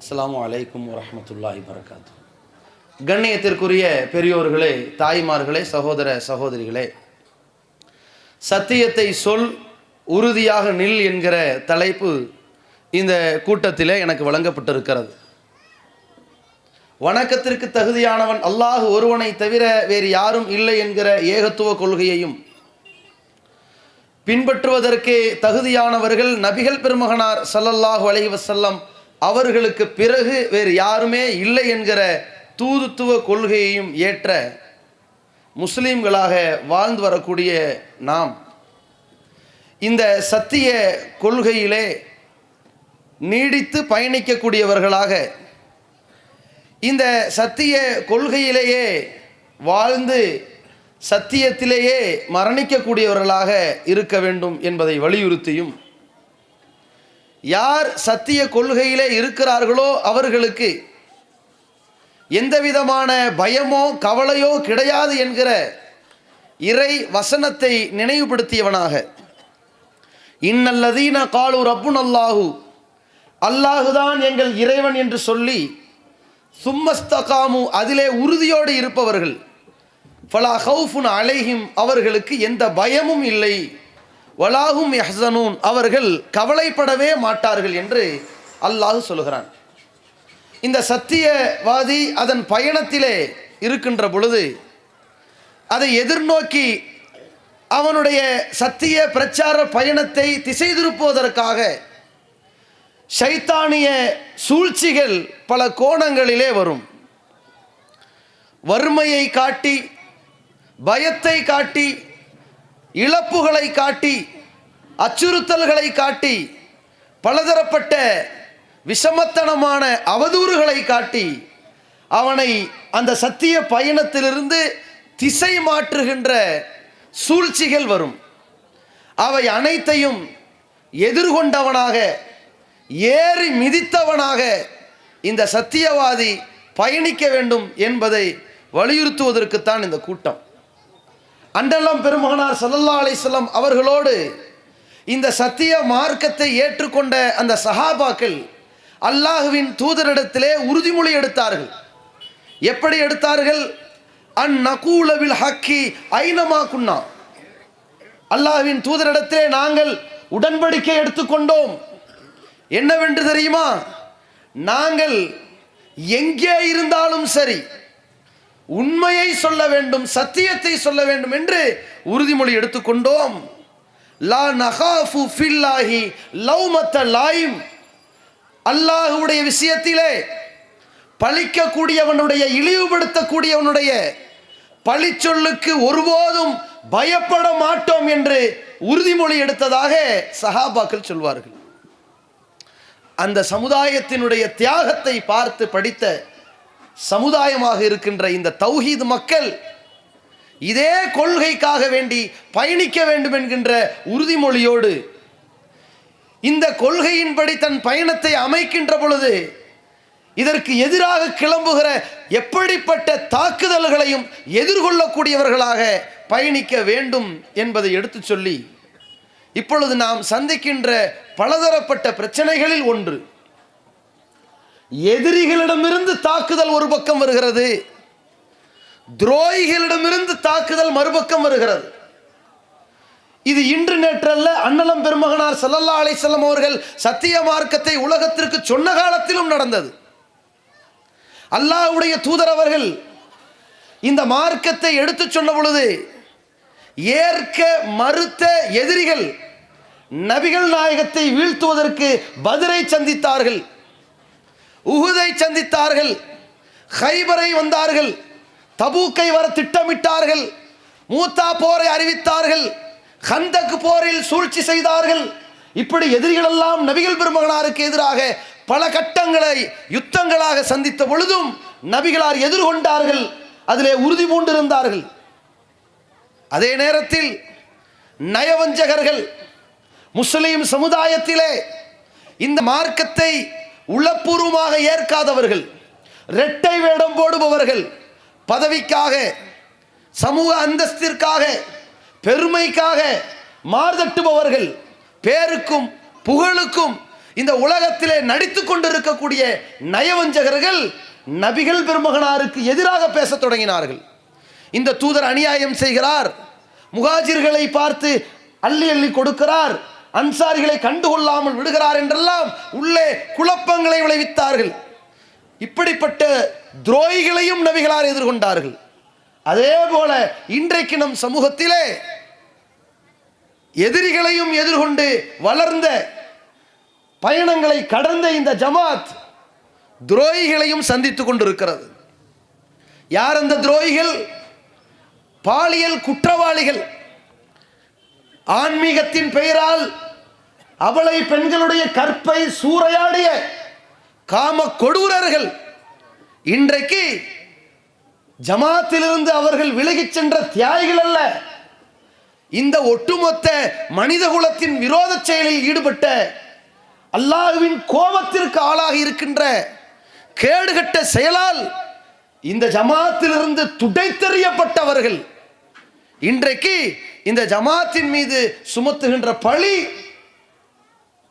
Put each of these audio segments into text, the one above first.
அஸ்ஸலாமு அலைக்கும் வரஹ்மத்துல்லாஹி வரகாத்து. கண்ணியத்திற்குரிய பெரியோர்களே, தாய்மார்களே, சகோதர சகோதரிகளே, சத்தியத்தை சொல், உறுதியாக நில் என்கிற தலைப்பு இந்த கூட்டத்திலே எனக்கு வழங்கப்பட்டிருக்கிறது. வணக்கத்திற்கு தகுதியானவன் அல்லாஹ் ஒருவனை தவிர வேறு யாரும் இல்லை என்கிற ஏகத்துவ கொள்கையையும் பின்பற்றுவதற்கு தகுதியானவர்கள் நபிகள் பெருமகனார் ஸல்லல்லாஹு அலைஹி வஸல்லம் அவர்களுக்கு பிறகு வேறு யாருமே இல்லை என்கிற தூதுத்துவ கொள்கையையும் ஏற்ற முஸ்லீம்களாக வாழ்ந்து வரக்கூடிய நாம் இந்த சத்திய கொள்கையிலே நீடித்து பயணிக்கக்கூடியவர்களாக, இந்த சத்திய கொள்கையிலேயே வாழ்ந்து சத்தியத்திலேயே மரணிக்கக்கூடியவர்களாக இருக்க வேண்டும் என்பதை வலியுறுத்தியும், யார் சத்திய கொள்கையிலே இருக்கிறார்களோ அவர்களுக்கு எந்தவிதமான பயமோ கவலையோ கிடையாது என்கிற இறை வசனத்தை நினைவுபடுத்தியவனாக, இன்னல்லதீன காலு ரப்புனல்லாஹு, அல்லாஹுதான் எங்கள் இறைவன் என்று சொல்லி, சும்மஸ்தகாமு, அதிலே உறுதியோடு இருப்பவர்கள், ஃபலா ஹவுஃபுன் அலைஹிம், அவர்களுக்கு எந்த பயமும் இல்லை, வலாஹும் யஹ்ஸனூன், அவர்கள் கவலைப்படவே மாட்டார்கள் என்று அல்லாஹ் சொல்கிறான். இந்த சத்தியவாதி அதன் பயணத்திலே இருக்கின்ற பொழுது அதை எதிர்நோக்கி அவனுடைய சத்திய பிரச்சார பயணத்தை திசை திருப்புவதற்காக ஷைத்தானிய சூழ்ச்சிகள் பல கோணங்களிலே வரும். வறுமையை காட்டி, பயத்தை காட்டி, இழப்புகளை காட்டி, அச்சுறுத்தல்களை காட்டி, பலதரப்பட்ட விஷமத்தனமான அவதூறுகளை காட்டி அவனை அந்த சத்திய பயணத்திலிருந்து திசை மாற்றுகின்ற சூழ்ச்சிகள் வரும். அவை அனைத்தையும் எதிர்கொண்டவனாக, ஏறி மிதித்தவனாக இந்த சத்தியவாதி பயணிக்க வேண்டும் என்பதை வலியுறுத்துவதற்குத்தான் இந்த கூட்டம். அன்றெல்லாம் பெருமகனார் ஸல்லல்லாஹு அலைஹி வஸல்லம் அவர்களோடு இந்த சத்திய மார்க்கத்தை ஏற்றுக்கொண்ட அந்த சஹாபாக்கள் அல்லாஹுவின் தூதரிடத்திலே உறுதிமொழி எடுத்தார்கள். எப்படி எடுத்தார்கள்? அன் நகூல பில் ஹக்கி ஐனமா குன்னா, அல்லாஹுவின் தூதரிடத்திலே நாங்கள் உடன்படிக்கை எடுத்துக்கொண்டோம். என்னவென்று தெரியுமா? நாங்கள் எங்கே இருந்தாலும் சரி உண்மையை சொல்ல வேண்டும், சத்தியத்தை சொல்ல வேண்டும் என்று உறுதிமொழி எடுத்துக்கொண்டோம். லா நகாஃபு ஃபில்லாஹி லௌமத்த லாயிம், அல்லாஹ்வுடைய விஷயத்திலே பழிக்கக்கூடியவனுடைய, இழிவுபடுத்தக்கூடியவனுடைய பழிச்சொல்லுக்கு ஒருபோதும் பயப்பட மாட்டோம் என்று உறுதிமொழி எடுத்ததாக சஹாபாக்கள் சொல்வார்கள். அந்த சமுதாயத்தினுடைய தியாகத்தை பார்த்து படித்த சமுதாயமாக இருக்கின்ற இந்த தௌஹீத் மக்கள் இதே கொள்கைக்காக வேண்டி பயணிக்க வேண்டும் என்கின்ற உறுதிமொழியோடு இந்த கொள்கையின்படி தன் பயணத்தை அமைக்கின்ற பொழுது இதற்கு எதிராக கிளம்புகிற எப்படிப்பட்ட தாக்குதல்களையும் எதிர்கொள்ளக்கூடியவர்களாக பயணிக்க வேண்டும் என்பதை எடுத்து சொல்லி, இப்பொழுது நாம் சந்திக்கின்ற பலதரப்பட்ட பிரச்சனைகளில் ஒன்று, எதிரிகளிடமிருந்து தாக்குதல் ஒரு பக்கம் வருகிறது, துரோகிகளிடமிருந்து தாக்குதல் மறுபக்கம் வருகிறது. இது இன்று நேற்றல்ல, அன்னலம் பெருமகனார் ஸல்லல்லாஹு அலைஹி வஸல்லம் அவர்கள் சத்திய மார்க்கத்தை உலகத்திற்கு சொன்ன காலத்திலும் நடந்தது. அல்லாஹ்வுடைய தூதர் அவர்கள் இந்த மார்க்கத்தை எடுத்து சொன்ன பொழுது ஏற்க மறுத்த எதிரிகள் நபிகள் நாயகத்தை வீழ்த்துவதற்கு பத்ரை சந்தித்தார்கள், உஹுதை சந்தித்தார்கள், கைபரை வந்தார்கள், தபூக்கை வர திட்டமிட்டார்கள், மூத்தா போரை அறிவித்தார்கள், கந்தக் போரில் சூழ்ச்சி செய்தார்கள். இப்படி எதிரிகள் எல்லாம் நபிகள் பெருமகனாருக்கு எதிராக பல கட்டங்களை யுத்தங்களாக சந்தித்த பொழுதும் நபிகளார் எதிர்கொண்டார்கள், அதிலே உறுதி பூண்டிருந்தார்கள். அதே நேரத்தில் நயவஞ்சகர்கள், முஸ்லிம் சமுதாயத்திலே இந்த மார்க்கத்தை உளப்பூர்வமாக ஏற்காதவர்கள், இரட்டை வேடம் போடுபவர்கள், பதவிக்காக, சமூக அந்தஸ்திற்காக, பெருமைக்காக மார்தட்டுபவர்கள், பேருக்கும் புகழுக்கும் இந்த உலகத்திலே நடித்துக் கொண்டிருக்கக்கூடிய நயவஞ்சகர்கள் நபிகள் பெருமகனாருக்கு எதிராக பேசத் தொடங்கினார்கள். இந்த தூதர் அநியாயம் செய்கிறார், முஹாஜிர்களை பார்த்து அள்ளி அள்ளி கொடுக்கிறார், அன்சாரிகளை கண்டுகொள்ளாமல் விடுகிறார் என்றெல்லாம் உள்ளே குழப்பங்களை விளைவித்தார்கள். இப்படிப்பட்ட துரோகிகளையும் நபிகளார் எதிர்கொண்டார்கள். அதே போல இன்றைக்கு நம் சமூகத்திலே எதிரிகளையும் எதிர்கொண்டு வளர்ந்த பயணங்களை கடந்த இந்த ஜமாத் துரோகிகளையும் சந்தித்துக் கொண்டிருக்கிறது. யார் அந்த துரோகிகள்? பாலியல் குற்றவாளிகள். ஆன்மீகத்தின் பெயரால் அவளை பெண்களுடைய கற்பை சூறையாடிய காம கொடூரர்கள். இன்றைக்கு ஜமாத்திலிருந்து அவர்கள் விலகிச் சென்ற தியாகிகள் அல்ல, இந்த ஒட்டுமொத்த மனித குலத்தின் விரோத செயலில் ஈடுபட்ட அல்லாஹ்வின் கோபத்திற்கு ஆளாகி இருக்கின்ற கேடுகட்ட செயலால் இந்த ஜமாத்திலிருந்து துடைத்தெறியப்பட்டவர்கள் இன்றைக்கு இந்த ஜமாத்தின் மீது சுமத்துகின்ற பழி,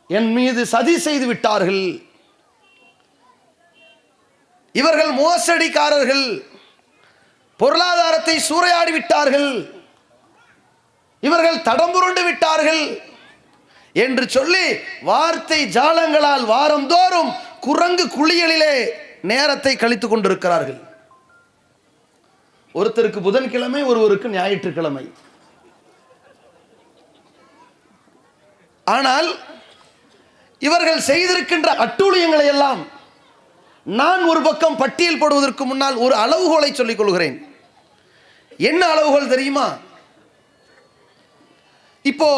என் மீது சதி செய்து விட்டார்கள், இவர்கள் மோசடிக்காரர்கள், பொருளாதாரத்தை சூறையாடி விட்டார்கள், இவர்கள் தடம்புருண்டு விட்டார்கள் என்று சொல்லி வார்த்தை ஜாலங்களால் வாரந்தோறும் குரங்கு குளியலிலே நேரத்தை கழித்துக் கொண்டிருக்கிறார்கள். ஒருத்தருக்கு புதன்கிழமை, ஒருவருக்கு ஞாயிற்றுக்கிழமை. ஆனால் இவர்கள் செய்திருக்கின்ற அட்டூழியங்களை எல்லாம் நான் ஒரு பக்கம் பட்டியல் போடுவதற்கு முன்னால் ஒரு அளவுகோலை சொல்லிக் கொள்கிறேன். என்ன அளவுகோல் தெரியுமா? இப்போ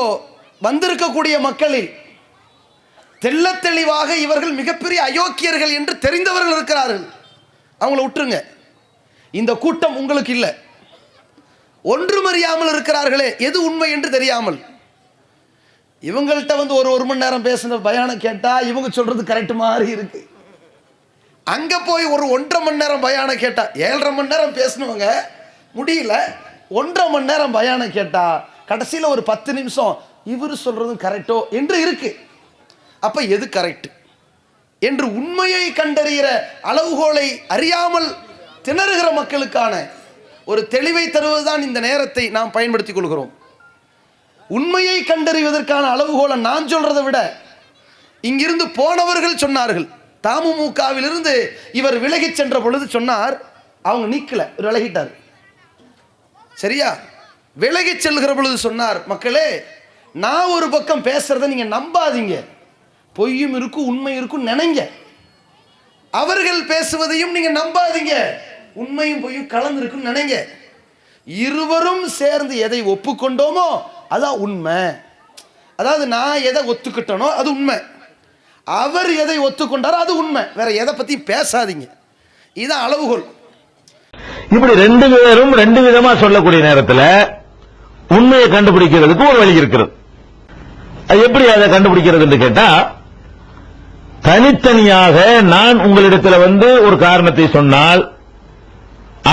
வந்திருக்கக்கூடிய மக்களில் தெள்ள தெளிவாக இவர்கள் மிகப்பெரிய அயோக்கியர்கள் என்று தெரிந்தவர்கள் இருக்கிறார்கள். அவங்கள விட்டுருங்க, இந்த கூட்டம் உங்களுக்கு இல்லை. ஒன்றுமறியாமல் இருக்கிறார்களே, எது உண்மை என்று தெரியாமல். இவங்கள்ட்ட வந்து ஒரு மணி நேரம் பேசின பயானை கேட்டா இவங்க சொல்றது கரெக்ட் மாதிரி இருக்கு. அங்க போய் ஒரு 1.5 மணி நேரம் பயானை கேட்டா, 7.5 மணி நேரம் பேசினவங்க முடியல, 1.5 மணி நேரம் பயானை கேட்டா கடைசியில் ஒரு 10 நிமிஷம் இவர் சொல்றதும் கரெக்டோ என்று இருக்கு. அப்ப எது கரெக்ட் என்று உண்மையை கண்டறிகிற அளவுகோலை அறியாமல் திணறுகிற மக்களுக்கான ஒரு தெளிவை தருவதுதான் இந்த நேரத்தை நாம் பயன்படுத்திக் கொள்கிறோம். உண்மையை கண்டறிவதற்கான அளவுகோலை நான் சொல்றதை விட இங்கிருந்து போனவர்கள் சொன்னார்கள். தமுமுகவிலிருந்து இவர் விலகி சென்ற பொழுது சொன்னார், அவங்க நீக்கல, விலகிட்டார். சரியா? விலகி செல்கிற பொழுது சொன்னார், மக்களே நான் ஒரு பக்கம் பேசுறத நீங்க நம்பாதீங்க, பொய்யும் இருக்கும் உண்மை இருக்கும் நினைங்க. அவர்கள் பேசுவதையும் நீங்க நம்பாதீங்க, உண்மையும் பொய்யும் கலந்து இருக்கும் நினைங்க. இருவரும் சேர்ந்து எதை ஒப்புக்கொண்டோமோ அதான் உண்மை. அதாவது நான் எதை ஒத்துக்கிட்டனோ அது உண்மை, அவர் எதை ஒத்துக்கொண்டாரோ அது உண்மை. வேற எதை பத்தி பேசாதீங்க. இதுதான் அளவுகோல். இப்படி ரெண்டு பேரும் ரெண்டு விதமா சொல்லக்கூடிய நேரத்தில் உண்மையை கண்டுபிடிக்கிறதுக்கு ஒரு வழி இருக்கிறது. எப்படி அதை கண்டுபிடிக்கிறது என்று கேட்டா, தனித்தனியாக நான் உங்களிடத்தில் ஒரு காரணத்தை சொன்னால்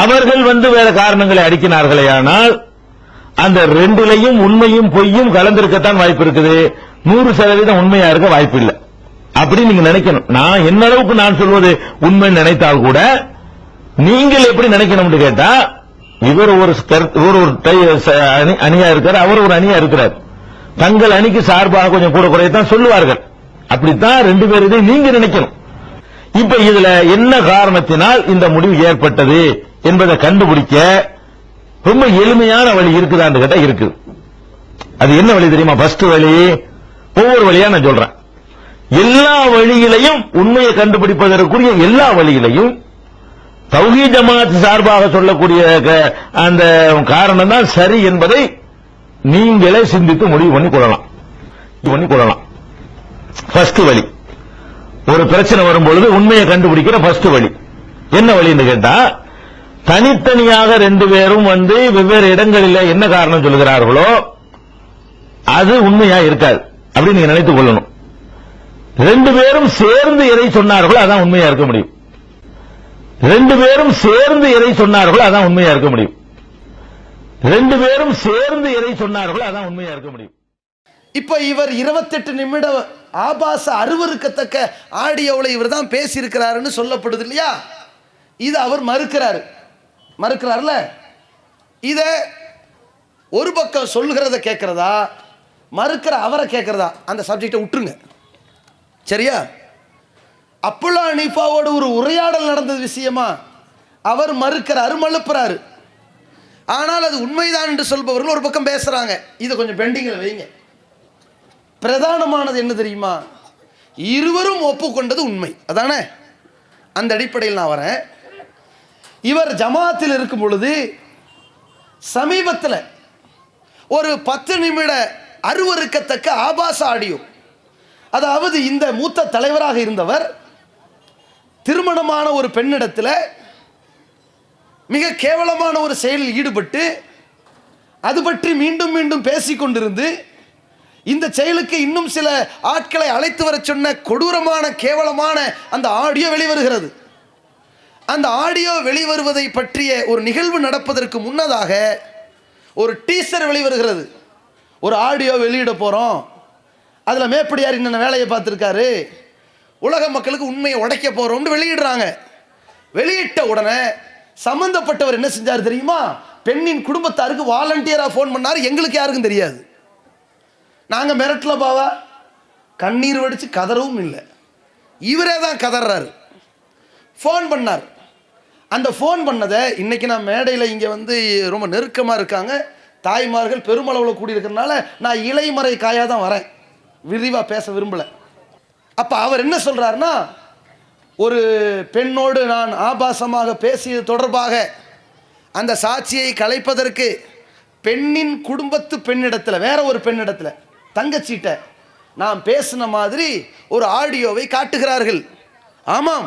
அவர்கள் வேற காரணங்களை அடிக்கினார்களே, ஆனால் அந்த ரெண்டிலையும் உண்மையும் பொய்யும் கலந்திருக்கத்தான் வாய்ப்பு இருக்குது. 100% உண்மையா இருக்க வாய்ப்பு இல்லை. அப்படி நீங்க நினைக்கணும். நான் என்ன அளவுக்கு நான் சொல்வது உண்மை நினைத்தால் கூட நீங்கள் எப்படி நினைக்கணும் கேட்டா, இவர் ஒரு அணியா இருக்கிறார், அவர் ஒரு அணியா இருக்கிறார், தங்கள் அணிக்கு சார்பாக கொஞ்சம் கூட குறையத்தான் சொல்லுவார்கள். அப்படித்தான் ரெண்டு பேரையும் நீங்க நினைக்கணும். இப்ப இதுல என்ன காரணத்தினால் இந்த முடிவு ஏற்பட்டது என்பதை கண்டுபிடிக்க ரொம்ப எளிமையான வழி இருக்குதான்னு கேட்டா இருக்குது. அது என்ன வழி தெரியுமா? ஃபர்ஸ்ட் வழி, ஒவ்வொரு வழியா நான் சொல்றேன். எல்லா வழியிலையும் உண்மையை கண்டுபிடிப்பதற்குரிய எல்லா வழியிலையும் தௌஹீத் ஜமாத் சார்பாக சொல்லக்கூடிய அந்த காரணம் தான் சரி என்பதை நீங்களே சிந்தித்து முடிவு பண்ணி கொள்ளலாம். ஃபர்ஸ்ட் வழி, ஒரு பிரச்சனை வரும்பொழுது உண்மையை கண்டுபிடிக்கிற ஃபர்ஸ்ட் வழி என்ன வழின்னு கேட்டா, தனித்தனியாக ரெண்டு பேரும் வெவ்வேறு இடங்களில் என்ன காரணம் சொல்லுகிறார்களோ அது உண்மையா இருக்காது அப்படின்னு நீங்க நினைத்துக் கொள்ளணும். ரெண்டு பேரும் சேர்ந்து எதை சொன்னார்களோ அதான் உண்மையா இருக்க முடியும். ரெண்டு பேரும் சேர்ந்து எதை சொன்னார்களோ அதான் உண்மையா இருக்க முடியும். ரெண்டு பேரும் சேர்ந்து எதை சொன்னார்களோ அதான் உண்மையா இருக்க முடியும். இப்ப இவர் 28 நிமிட ஆபாச அருவருக்கத்தக்க ஆடியோவில் இவர் தான் பேசியிருக்கிறாருன்னு சொல்லப்படுது இல்லையா? இது அவர் மறுக்கிறார்ல. இதை ஒரு பக்கம் சொல்லுகிறத கேட்கறதா, மறுக்கிற அவரை கேட்கறதா, அந்த சப்ஜெக்டை விட்டுருங்க. சரியா? அப்துல்லா ஹனீஃபாவோட ஒரு உரையாடல் நடந்தது விஷயமா அவர் மறுப்புறாரு. ஆனால் அது உண்மைதான் என்று சொல்பவர்கள் ஒரு பக்கம் பேசுறாங்க. இதை கொஞ்சம் பெண்டிங்கில் வைங்க. பிரதானமானது என்ன தெரியுமா? இருவரும் ஒப்புக்கொண்டது உண்மை, அதானே? அந்த அடிப்படையில் நான் வரேன். இவர் ஜமாத்தில் இருக்கும் பொழுது சமீபத்தில் ஒரு 10 நிமிட அருவருக்கத்தக்க ஆபாச ஆடியோ, அதாவது இந்த மூத்த தலைவராக இருந்தவர் திருமணமான ஒரு பெண்ணிடத்தில் மிக கேவலமான ஒரு செயலில் ஈடுபட்டு அது பற்றி மீண்டும் மீண்டும் பேசிக்கொண்டிருந்து இந்த செயலுக்கு இன்னும் சில ஆட்களை அழைத்து வர சொன்ன கொடூரமான கேவலமான அந்த ஆடியோ வெளிவருகிறது. அந்த ஆடியோ வெளிவருவதை பற்றிய ஒரு நிகழ்வு நடப்பதற்கு முன்னதாக ஒரு டீசர் வெளிவருகிறது. ஒரு ஆடியோ வெளியிட போகிறோம், அதில் மேப்படியார் இன்னென்ன வேலையை பார்த்துருக்காரு, உலக மக்களுக்கு உண்மையை உடைக்க போகிறோம்னு வெளியிடுறாங்க. வெளியிட்ட உடனே சம்பந்தப்பட்டவர் என்ன செஞ்சார் தெரியுமா? பெண்ணின் குடும்பத்தாருக்கு வாலண்டியராக ஃபோன் பண்ணார். எங்களுக்கு யாருக்கும் தெரியாது. நாங்கள் மிரட்டல பாவா, கண்ணீர் வடித்து கதறவும் இல்லை. இவரே தான் கதறாரு. ஃபோன் பண்ணார். அந்த ஃபோன் பண்ணதை இன்னைக்கு நான் மேடையில் இங்கே வந்து ரொம்ப நெருக்கமாக இருக்காங்க தாய்மார்கள் பெருமளவில் கூடியிருக்கிறதுனால நான் இலைமறை காயாக தான் வரேன், விரிவாக பேச விரும்பலை. அப்போ அவர் என்ன சொல்கிறாருன்னா, ஒரு பெண்ணோடு நான் ஆபாசமாக பேசியது தொடர்பாக அந்த சாட்சியை கலைப்பதற்கு பெண்ணின் குடும்பத்து பெண்ணிடத்தில், வேற ஒரு பெண்ணிடத்தில், தங்கச்சிட்ட நான் பேசின மாதிரி ஒரு ஆடியோவை காட்டுகிறார்கள். ஆமாம்,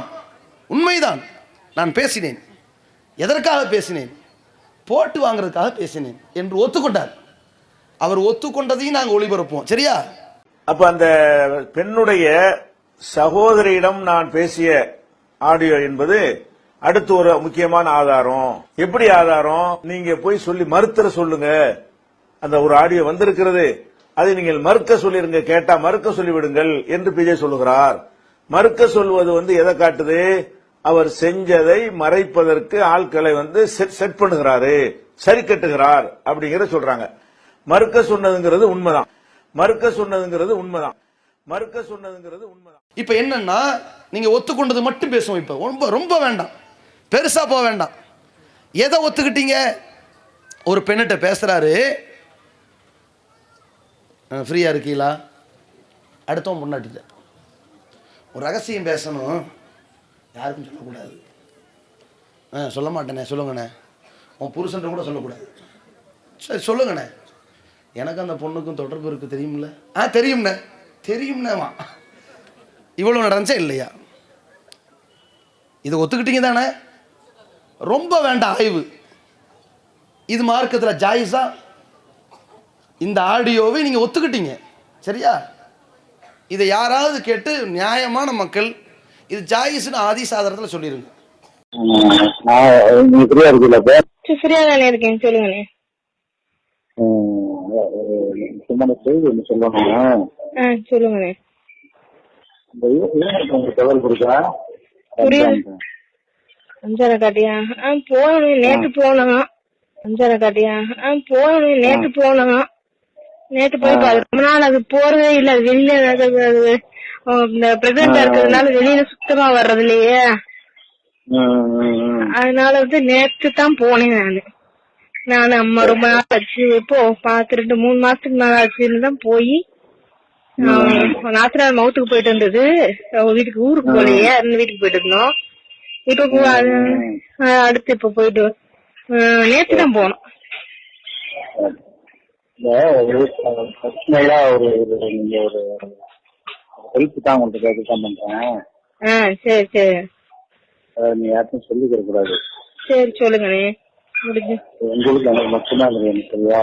உண்மைதான், நான் பேசினேன். எதற்காக பேசினேன்? போட்டு வாங்குறதுக்காக பேசினேன் என்று ஒத்துக்கொண்டார். அவர் ஒத்துக்கொண்டதையும் நாங்கள் ஒளிபரப்போம். சரியா? அப்ப அந்த பெண்ணுடைய சகோதரியிடம் நான் பேசிய ஆடியோ என்பது அடுத்து ஒரு முக்கியமான ஆதாரம். எப்படி ஆதாரம்? நீங்க போய் சொல்லி மறுத்தர சொல்லுங்க. அந்த ஒரு ஆடியோ வந்திருக்கிறது, அதை நீங்கள் மறுக்க சொல்லிருங்க, கேட்டா மறுக்க சொல்லிவிடுங்கள் என்று பிஜே சொல்லுகிறார். மறுக்க சொல்வது எதை காட்டுது? அவர் செஞ்சதை மறைப்பதற்கு ஆட்களை செட் பண்ணுகிறாரு, சரி கட்டுகிறார் அப்படிங்கிற சொல்றாங்க. மறுக்க சொன்னதுங்கிறது உண்மைதான். இப்ப என்னன்னா, நீங்க ஒத்துக்கொண்டது மட்டும் பேசுவோம். இப்ப ரொம்ப ரொம்ப வேண்டாம், பெருசா போக வேண்டாம். எதை ஒத்துக்கிட்டீங்க? ஒரு பெண்ணிட்ட பேசுறாரு, ஃப்ரீயா இருக்கீங்களா? அடுத்தவன் முன்னாடிட்ட ஒரு ரகசியம் பேசணும், யாருக்கும் சொல்லக்கூடாது. சொல்ல மாட்டேனே, சொல்லுங்கண்ணே. உன் புருஷன் கூட சொல்லக்கூடாது. சரி சொல்லுங்கண்ணே, எனக்கு அந்த பொண்ணுக்கும் தொடர்பு இருக்கு தெரியும்ல? தெரியும்ண்ணே. தெரியும்னேவா? இவ்வளவு நடந்துச்சா இல்லையா? இதை ஒத்துக்கிட்டீங்க தானே? ரொம்ப வேண்டாம் ஆய்வு. இது மார்க்கத்தில் ஜாயிஸா? இந்த ஆடியோவை நீங்க ஒத்துக்கிட்டீங்க, சரியா? இதை யாராவது கேட்டு நியாயமான மக்கள் இது ஜாயிஸ்னு ஆதி சாதாரணத்தில் சொல்லிருங்க. ஃப்ரீயா தானே இருக்கேன், சொல்லுங்கண்ணே. சொல்லுங்கண்ணே. அஞ்சார காட்டியா? போனோம் நேற்று போனோம். அஞ்சார காட்டியா? போனோம் நேற்று போனோம். நேற்று போய் ரொம்ப நாள் அது போறதே இல்ல. வெளியில இந்த பிரெக்னெண்டா இருக்கிறதுனால வெளியில சுத்தமா வர்றது இல்லையே, அதனால நேற்று தான் போனேன். நானு அம்மா ரொம்ப நாள் ஆச்சு, இப்போ 2-3 மாசத்துக்கு மேல ஆச்சுன்னு தான் போய் நாத்தனார் மவுத்துக்கு போயிட்டு இருந்தது. வீட்டுக்கு ஊருக்கு போலையே, வீட்டுக்கு போயிட்டு இருந்தோம். இப்போ அடுத்து இப்ப போயிட்டு நேற்று தான் போனோம். சரி சரி. நீ யாருக்கும் சொல்லிக்கிற கூடாது. சரி சொல்லுங்கண்ணே. முடிஞ்சு உங்களுக்கு எனக்கு மட்டும்தான் தெரியும், சரியா?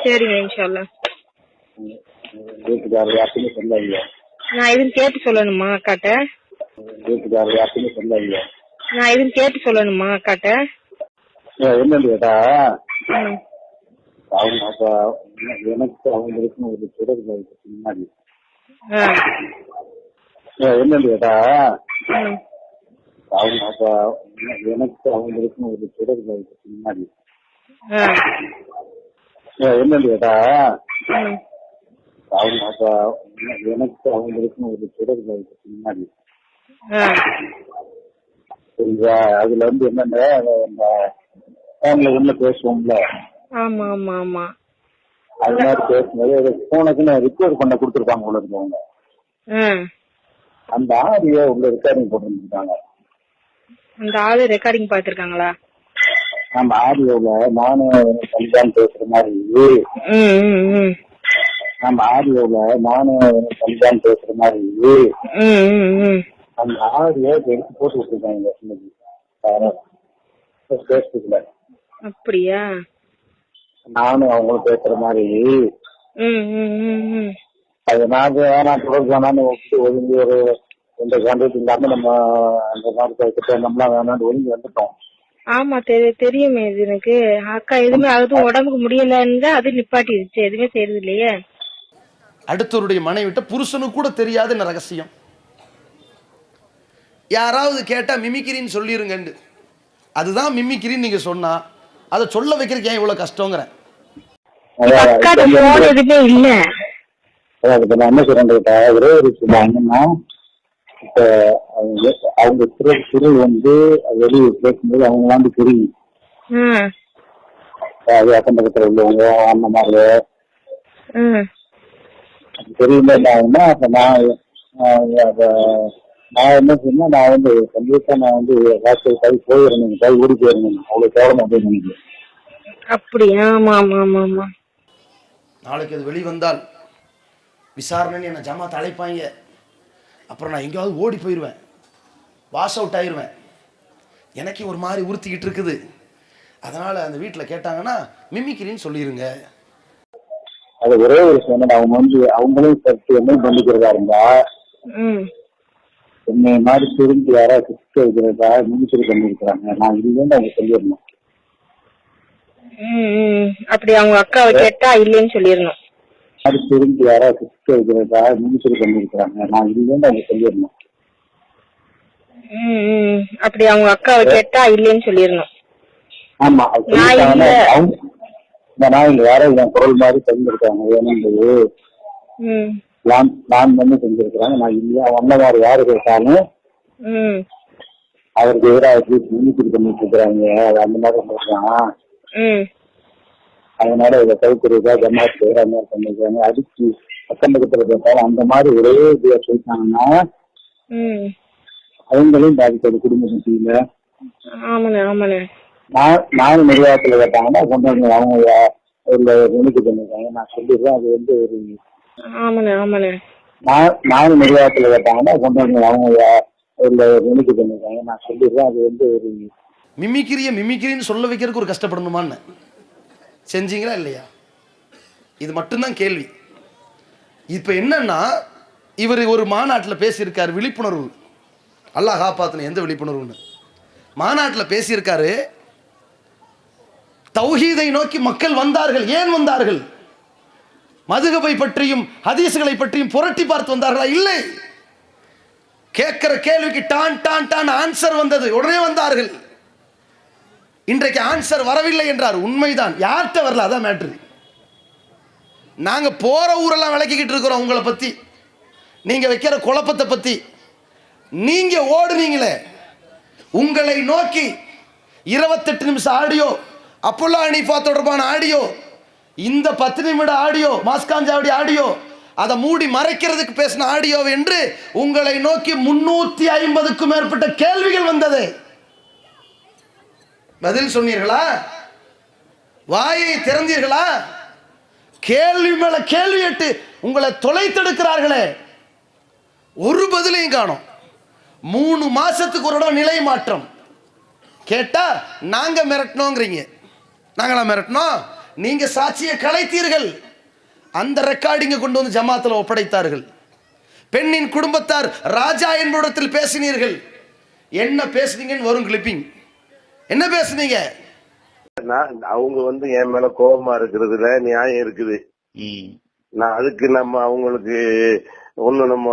சரிங்க, இன்ஷால்லா. வீட்டுக்காரர் யாருக்குமே சொல்லாதீங்க. நான் எதுவும் கேட்டு சொல்லணுமா அக்காட்ட? வீட்டுக்காரர் யாருக்குமே சொல்லாதீங்க. நான் எதுவும் கேட்டு சொல்லணுமா அக்காட்ட? என்னன்னு கேட்டா, அவங்க அப்ப எனக்கு அவங்களுக்கும் ஒரு தொடர்பு முன்னாடி என்னன்னு கேட்டா ம். அவங்க அப்ப எனக்கு அவங்களுக்கும் ஒரு தொடர்பு இருக்கு முன்னாடி. ஆ. என்னன்னு கேட்டா ம். அவங்க அப்ப எனக்கு அவங்களுக்கும் ஒரு தொடர்பு இருக்கு முன்னாடி. ஆ. சரிங்களா? அதுல என்னன்னா இந்த போன்ல உள்ள பேசுவோம்ல, ஆமா ஆமா ஆமா. அது மாதிரி பேசும்போது போனுக்கு ரிப்பேர் பண்ண கொடுத்துருக்காங்க உள்ள இருக்கவங்க. அந்த ஆடியோ உள்ள ரெக்கார்டிங் போட்டுருக்காங்க. அந்த ஆளு ரெக்கார்டிங் பாத்துருக்காங்களா? அந்த ஆடியோல நானும் கல்யாணம் பேசுற மாதிரி, நம்ம ஆடியோல நானும் கல்யாணம் பேசுற மாதிரி அந்த ஆடியோ எடுத்து போட்டு விட்டுருக்காங்க பேஸ்புக்ல. அப்படியா? நானும் அவங்களும் பேசுற மாதிரி அது நான் தொடர்பு வேணான்னு ஒதுங்கி ஒரு எந்த கான்ட்ராக்ட் இல்லாம நம்ம அந்த மாதிரி நம்மளாம் வேணான்னு ஒதுங்கி வந்துட்டோம். ஆமா தெரியுமே இது எனக்கு. அக்கா எதுவுமே அதுவும் உடம்புக்கு முடியலன்னு அது நிப்பாட்டிடுச்சு, எதுவுமே செய்யறது இல்லையே. அடுத்தவருடைய மனைவிட்ட புருஷனுக்கு கூட தெரியாத என்ன ரகசியம். யாராவது கேட்டா மிமிக்கிரின்னு சொல்லிருங்க. அதுதான் மிமிக்கிரின்னு நீங்க சொன்னா அதை சொல்ல வைக்கிறதுக்கு ஏன் இவ்வளவு கஷ்டங்கிறேன். எதுவுமே இல்ல. நான் என்ன சொல்றேன் கேட்டா, ஒரே ஒரு விஷயம் என்னன்னா, இப்ப அவங்க திரு வெளியே பேசும்போது அவங்க தெரியும். அது அக்கம் பக்கத்துல உள்ளவங்க அந்த மாதிரி தெரியுமே. அப்ப நான் என்ன சொன்னா, நான் கண்டிப்பா நான் வாசல் போயிடணும், ஓடி போயிடணும், அவ்வளவு தேவணும் அப்படின்னு நினைக்கிறேன். அப்படியா? ஆமா ஆமா ஆமா ஆமா. நாளைக்கு அது வெளிவந்தால் விசாரணைன்னு என்ன ஜமாத் அழைப்பாங்க. அப்புறம் நான் எங்கேயாவது ஓடி போயிடுவேன், வாஷ் அவுட் ஆயிடுவேன். எனக்கு ஒரு மாதிரி உறுத்திக்கிட்டு இருக்குது. அதனால அந்த வீட்டில் கேட்டாங்கன்னா மிமிக்கிரின்னு சொல்லிடுங்க. அது ஒரே ஒரு விஷயம், அவங்க அவங்களும் சற்று என்ன பண்ணிக்கிறதா இருந்தா என்னை மாதிரி திரும்பி யாராவது சிக்க வைக்கிறதா மிமிக்கிரி பண்ணிருக்கிறாங்க, நான் இல்லைன்னு அவங்க சொல்லிடணும். அப்படி அவங்க அக்காவை கேட்டா இல்லைன்னு சொல்லிடணும். அது திரும்பி யாராவது சிக்க வைக்கிறதா மிமிக்கிரி பண்ணிருக்கிறாங்க, நான் இல்லைன்னு அவங்க சொல்லிடணும். அப்படி அவங்க அக்காவை கேட்டா இல்லைன்னு சொல்லிடணும். ஆமா, நான் இல்ல யாரோ என் குரல் மாதிரி செஞ்சிருக்காங்க வேணுன்றது நான் பண்ணி செஞ்சிருக்கிறாங்க, நான் இல்லையா ஒன்ன மாதிரி யாரு கேட்டாலும் அவருக்கு எதிராக மிமிக்கிரி பண்ணிட்டு இருக்கிறாங்க, அது அந்த மாதிரி பண்ணிருக்கான். அதனால இதை கைக்குறதா ஜமாத் அந்த மாதிரி பண்ணிருக்காங்க. அடிச்சு அக்கம் பக்கத்துல கேட்டாலும் அந்த மாதிரி ஒரே இதையா சொல்லிட்டாங்கன்னா அவங்களையும் பாதிக்காது குடும்ப மத்தியில. நானும் நிர்வாகத்துல கேட்டாங்கன்னா கொண்டு வந்து அவங்க நினைக்க பண்ணிருக்காங்க, நான் சொல்லிடுறேன். அது ஒரு நானும் நிர்வாகத்துல கேட்டாங்கன்னா கொண்டு வந்து அவங்க நினைக்க பண்ணிருக்காங்க, நான் சொல்லிடுறேன். அது ஒரு மிமிக்கிரின்னு சொல்ல வைக்கிறதுக்கு ஒரு கஷ்டப்படணுமான்னு செஞ்சீங்களா இல்லையா? இது மட்டும்தான் கேள்வி. இப்ப என்னன்னா, இவர் ஒரு மாநாட்டில் பேசியிருக்காரு, விழிப்புணர்வு. அல்லாஹ் காப்பாத்தன எந்த விழிப்புணர்வுன்னு மாநாட்டில் பேசியிருக்காரு. தௌஹீதை நோக்கி மக்கள் வந்தார்கள். ஏன் வந்தார்கள்? மதுகபை பற்றியும் ஹதீஸ்களை பற்றியும் புரட்டி பார்த்து வந்தார்களா? இல்லை. கேட்கிற கேள்விக்கு டான் டான் டான் ஆன்சர் வந்தது, உடனே வந்தார்கள். இன்றைக்கு ஆன்சர் வரவில்லை என்றார். உண்மைதான், யார்கிட்ட வரல, அதான் மேட்ரு. நாங்க போற ஊரெல்லாம் விளக்கிக்கிட்டு இருக்கிறோம் உங்களை பத்தி, நீங்க வைக்கிற குழப்பத்தை பத்தி. நீங்க ஓடுனீங்களே, உங்களை நோக்கி 28 நிமிஷம் ஆடியோ, அப்புல்லா ஹனீஃபா தொடர்பான ஆடியோ, இந்த 10 நிமிட ஆடியோ, மாஸ்காஞ்சாவடி ஆடியோ, அதை மூடி மறைக்கிறதுக்கு பேசின ஆடியோ என்று உங்களை நோக்கி 350க்கும் மேற்பட்ட கேள்விகள் வந்தது. பதில் சொன்னீர்களா? வாயை திறந்தீர்களா? கேள்வி மேல கேள்வி கேட்டு உங்களை தொலைத்தெடுக்கிறார்களே, ஒரு பதிலையும் காணோம். 3 மாசத்துக்கு ஒரு நிலை மாற்றம் கேட்டா நாங்க மிரட்டணுங்கிறீங்க. நாங்களா மிரட்டணும்? நீங்க சாட்சியை கலைத்தீர்கள். அந்த ரெக்கார்டிங்க கொண்டு வந்து ஜமாத்தில் ஒப்படைத்தார்கள். பெண்ணின் குடும்பத்தார் ராஜா என்பிடத்தில் பேசினீர்கள். என்ன பேசுனீங்கன்னு வரும் கிளிப்பிங். என்ன பேசுனீங்க? அவங்க என் மேல கோபமா இருக்கிறதுல நியாயம் இருக்குது. நான் அதுக்கு நம்ம அவங்களுக்கு ஒண்ணு நம்ம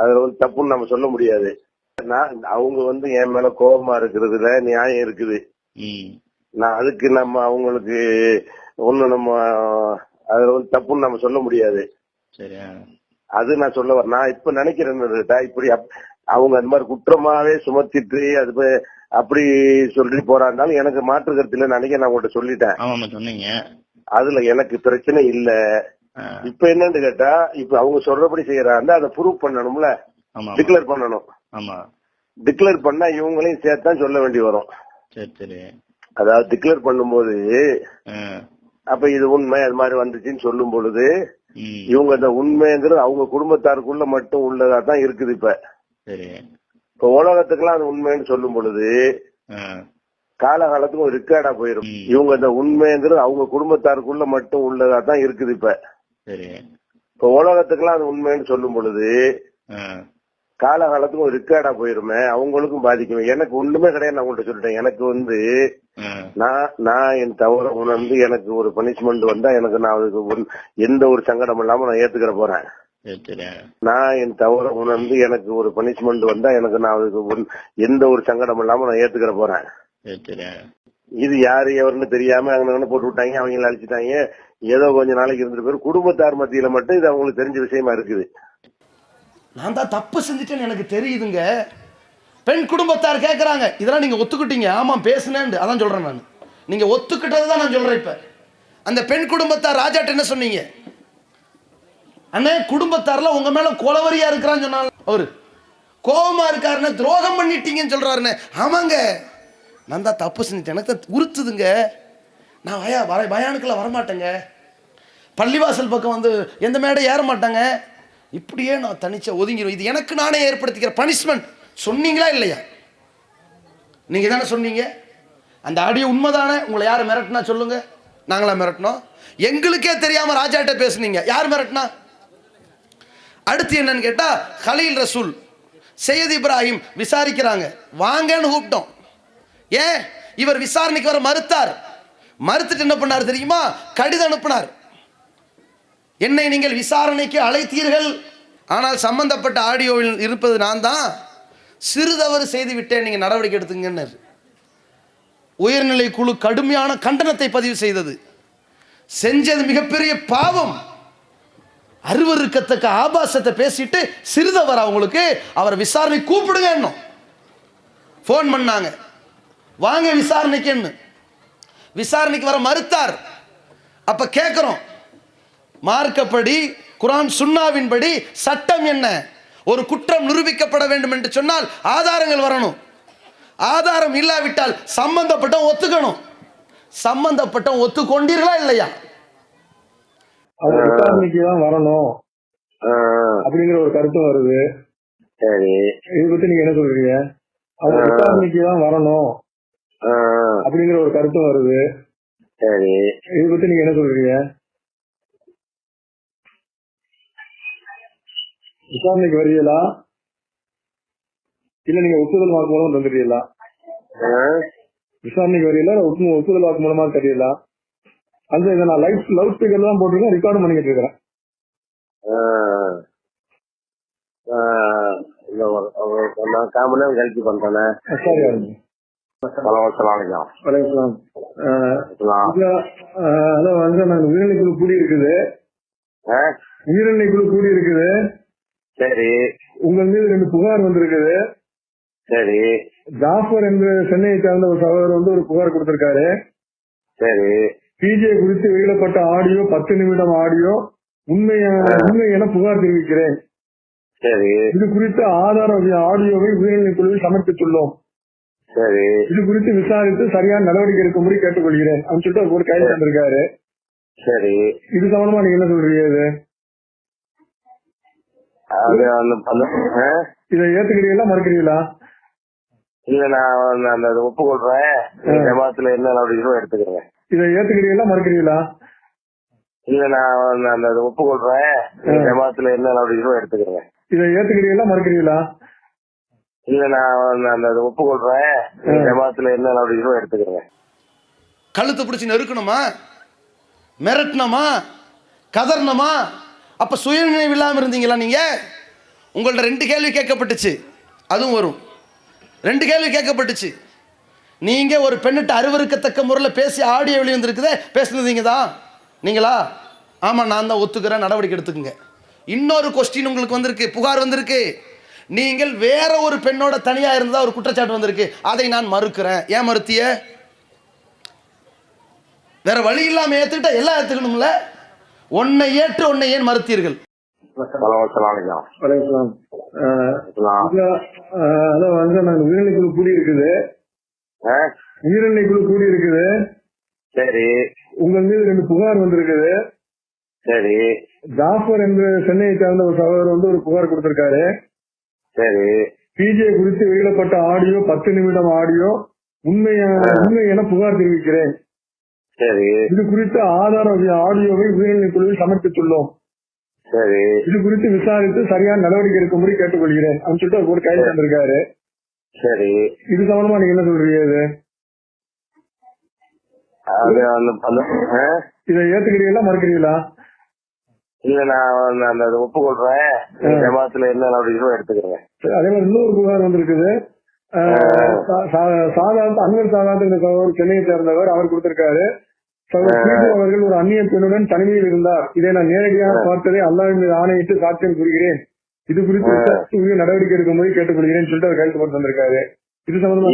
அதுல வந்து தப்புன்னு நம்ம சொல்ல முடியாது. அவங்க வந்து என் மேல கோபமா இருக்கிறதுல நியாயம் இருக்குது. நான் அதுக்கு நம்ம அவங்களுக்கு ஒண்ணு நம்ம அதுல வந்து தப்புன்னு நம்ம சொல்ல முடியாது. சரியா? அது நான் சொல்ல வரேன். நான் இப்ப நினைக்கிறேன் இப்படி அவங்க அந்த மாதிரி குற்றமாவே சுமத்திட்டு அது அப்படி சொல்லி போறாருந்தாலும் எனக்கு மாற்று கருத்துல நினைக்க நான் உங்கள்கிட்ட சொல்லிட்டேன். ஆமா சொன்னீங்க. அதுல எனக்கு பிரச்சனை இல்ல. இப்ப என்னன்னு கேட்டா இப்ப அவங்க சொல்றபடி செய்யறாங்க அதை ப்ரூவ் பண்ணணும்ல, டிக்ளேர் பண்ணணும். ஆமா, டிக்ளேர் பண்ணா இவங்களையும் சேர்த்தான் சொல்ல வேண்டி வரும். சரி சரி. அதாவது டிக்ளேர் பண்ணும்போது அப்ப இது உண்மை அது மாதிரி வந்துச்சுன்னு சொல்லும் பொழுது இவங்க அந்த உண்மைங்கிறது அவங்க குடும்பத்தாருக்குள்ள மட்டும் உள்ளதா தான் இருக்குது. இப்ப சரி, இப்ப உலகத்துக்கெல்லாம் அது உண்மைன்னு சொல்லும் பொழுது காலகாலத்துக்கும் ரெக்கார்டா போயிடும். இவங்க அந்த உண்மைங்கிறது அவங்க குடும்பத்தாருக்குள்ள மட்டும் உள்ளதா தான் இருக்குது. இப்ப சரி, இப்ப உலகத்துக்கெல்லாம் அது உண்மைன்னு சொல்லும் பொழுது காலகாலத்துக்கும் ரெக்கார்டா போயிருமே, அவங்களுக்கும் பாதிக்குமே. எனக்கு ஒண்ணுமே கிடையாது. நான் உங்கள்கிட்ட சொல்லிட்டேன். எனக்கு வந்து நான் என் தவற உணர்ந்து எனக்கு ஒரு பனிஷ்மெண்ட் வந்தா எனக்கு நான் அதுக்கு எந்த ஒரு சங்கடம் இல்லாம நான் ஏத்துக்கிற போறேன். நான் என் தவற உணர்ந்து எனக்கு ஒரு பனிஷ்மெண்ட் வந்தா எனக்கு நான் அதுக்கு எந்த ஒரு சங்கடம் இல்லாம நான் ஏத்துக்கிற போறேன். இது யாரு எவருன்னு தெரியாம அங்க போட்டு விட்டாங்க, அவங்கள அழிச்சிட்டாங்க. ஏதோ கொஞ்ச நாளைக்கு இருந்துட்டு போய் குடும்பத்தார் மத்தியில மட்டும் இது அவங்களுக்கு தெரிஞ்ச விஷயமா இருக்குது. நான் தான் தப்பு செஞ்சுட்டேன்னு எனக்கு தெரியுதுங்க. பெண் குடும்பத்தார் கேட்கறாங்க, இதெல்லாம் நீங்க ஒத்துக்கிட்டீங்க? ஆமா பேசுனேன், அதான் சொல்றேன். நான் நீங்க ஒத்துக்கிட்டது தான் நான் சொல்றேன். இப்ப அந்த பெண் குடும்பத்தார் ராஜாட்ட என்ன சொன்னீங்க? அண்ணே குடும்பத்தார்ல உங்க மேல கொலவரியா இருக்கிறான்னு சொன்னாங்க. அவரு கோபமா இருக்காருன்னு துரோகம் பண்ணிட்டீங்கன்னு சொல்றாருன்னு. ஆமாங்க, நான் தான் தப்பு செஞ்சுட்டேன், எனக்கு தான் உறுத்துதுங்க. நான் பயானுக்குள்ள வரமாட்டேங்க, பள்ளிவாசல் பக்கம் வந்து எந்த மேடை ஏற மாட்டாங்க, இப்படியே நான் தனிச்சா ஒதுங்கிடும். இது எனக்கு நானே ஏற்படுத்திக்கிற பனிஷ்மெண்ட். சொன்னீங்களா இல்லையா? நீங்க தானே சொன்னீங்க. அந்த ஆடியோ உண்மைதானே? உங்களை யார் மிரட்டினா சொல்லுங்க. நாங்களா மிரட்டினோம்? எங்களுக்கே தெரியாம ராஜாட்ட பேசுனீங்க. யார் மிரட்டினா? அடுத்து என்னன்னு கேட்டா கலீல் ரசூல் சையத் இப்ராஹிம் விசாரிக்கிறாங்க, வாங்கன்னு கூப்பிட்டோம். ஏன் இவர் விசாரணைக்கு வர மறுத்தார். மறுத்துட்டு என்ன பண்ணார் தெரியுமா? கடிதம் அனுப்பினார். என்னை நீங்கள் விசாரணைக்கு அழைத்தீர்கள், ஆனால் சம்பந்தப்பட்ட ஆடியோவில் இருப்பது நான் தான், சிறு தவறு செய்து விட்டேன், நீங்க நடவடிக்கை எடுத்துங்கன்னு. உயர்நிலை குழு கடுமையான கண்டனத்தை பதிவு செய்தது. செஞ்சது மிகப்பெரிய பாவம். அருவருக்கத்தக்க ஆபாசத்தை பேசிட்டு சிறுதவர் அவங்களுக்கு, அவரை விசாரணை கூப்பிடுங்க. போன் பண்ணாங்க, வாங்க விசாரணைக்கு. விசாரணைக்கு வர மறுத்தார். அப்ப கேட்கிறோம், மார்க்கப்படி குர்ஆன் சுன்னாவின்படி சட்டம் என்ன? ஒரு குற்றம் நிரூபிக்கப்பட வேண்டும் என்று சொன்னால் ஆதாரங்கள் வரணும். ஆதாரம் இல்லாவிட்டால் சம்பந்தப்பட்ட ஒத்துக்கணும். சம்பந்தப்பட்ட ஒத்துக்கொண்டீர்களா இல்லையா? விசாரணைக்கு தான் வரணும் அப்படிங்கிற ஒரு கருத்து வருது. சரி, இதை பத்தி நீங்க என்ன சொல்றீங்க? அவங்க விசாரணைக்கு தான் வரணும் அப்படிங்கிற ஒரு கருத்து வருது. சரி, இதை பத்தி நீங்க என்ன சொல்றீங்க? விசாரணைக்கு வரீங்களா இல்ல நீங்க ஒப்புதல் வாக்கு மூலம் தந்துடுறீங்களா? விசாரணைக்கு வரீங்களா ஒப்புதல் வாக்கு மூலமா தெரியல? அந்த இதை நான் லவுட் ஸ்பீக்கர் தான் போட்டிருக்கேன், ரெக்கார்டும் பண்ணிக்கிட்டு இருக்கிறேன். நான் காமனா கழிச்சு பண்றேன். சரி, நாங்க உயிரிழை குழு கூடி இருக்குது. உயிரிழை குழு கூடி இருக்குது. சரி, உங்கள் மீது 2 புகார் வந்திருக்குது. சரி, ஜாஃபர் என்ற சென்னையை சார்ந்த ஒரு சகோதரர் வந்து ஒரு புகார் கொடுத்திருக்காரு. சரி, பிஜே குறித்து வெளியிடப்பட்ட ஆடியோ 10 நிமிடம் ஆடியோ உண்மை என புகார் தெரிவிக்கிறேன். சரி, இது குறித்து ஆதார ஆடியோவை உயர்நிலை குழுவில் சமர்ப்பித்துள்ளோம். சரி, இது குறித்து விசாரித்து சரியான நடவடிக்கை எடுக்கும்படி கேட்டுக்கொள்கிறேன் அப்படின்னு சொல்லிட்டு ஒரு கைது தந்திருக்காரு. சரி, இது சம்பந்தமா நீங்க என்ன சொல்றீங்க? இதை ஏத்துக்கிறீங்களா மறுக்கிறீங்களா? இல்ல, நான் அந்த ஒப்புக்கொள்றேன். ஜமாத்துல என்ன நடவடிக்கையும் எடுத்துக்கிறேன். இதை ஏத்துக்கிறீங்களா மறுக்கிறீங்களா? இல்ல, நான் அந்த ஒப்புக்கொள்றேன். ஜமாத்துல என்ன நடவடிக்கையும் எடுத்துக்கிறேன். இதை ஏத்துக்கிறீங்களா மறுக்கிறீங்களா? இல்ல, நான் அந்த ஒப்புக்கொள்றேன். ஜமாத்துல என்ன நடவடிக்கையும் எடுத்துக்கிறேன். கழுத்து பிடிச்சி நெருக்கணுமா? மிரட்டணுமா? கதறணுமா? அப்ப சுயநினைவு இல்லாம இருந்தீங்களா? நீங்க உங்கள்ட்ட 2 கேள்வி கேட்கப்பட்டுச்சு, அதுவும் வரும். 2 கேள்வி கேட்கப்பட்டுச்சு. நீங்க ஒரு பெண்ணிட்ட அருவருக்கத்தக்க முறையில் பேசி ஆடியோ வெளியே வந்திருக்குதே, பேசுனது நீங்க தான், நீங்களா? ஆமா, நான் தான், ஒத்துக்கிறேன், நடவடிக்கை எடுத்துக்கங்க. இன்னொரு கொஸ்டின் உங்களுக்கு வந்திருக்கு, புகார் வந்திருக்கு. நீங்கள் வேற ஒரு பெண்ணோட தனியா இருந்தா ஒரு குற்றச்சாட்டு வந்திருக்கு, அதை நான் மறுக்கிறேன். ஏன் மறுத்திய? வேற வழி இல்லாம ஏத்துக்கிட்டா எல்லாம் ஏத்துக்கணும்ல. உன்னை ஏற்று உன்னை ஏன் மறுத்தீர்கள்? அதான் வந்து நாங்க உயிரிழக்குழு கூடி இருக்குது, உயிரிழக்குழு கூடி இருக்குது. சரி, உங்கள் மீது 2 புகார் வந்திருக்குது. சரி, ஜாஃபர் என்ற சென்னையை சார்ந்த ஒரு சகோதரர் வந்து ஒரு புகார் கொடுத்திருக்காரு. சரி, பிஜே குறித்து வெளியிடப்பட்ட ஆடியோ 10 நிமிடம் ஆடியோ உண்மை என புகார் தெரிவிக்கிறேன். சரி, இது குறித்து ஆதார ஆடியோவை உயர்நிலை குழுவில் சமர்ப்பித்துள்ளோம். சரி, இது குறித்து விசாரித்து சரியான நடவடிக்கை எடுக்கும்படி கேட்டுக்கொள்கிறேன் அப்படின்னு சொல்லிட்டு ஒரு கைது தந்திருக்காரு. சரி, இது சம்பந்தமா நீங்க என்ன சொல்றீங்க? இதை ஏத்துக்கிறீங்களா மறுக்கிறீங்களா? இல்ல, நான் அந்த ஒப்புக்கொள்றேன். ஜமாத்துல என்ன நடவடிக்கை எடுத்துக்கிறேன். அதே மாதிரி இன்னொரு புகார் வந்திருக்குது. அன்வர் சாதாரண சென்னையை சேர்ந்தவர், அவர் கொடுத்திருக்காரு. அவர்கள் ஒரு அந்நிய பெண்ணுடன் தனிமையில் இருந்தார். இதை நான் நேரடியாக பார்த்ததை அல்லாஹ்வின் மீது ஆணையிட்டு சாட்சியம் கூறுகிறேன். இது குறித்து நடவடிக்கை எடுக்கும்போது கேட்டுக்கொள்கிறேன் சொல்லிட்டு அவர் கைது போட்டு வந்திருக்காரு. இது சம்பந்தமா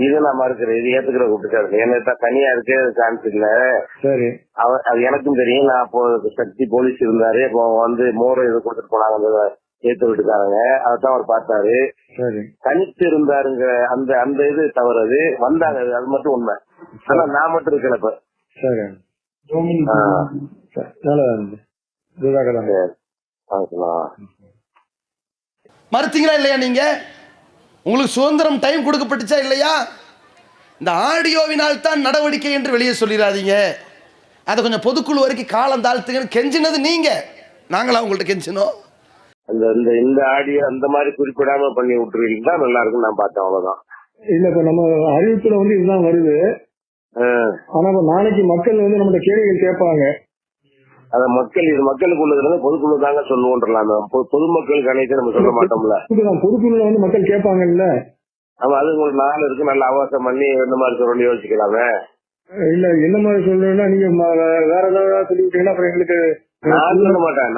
இது நான் மறுக்கிறேன். இது ஏத்துக்கிற கூப்பிட்டு என்ன தனியா இருக்கு, சான்ஸ் இல்ல. சரி, அது எனக்கும் தெரியும். நான் அப்போ சக்தி போலீஸ் இருந்தாரு, இப்போ வந்து மோர் இது கொடுத்துட்டு போனாங்க ஏத்து விட்டுக்காரங்க, அதான் அவர் பார்த்தாரு. சரி, தனித்து இருந்தாருங்க. அந்த அந்த இது தவறது வந்தாங்க, அது மட்டும் உண்மை. ஆனா நான் மட்டும் இருக்கல இப்ப. சரி, மறுத்தீங்களா இல்லையா? நீங்க உங்களுக்கு சுதந்திரம் டைம் கொடுக்கப்பட்டுச்சா இல்லையா? இந்த ஆடியோவினால் தான் நடவடிக்கை என்று வெளியே சொல்லிடாதீங்க. அதை கொஞ்சம் பொதுக்குழு வரைக்கும் காலம் தாழ்த்துங்கன்னு கெஞ்சினது நீங்க, நாங்களா உங்கள்ட்ட கெஞ்சினோம்? இந்த ஆடியோ அந்த மாதிரி குறிப்பிடாம பண்ணி விட்டுருவீங்களா நல்லா இருக்கும் நான் பார்த்தேன், அவ்வளவுதான். இல்ல, இப்ப நம்ம அறிவிப்புல வந்து இதுதான் வருது. ஆனா இப்ப நாளைக்கு மக்கள் வந்து நம்ம கேள்விகள் கேட்பாங்க. அத மக்களுக்கு உள்ளது பொதுக்குழு தாங்க சொல்லுவோம். பொதுமக்களுக்கு அனைத்து நம்ம சொல்ல மாட்டோம்ல. பொதுக்குழு வந்து மக்கள் கேட்பாங்கல்ல. ஆமா, அது உங்களுக்கு நாள் இருக்கு, நல்ல அவகாசம் பண்ணி என்ன மாதிரி சொல்லணும்னு யோசிக்கலாமே. இல்ல, என்ன மாதிரி சொல்லணும்னா நீங்க வேற ஏதாவது சொல்லிவிட்டீங்கன்னா அப்புறம் எங்களுக்கு. நான் சொல்ல மாட்டேன்.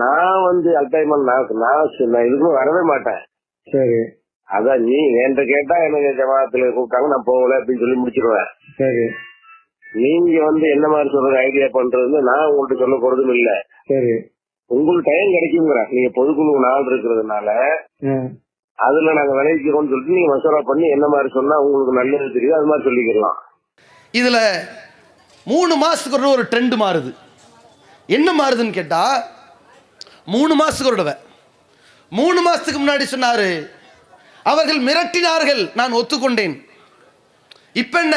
நான் வந்து அல்டைமன் நான் இதுக்கும் வரவே மாட்டேன். சரி, அதான் நீ என்கிட்ட கேட்டா எனக்கு ஜமாத்துல கூப்பிட்டாங்க, நான் போகல அப்படின்னு சொல்லி முடிச்சிருவேன். சரி, நீங்க வந்து என்ன மாதிரி சொல்றது ஐடியா பண்றது நான் உங்கள்கிட்ட சொல்ல போறதும் இல்ல. சரி, உங்களுக்கு டைம் கிடைக்குங்கிற நீங்க பொதுக்குழு நாள் இருக்கிறதுனால அதுல நாங்க விளைவிக்கிறோம்னு சொல்லிட்டு நீங்க மசோரா பண்ணி என்ன மாதிரி சொன்னா உங்களுக்கு நல்லது தெரியும், அது மாதிரி சொல்லிக்கலாம். இதுல 3 மாசத்துக்கு ஒரு ட்ரெண்ட் மாறுது. என்ன மாறுதுன்னு கேட்டா, 3 மாசத்துக்கு ஒரு தடவை 3 மாசத்துக்கு முன்னாடி சொன்னாரு அவர்கள் மிரட்டினார்கள், நான் ஒத்துக்கொண்டேன். இப்ப என்ன,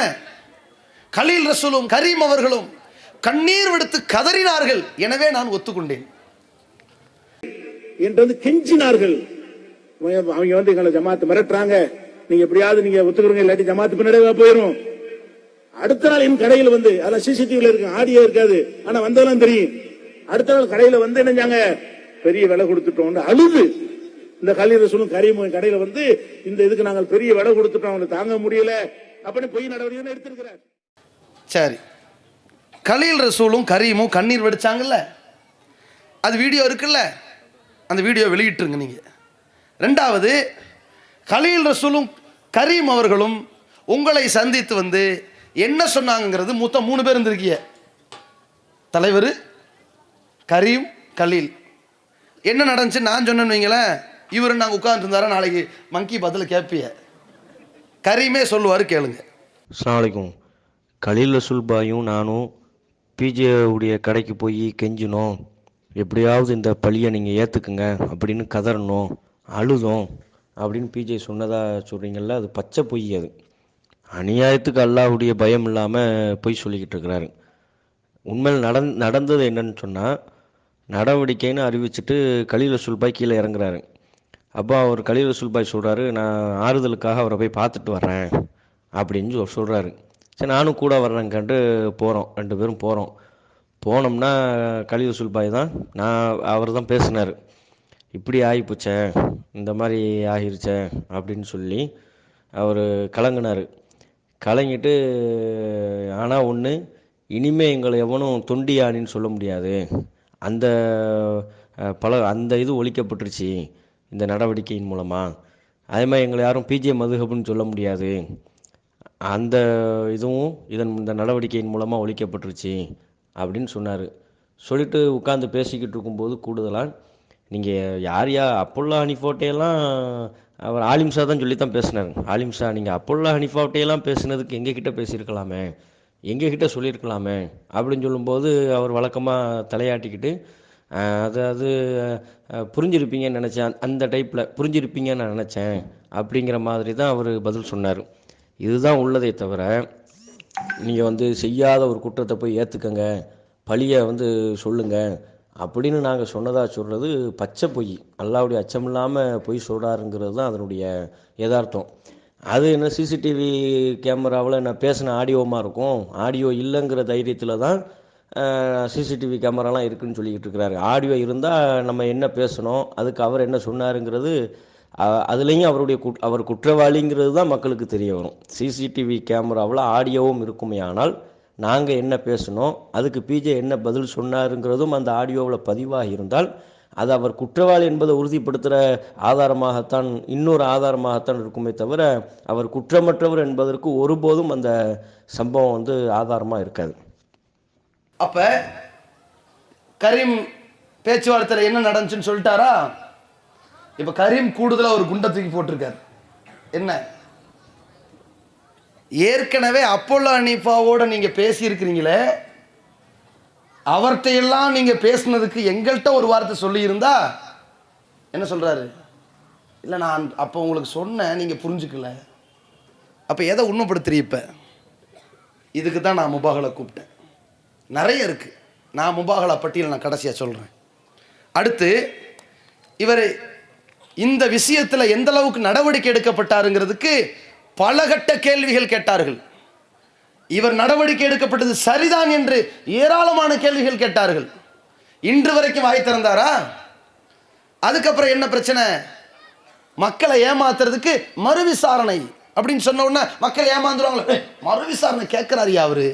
கலீல் ரசூலும் கரீம் அவர்களும் கண்ணீர் விடுத்து கதறினார்கள், எனவே நான் ஒத்துக்கொண்டேன் என்று வந்து கெஞ்சினார்கள். அவங்க வந்து எங்களை ஜமாத்து மிரட்டுறாங்க, நீங்க எப்படியாவது நீங்க ஒத்துக்கிறீங்க, இல்லாட்டி ஜமாத்து பின்னாடியே போயிடும். அடுத்த நாள் என் கடையில் வந்து அதெல்லாம் சிசிடிவில இருக்கு, ஆடியோ இருக்காது, ஆனா வந்ததெல்லாம் தெரியும். அடுத்த நாள் கடையில வந்து என்னஞ்சாங்க, பெரிய விலை கொடுத்துட்டோம் அழுது. இந்த கலீல் ரசூலும் கரீம் கடையில வந்து இந்த இதுக்கு நாங்கள் பெரிய விலை கொடுத்துட்டோம், அவங்களுக்கு தாங்க முடியல அப்படின்னு பொய் நடவடிக்கை எடுத்திருக்கிறார். சரி, கலீல் ரசூலும் கரீமும் கண்ணீர் வடிச்சாங்கல்ல, அது வீடியோ இருக்குல்ல, அந்த வீடியோ வெளியிட்டுருங்க நீங்க. 2வது, கலீல் ரசூலும் கரீம் அவர்களும் உங்களை சந்தித்து வந்து என்ன சொன்னாங்கிறது, மொத்தம் 3 பேர் இருந்திருக்கீங்க, தலைவர், கரீம், கலீல். என்ன நடந்துச்சு நான் சொன்னேன்னு வைங்களேன், இவரு நாங்கள் உட்கார்ந்து இருந்தாரா, நாளைக்கு மங்கி பதில் கேட்பிய, கரீமே சொல்லுவார், கேளுங்க. அஸ்ஸலாமு அலைக்கும். கலீல் ரசூல் பாயும் நானும் பிஜே உடைய கடைக்கு போய் கெஞ்சினோம், எப்படியாவது இந்த பழியை நீங்கள் ஏற்றுக்குங்க அப்படின்னு கதறணும், அழுதோம் அப்படின்னு பிஜே சொன்னதா சொல்கிறீங்கல்ல, அது பச்சை பொய். அது அநியாயத்துக்கு அல்லாஹ்வுடைய பயம் இல்லாமல் பொய் சொல்லிக்கிட்டு இருக்கிறாரு. உண்மையில் நடந்தது என்னன்னு சொன்னால், நடவடிக்கைன்னு அறிவிச்சுட்டு கலீல் ரசூல் பாய் கீழே இறங்குறாரு. அப்போ அவர் கலீல் ரசூல் பாய் சொல்கிறாரு, நான் ஆறுதலுக்காக அவரை போய் பார்த்துட்டு வர்றேன் அப்படின்னு சொல்கிறாரு. சரி, நானும் கூட வர்றேன்ட்டு போகிறோம், 2 பேரும் போகிறோம். போனோம்னா கலீல் ரசூல் பாய் தான் அவர் தான் பேசினார். இப்படி ஆகிப்போச்சே, இந்த மாதிரி ஆகிருச்சே அப்படின்னு சொல்லி அவர் கலங்கினார். கலங்கிட்டு ஆனால் ஒன்று, இனிமே எங்களை எவனும் தொண்டியானின்னு சொல்ல முடியாது, அந்த அந்த இது ஒழிக்கப்பட்டுருச்சு இந்த நடவடிக்கையின் மூலமாக. அதே மாதிரி எங்களை யாரும் பிஜே மதுஹப்னு சொல்ல முடியாது, அந்த இதுவும் இந்த நடவடிக்கையின் மூலமாக ஒழிக்கப்பட்டுருச்சு அப்படின்னு சொன்னார். சொல்லிட்டு உட்காந்து பேசிக்கிட்டு இருக்கும்போது கூடுதலாக, நீங்கள் யார் அப்போல்லா ஹனீஃபாட்டையெல்லாம் அவர் ஆலிம்ஷா தான் சொல்லி தான் பேசினார். ஆலிம்ஷா, நீங்கள் அப்போல்லா ஹனீஃபாட்டையெல்லாம் பேசுனதுக்கு எங்ககிட்ட பேசியிருக்கலாமே, எங்ககிட்ட சொல்லியிருக்கலாமே அப்படின்னு சொல்லும்போது அவர் வழக்கமாக தலையாட்டிக்கிட்டு அது புரிஞ்சிருப்பீங்கன்னு நினச்சேன், அந்த டைப்பில் புரிஞ்சிருப்பீங்கன்னு நான் நினச்சேன் அப்படிங்கிற மாதிரி தான் அவர் பதில் சொன்னார். இதுதான் உள்ளதே தவிர, நீங்கள் செய்யாத ஒரு குற்றத்தை போய் ஏற்றுக்கங்க, பழியை சொல்லுங்க அப்படின்னு நாங்கள் சொன்னதாக சொல்கிறது பச்சை பொய். அல்லாவுடைய அச்சம் இல்லாமல் பொய் சொல்கிறாருங்கிறது தான் அதனுடைய யதார்த்தம். அது என்ன சிசிடிவி கேமராவில் நான் பேசின ஆடியோமாக இருக்கும், ஆடியோ இல்லைங்கிற தைரியத்தில் தான் சிசிடிவி கேமராலாம் இருக்குதுன்னு சொல்லிக்கிட்டு இருக்கிறாரு. ஆடியோ இருந்தால் நம்ம என்ன பேசணும், அதுக்கு அவர் என்ன சொன்னாருங்கிறது அதுலேயும் அவர் குற்றவாளிங்கிறது தான் மக்களுக்கு தெரிய வரும். சிசிடிவி கேமராவில் ஆடியோவும் இருக்குமே, ஆனால் நாங்கள் என்ன பேசணும், அதுக்கு பிஜே என்ன பதில் சொன்னாருங்கிறதும் அந்த ஆடியோவில் பதிவாக இருந்தால் அது அவர் குற்றவாளி என்பதை உறுதிப்படுத்துகிற ஆதாரமாகத்தான், இன்னொரு ஆதாரமாகத்தான் இருக்குமே தவிர அவர் குற்றமற்றவர் என்பதற்கு ஒருபோதும் அந்த சம்பவம் ஆதாரமாக இருக்காது. அப்போ கரீம் பேச்சுவார்த்தையில் என்ன நடந்துச்சுன்னு சொல்லிட்டாரா? இப்போ கரீம் கூடுதலாக ஒரு குண்டை தூக்கி போட்டிருக்காரு. என்ன, ஏற்கனவே அப்போல்லா ஹனீஃபாவோட நீங்கள் பேசியிருக்கிறீங்களே, அவர்கிட்டையெல்லாம் நீங்கள் பேசுனதுக்கு எங்கள்கிட்ட ஒரு வார்த்தை சொல்லியிருந்தா என்ன சொல்கிறாரு? இல்லை, நான் அப்போ உங்களுக்கு சொன்னேன், நீங்கள் புரிஞ்சுக்கல. அப்போ எதை உண்மைப்படுத்துறீ? இப்போ இதுக்கு தான் நான் முபாகலை கூப்பிட்டேன். நிறைய இருக்குது, நான் முபாகலா பட்டியல் நான் கடைசியாக சொல்கிறேன். அடுத்து இவர் இந்த விஷயத்தில் எந்த அளவுக்கு நடவடிக்கை எடுக்கப்பட்டாருங்கிறதுக்கு பலகட்ட கேள்விகள் கேட்டார்கள். இவர் நடவடிக்கை எடுக்கப்பட்டது சரிதான் என்று ஏராளமான கேள்விகள் கேட்டார்கள். இன்று வரைக்கும் வாய் திறந்தாரா? அதுக்கப்புறம் என்ன பிரச்சனை? மக்களை ஏமாத்துறதுக்கு மறு விசாரணை அப்படின்னு சொன்ன உடனே மக்கள் ஏமாந்துருவாங்களே, மறு விசாரணை கேட்கிறாரியா அவரு?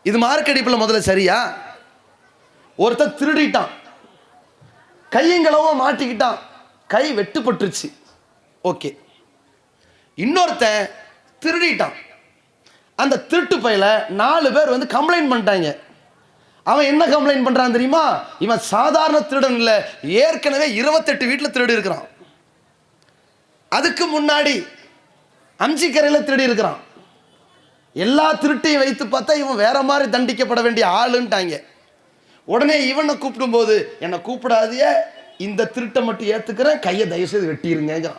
இது மார்க்கடிப்பில் முதல்ல சரியா? ஒருத்தர் திருடிட்டான், கையங்களவோ மாட்டிக்கிட்டான், கை வெட்டுப்பட்டுருச்சு, ஓகே. இன்னொருத்தன் திருடிட்டான், அந்த திருட்டு பையில 4 பேர் கம்ப்ளைண்ட் பண்ணிட்டாங்க. அவன் என்ன கம்ப்ளைண்ட் பண்றான் தெரியுமா? இவன் சாதாரண திருடன் இல்லை, ஏற்கனவே 28 வீட்டில் திருடி இருக்கிறான், அதுக்கு முன்னாடி அம்சிக்கரையில் திருடி இருக்கிறான். எல்லா திருட்டையும் வைத்து பார்த்தா இவன் வேற மாதிரி தண்டிக்கப்பட வேண்டிய ஆளுன்ட்டாங்க. உடனே இவனை கூப்பிடும் போது, என்னை கூப்பிடாதிய, இந்த திருட்டை மட்டும் ஏத்துக்கிறேன், கையை தயவுசெய்து வெட்டிருங்க.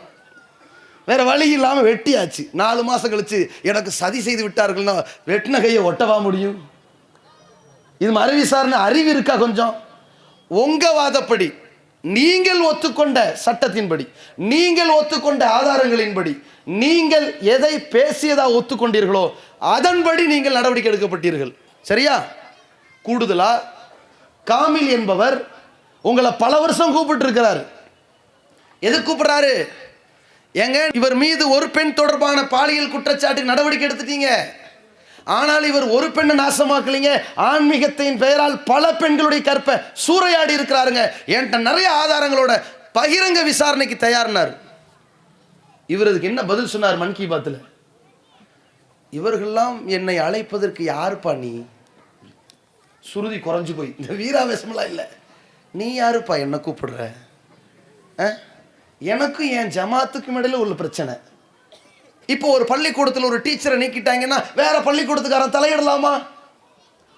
வேற வழி இல்லாமல் வெட்டியாச்சு. 4 மாசம் கழிச்சு எனக்கு சதி செய்து விட்டார்கள்னா வெட்டின கையை ஒட்டவா முடியும்? இது மறு விசாரணை அறிவு இருக்கா கொஞ்சம்? உங்க வாதப்படி, நீங்கள் ஒத்துக்கொண்ட சட்டத்தின்படி, நீங்கள் ஒத்துக்கொண்ட ஆதாரங்களின்படி, நீங்கள் எதை பேசியதா ஒத்துக்கொண்டீர்களோ அதன்படி நீங்கள் நடவடிக்கை எடுக்கப்பட்டீர்கள், சரியா? கூடுதலா காமில் என்பவர் உங்களை பல வருஷம் கூப்பிட்டு இருக்கிறார். எது கூப்பிடுறாரு? ஏங்க, இவர் மீது ஒரு பெண் தொடர்பான பாலியல் குற்றச்சாட்டுக்கு நடவடிக்கை எடுத்துட்டீங்க, ஆனால் இவர் ஒரு பெண்ணை நாசமாக்கலீங்க, ஆன்மீகத்தின் பெயரால் பல பெண்களுடைய கற்பை சூறையாடி இருக்கிறாருங்க, என்கிட்ட நிறைய ஆதாரங்களோட பகிரங்க விசாரணைக்கு தயார்னார். இவருக்கு என்ன பதில் சொன்னார் மன் கி பாத்தில்? இவர்கள்லாம் என்னை அழைப்பதற்கு யாருப்பா நீ? சுருதி குறைஞ்சு போய், இந்த வீராவேசமெல்லாம் இல்லை, நீ யாருப்பா என்ன கூப்பிடுற? எனக்கும் என் ஜமாத்துக்கும் இடையில உள்ள பிரச்சனை. இப்போ ஒரு பள்ளிக்கூடத்தில் ஒரு டீச்சரை நீக்கிட்டாங்கன்னா வேற பள்ளிக்கூடத்துக்காரன் தலையிடலாமா?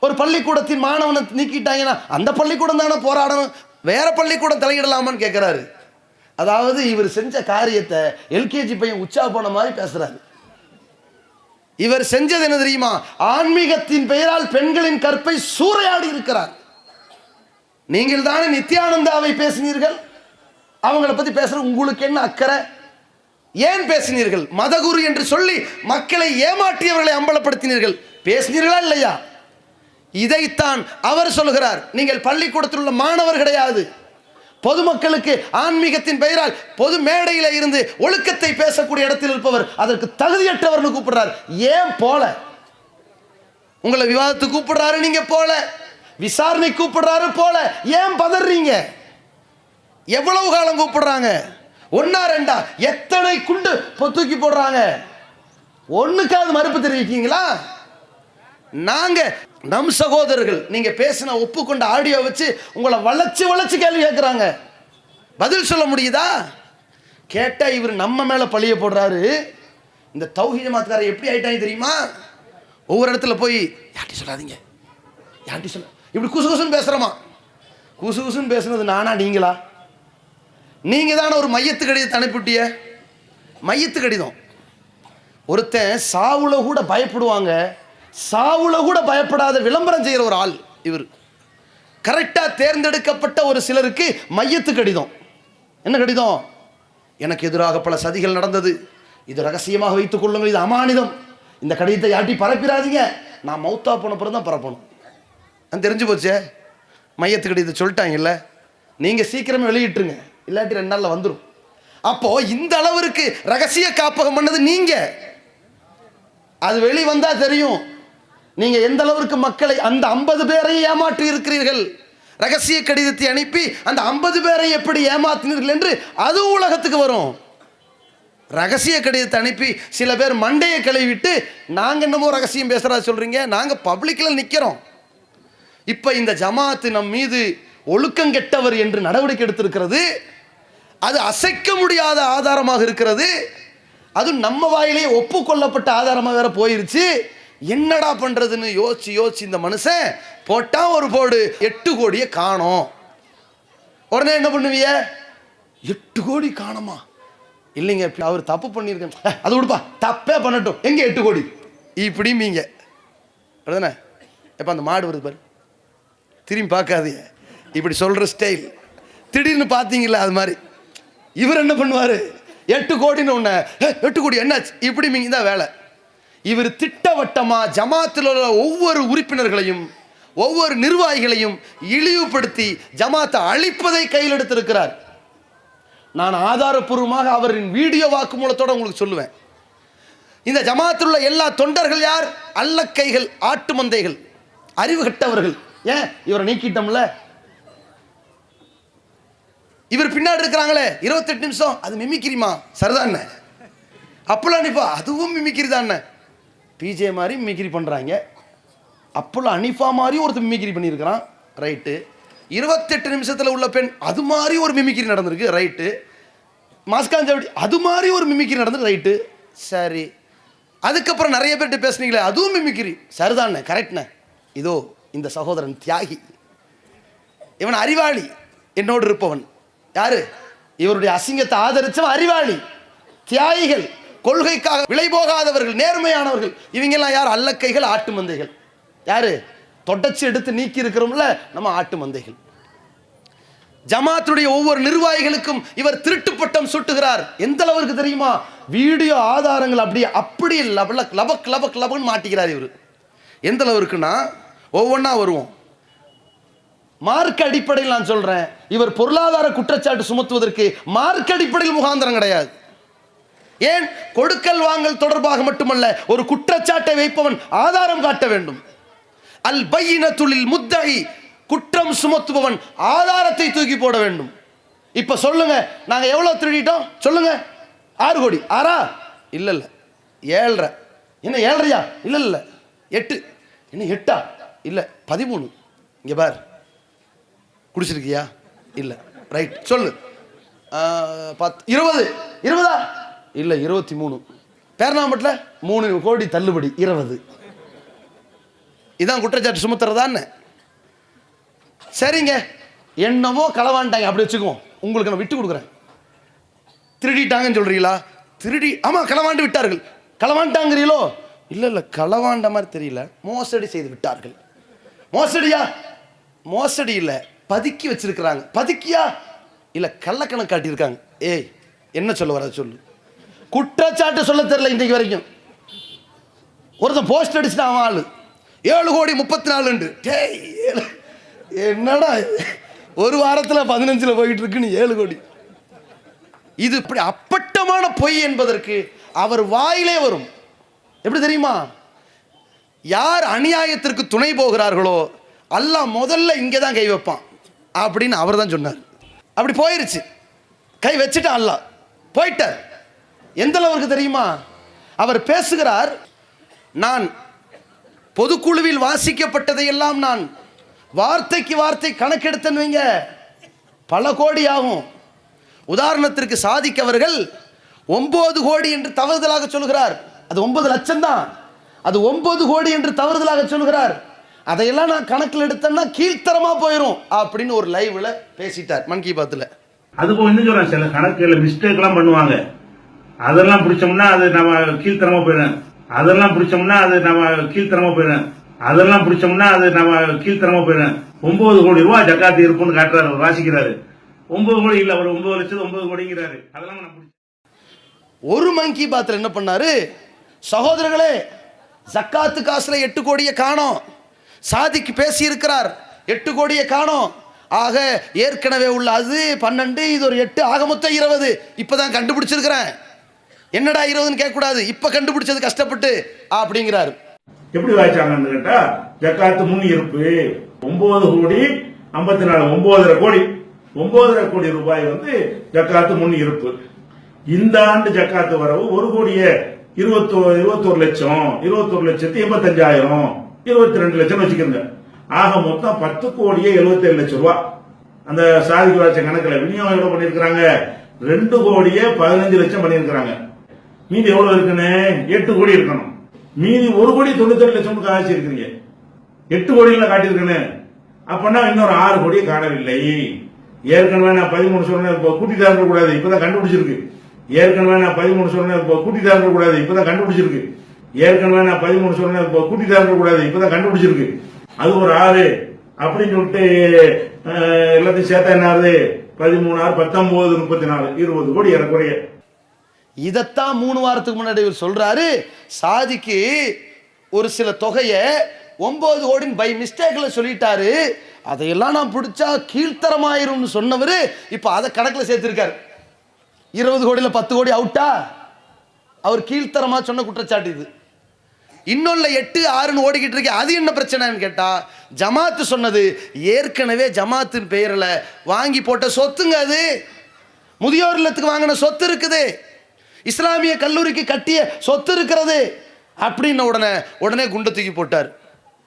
ஒரு பள்ளிக்கூடத்தின் மாணவனை நீக்கிட்டாங்கன்னா அந்த பள்ளிக்கூடம் தானே போராடணும், வேற பள்ளிக்கூடம் தலையிடலாமான்னு கேட்கிறாரு. அதாவது இவர் செஞ்ச காரியத்தை எல்கேஜி பையன் உச்சா போன மாதிரி பேசுறாரு. இவர் செஞ்சது என்ன தெரியுமா? ஆன்மீகத்தின் பெயரால் பெண்களின் கற்பை சூறையாடி இருக்கிறார். நீங்கள் தானே நித்யானந்தாவை பேசினீர்கள், அவங்களை பத்தி பேசுற உங்களுக்கு என்ன அக்கறை? ஏன் பேசினீர்கள்? மதகுரு என்று சொல்லி மக்களை ஏமாற்றியவர்களை அம்பலப்படுத்தினீர்கள், பேசினீர்களா இல்லையா? இதைத்தான் அவர் சொல்கிறார். நீங்கள் பள்ளிக்கூடத்தில் உள்ள மாணவர் கிடையாது, பொதுமக்களுக்கு ஆன்மீகத்தின் பெயரால் பொது மேடையில இருந்து ஒழுக்கத்தை பேசக்கூடிய இடத்தில் இருப்பவர் அதற்கு தகுதியற்றவர்னு கூப்பிடுறார். ஏன் போல? உங்களை விவாதத்துக்கு கூப்பிடுறாரு, நீங்க போல. விசாரணை கூப்பிடுறாரு, போல. ஏன் பதறீங்க? எவ்வளவு காலம் கூப்பிடுறாங்க? ஒன்னா ரெண்டா? எத்தனை குண்டு தூக்கி போடுறாங்க? ஒண்ணுக்காவது மறுப்பு தெரிவிக்கீங்களா? நாங்க நம் சகோதரர்கள் நீங்க பேசின ஒப்புக்கொண்ட ஆடியோ வச்சு உங்களை வளைச்சு வளைச்சு கேள்வி கேட்கிறாங்க. பதில் சொல்ல முடியுதா? கேட்டா இவர் நம்ம மேல பழிய போடுறாரு. இந்த தௌஹீத் ஜமாத்காரர் எப்படி ஆயிட்டாங்க தெரியுமா? ஒவ்வொரு இடத்துல போய் யார்ட்டி சொல்லாதீங்க, யார்ட்டி சொல்ல, இப்படி குசு குசுன்னு பேசுறோமா? குசு குசுன்னு பேசுனது நானா நீங்களா? நீங்க தானே ஒரு மையத்து கடிதத்தை அனுப்பிட்டிய. மையத்து கடிதம் ஒருத்தன் சாவுல கூட பயப்படுவாங்க, சாவுல கூட பயப்படாத விளம்பரம் செய்யற ஒரு ஆள் இவர். கரெக்டா தேர்ந்தெடுக்கப்பட்ட ஒரு சிலருக்கு மையத்து கடிதம். என்ன கடிதம்? எனக்கு எதிராக பல சதிகள் நடந்தது, இது ரகசியமாக வைத்துக் கொள்ளுங்கள், இது அமானிதம், இந்த கடிதத்தை யாட்டி பரப்பிடாதீங்க, நான் மௌத்தா போன பிறகு தான் பரப்பணும். நான் தெரிஞ்சு போச்சே, மையத்து கடிதத்தை சொல்லிட்டாங்கல்ல, நீங்க சீக்கிரமே வெளியிட்டுருங்க, இல்லாட்டி 2 நாள்ல வந்துடும். அப்போ இந்த அளவிற்கு ரகசிய காப்பகம் பண்ணது நீங்க. அது வெளி வந்தா தெரியும் நீங்க எந்த அளவிற்கு மக்களை, அந்த 50 பேரை ஏமாற்றி இருக்கிறீர்கள். ரகசிய கடிதத்தை அனுப்பி அந்த 50 பேரை எப்படி ஏமாற்றினீர்கள் என்று அது உலகத்துக்கு வரும். ரகசிய கடிதத்தை அனுப்பி சில பேர் மண்டையை கழுவிட்டு நாங்க என்னமோ ரகசியம் பேசுறா சொல்றீங்க, நாங்க பப்ளிக்ல நிக்கிறோம். இப்ப இந்த ஜமாத்து நம் மீது ஒழுக்கம் கெட்டவர் என்று நடவடிக்கை எடுத்திருக்கிறது. அது அசைக்க முடியாத ஆதாரமாக இருக்கிறது. அது நம்ம வாயிலே ஒப்புக்கொள்ளப்பட்ட ஆதாரமாக வேற போயிருச்சு. என்னடா பண்றதுன்னு யோசிச்சு இந்த மனுஷன் போட்டா ஒரு போடு 8 கோடியை காணோம். உடனே என்ன பண்ணுவீங்க? 8 கோடி காணோமா? இல்லைங்க அவர் தப்பு பண்ணியிருக்கேன், அது விடுப்பா, தப்பே பண்ணட்டும், எங்க 8 கோடி இப்படிம்பீங்க. அப்படிதானே? எப்ப அந்த மாடு வருது பாரு, திரும்பி பார்க்காதீங்க, இப்படி சொல்ற ஸ்டைல். திடீர்னு பார்த்தீங்களா அது மாதிரி இவர் என்ன பண்ணுவாரு? 8 கோடின்னு ஒண்ணு, 8 கோடி என்னாச்சு இப்படி மீங்க தான் வேலை. இவர் திட்டவட்டமா ஜமாத்தில் உள்ள ஒவ்வொரு உறுப்பினர்களையும் ஒவ்வொரு நிர்வாகிகளையும் இழிவுபடுத்தி ஜமாத்தை அழிப்பதை கையில் எடுத்திருக்கிறார். நான் ஆதாரப்பூர்வமாக அவரின் வீடியோ வாக்குமூலத்தோட உங்களுக்கு சொல்லுவேன். இந்த ஜமாத்தில் உள்ள எல்லா தொண்டர்கள் யார்? அல்லக்கைகள், ஆட்டு மந்தைகள், அறிவு கட்டவர்கள். ஏன் இவரை நீக்கிட்டோம்ல? இவர் பின்னாடி இருக்கிறாங்களே 28 நிமிஷம், அது மிமிக்கிரிமா? சரிதான். அப்போலாம் அனிஃபா அதுவும் மிமிக்கிரி தான். பிஜே மாதிரி மிமிக்கிரி பண்ணுறாங்க. அப்போலாம் அனிஃபா மாதிரி ஒருத்தர் மிமிக்கிரி பண்ணியிருக்கிறான், ரைட்டு. 28 நிமிஷத்தில் உள்ள பெண் அது மாதிரி ஒரு மிமிக்கிரி நடந்திருக்கு, ரைட்டு. மாஸ்காஞ்சாவடி அது மாதிரி ஒரு மிமிக்கிரி நடந்திருக்கு, ரைட்டு. சரி, அதுக்கப்புறம் நிறைய பேர்கிட்ட பேசுனீங்களே அதுவும் மிமிக்கிரி, சரிதானே, கரெக்ட்ண்ணே. இதோ இந்த சகோதரன் தியாகி, இவன் அறிவாளி, என்னோடு இருப்பவன் யாரு? இவருடைய அசிங்கத்தை ஆதரிச்சவன் அறிவாளி. தியாகிகள், கொள்கைக்காக விலை போகாதவர்கள், நேர்மையானவர்கள், இவங்கெல்லாம் யார்? அல்லக்கைகள், ஆட்டு மந்தைகள். யாரு? தொடச்சி எடுத்து நீக்கி இருக்கிறோம்ல நம்ம ஆட்டு மந்தைகள். ஜமாத்துடைய ஒவ்வொரு நிர்வாகிகளுக்கும் இவர் திருட்டு பட்டம் சுட்டுகிறார். எந்த அளவுக்கு தெரியுமா? வீடியோ ஆதாரங்கள் அப்படி லபக் லபக் லபக்னு மாட்டிக்கிறார் இவர். எந்த அளவுக்குன்னா ஒவ்வொன்றா வருவோம். மார்க் அடிப்படையில் நான் சொல்றேன், இவர் பொருளாதார குற்றச்சாட்டு சுமத்துவதற்கு மார்க் அடிப்படையில் முகாந்திரம் கிடையாது. ஏன்? கொடுக்கல் வாங்கல் தொடர்பாக மட்டுமல்ல, ஒரு குற்றச்சாட்டை வைப்பவன் ஆதாரம் காட்ட வேண்டும். அல் பையினத்துல் முத்தஇ, குற்றம் சுமத்துபவன் ஆதாரத்தை தூக்கி போட வேண்டும். இப்ப சொல்லுங்க, நாங்க எவ்வளவு திருடிட்டோம் சொல்லுங்க? 6 கோடி. 6 இல்ல 7.5. என்ன 7.5? இல்ல 8. என்ன 8 இல்ல 13. இங்க பார், குடிச்சிருக்கியா? இல்ல, ரைட், சொல்லு. 20 20 இல்ல 23. பேர்னாம்பட்டில் 3 கோடி தள்ளுபடி 20. இதான் குற்றச்சாட்டு சுமத்துறதான்னு. சரிங்க, என்னமோ களவாண்டாங்க அப்படி வச்சுக்குவோம், உங்களுக்கு நான் விட்டு கொடுக்குறேன். திருடிட்டாங்கன்னு சொல்றீங்களா? திருடி, ஆமா களவாண்டு விட்டார்கள். களவாண்டாங்கிறீங்களோ? இல்ல களவாண்ட மாதிரி தெரியல, மோசடி செய்து விட்டார்கள். மோசடியா? மோசடி இல்ல, பதுக்கி வச்சிருக்கிறாங்க. பதுக்கியா? இல்ல கள்ளக்கணக்கு காட்டியிருக்காங்க. ஏய் என்ன சொல்ல வர சொல்லு. குற்றச்சாட்டு சொல்ல தெரியல இன்றைக்கு வரைக்கும். ஒருத்தன் போஸ்ட் அடிச்சுட்டு அவன் ஆளு 7 கோடி 34. என்னடா ஒரு வாரத்துல 15ல் போயிட்டு இருக்குன்னு 7 கோடி. இது இப்படி அப்பட்டமான பொய் என்பதற்கு அவர் வாயிலே வரும். எப்படி தெரியுமா? யார் அநியாயத்திற்கு துணை போகிறார்களோ அல்லாஹ் முதல்ல இங்கே தான் கை வைப்பான் அப்படின்னு அவர் தான் சொன்னார். அப்படி போயிருச்சு, கை வச்சுட்டான், அல்லாஹ் போயிட்டார். எந்த அளவுக்கு தெரியுமா? அவர் பேசுகிறார், நான் பொதுக்குழுவில் வாசிக்கப்பட்டதையெல்லாம் நான் வார்த்தைக்கு வார்த்தை கணக்கெடுத்தேன்னு வைங்க, பல கோடி ஆகும். உதாரணத்திற்கு சாதிக் அவர்கள் 9 கோடி என்று தவறுதலாக சொல்கிறார். அது 9 லட்சம் தான், அது 9 கோடி என்று தவறுதலாக சொல்கிறார். அதையெல்லாம் நான் கணக்கில் எடுத்தேன்னா கீழ்த்தரமா போயிடும் அப்படின்னு ஒரு லைவ்ல பேசிட்டார் மன் கி பாத்ல. அதுக்கு இன்னும் சொல்றேன், சில கணக்குல மிஸ்டேக் எல்லாம் பண்ணுவாங்க, அதெல்லாம் பிடிச்சோம்னா அது நம்ம கீழ்த்தரமா போயிடும். அதெல்லாம் பிடிச்சோம்னா அது நம்ம கீழ்த்தரமா போயிடும். அதெல்லாம் பிடிச்சோம்னா அது நம்ம கீழ்த்தரமா போயிடும். 9 கோடி ரூபாய் ஜக்காத்து இருப்புன்னு காட்டுறாரு, வாசிக்கிறாரு. 9 கோடி இல்ல, அவர் 9 லட்சம் 9 கோடிங்கிறாரு. அதெல்லாம் ஒரு மன் கி பாத்ல என்ன பண்ணாரு? சகோதரர்களே, ஜக்காத்து காசுல 8 கோடியை காணோம். சாதிக்கு பேசி இருக்கிறார், 8 கோடியை காணோம். ஆக ஏற்கனவே உள்ள அது 12, இது ஒரு 8, ஆக மொத்தம் 20. இப்பதான் கண்டுபிடிச்சிருக்கிறேன். என்னடா 20ன்னு கேட்க கூடாது, இப்ப கண்டுபிடிச்சது கஷ்டப்பட்டு அப்படிங்கிறாரு. எப்படி வாய்ச்சாங்கன்னு கேட்டா, ஜக்காத்து முன் இருப்பு 9 கோடி 54, 9.5 கோடி 9.5 கோடி ரூபாய் ஜக்காத்து முன் இருப்பு. இந்த ஆண்டு ஜக்காத்து வரவு 1 கோடியே 21 லட்சம், 21 லட்சத்தி 85,000, 22 லட்சம் வச்சுக்கிறங்க. ஆக மொத்தம் 10 கோடியே 77 லட்சம் ரூபாய். அந்த சாதிக்கு வாய்ச்ச கணக்குல விநியோகம் எவ்வளவு பண்ணிருக்காங்க? 2 கோடியே 15 லட்சம் பண்ணிருக்காங்க. மீதி எவ்வளவு இருக்குன்னு 8 கோடி இருக்கணும். மீதி 1 கோடி 98 லட்சம் காய்ச்சி இருக்கிறீங்க. 8 கோடியில காட்டியிருக்கேன்னு அப்பனா இன்னொரு 6 கோடியை காணவில்லை. ஏற்கனவே நான் 13 சொன்னேன், கூட்டிட்டு இருக்க கூடாது, இப்பதான் கண்டுபிடிச்சிருக்கு. ஏற்கனவே நான் 13 சொன்னேன், கூட்டிட்டு இருக்க கூடாது, இப்பதான் கண்டுபிடிச்சிருக்கு. ஏற்கனவே நான் 13 சொன்னேன், கூட்டிட்டு இருக்க கூடாது, இப்பதான் கண்டுபிடிச்சிருக்கு. அது ஒரு 6 அப்படின்னு சொல்லிட்டு எல்லாத்தையும் சேர்த்தா என்ன ஆகுது? 13, 19, 34, 20 கோடி ஏறக்குறைய. இதத்தான் 3 வாரத்துக்கு முன்னாடி இவர் சொல்றாரு. சாதிக்கு ஒரு சில தொகையை 9 கோடின்னு பை மிஸ்டேக்ல சொல்லிட்டாரு, அதையெல்லாம் நான் பிடிச்சா கீழ்த்தரமாயிரும்னு சொன்னவர் இப்ப அதை கணக்குல சேர்த்திருக்காரு. 20 கோடியில 10 கோடி அவுட்டா? அவர் கீழ்த்தரமா சொன்ன குற்றச்சாட்டு இது. இன்னொன்னு 8, 6ன்னு ஓடிக்கிட்டு இருக்கு. அது என்ன பிரச்சனைன்னு கேட்டா, ஜமாத்து சொன்னது ஏற்கனவே ஜமாத்தின் பெயரில் வாங்கி போட்ட சொத்துங்க. அது முதியோர் இல்லத்துக்கு வாங்கின சொத்து இருக்குது, இஸ்லாமிய கல்லூரிக்கு கட்டிய சொத்து இருக்கிறது அப்படின்னு உடனே குண்டை தூக்கி போட்டார்.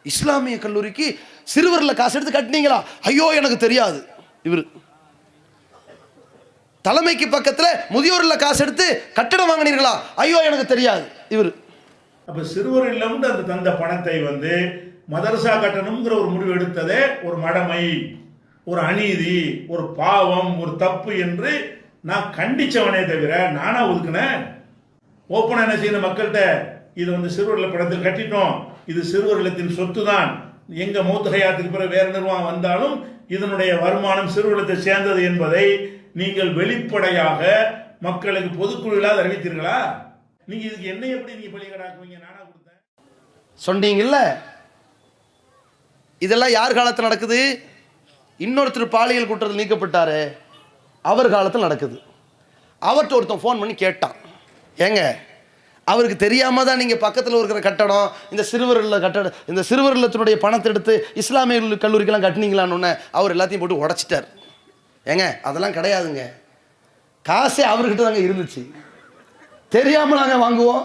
இஸ்லாமிய கல்லூரிக்கு சிறுவர்ல காசு எடுத்து கட்டினீங்களா? ஐயோ எனக்கு தெரியாது. இவர் தலைமைக்கு பக்கத்துல முதியோர்ல காசு எடுத்து கட்டடம் வாங்கினீர்களா? ஐயோ எனக்கு தெரியாது. இவர் அப்ப சிறுவர் இல்லம் தந்த பணத்தை மதரசா கட்டணுங்கிற ஒரு முடிவு எடுத்ததே ஒரு மடமை, ஒரு அநீதி, ஒரு பாவம், ஒரு தப்பு என்று நான் கண்டிச்சவனே தவிர நானா ஒதுக்குனேன்? ஓப்பனா என்ன செய்யணும் மக்கள்கிட்ட? இது சிறுவர் இல்ல பணத்தில் கட்டிட்டோம், இது சிறுவர் இல்லத்தின் சொத்து தான், எங்க மூத்த ஹயாத்துக்கு பிறகு வேற நிர்வாகம் வந்தாலும் இதனுடைய வருமானம் சிறுவர் இல்லத்தை சேர்ந்தது என்பதை நீங்கள் வெளிப்படையாக மக்களுக்கு பொதுக்குழுவிலாவது அறிவித்தீர்களா? நீங்க இதுக்கு என்ன எப்படி நீங்க பலிகடாக்குவீங்க? நானா கொடுத்தேன் சொன்னீங்கல்ல. இதெல்லாம் யார் காலத்தில் நடக்குது? இன்னொருத்தர் பாலியல் குற்றத்தில் நீக்கப்பட்டாரு, அவர் காலத்தில் நடக்குது. அவர்கிட்ட ஒருத்தன் ஃபோன் பண்ணி கேட்டான், ஏங்க அவருக்கு தெரியாம தான் நீங்க பக்கத்தில் இருக்கிற கட்டடம் இந்த சிறுவர் இல்ல கட்டடம், இந்த சிறுவர் இல்லத்தினுடைய பணத்தை எடுத்து இஸ்லாமிய கல்லூரிக்கெல்லாம் கட்டினீங்களான்னு அவர் எல்லாத்தையும் போட்டு உடைச்சிட்டார். ஏங்க அதெல்லாம் கிடையாதுங்க, காசே அவர்கிட்ட தாங்க இருந்துச்சு, தெரியாம நாங்க வாங்குவோம்,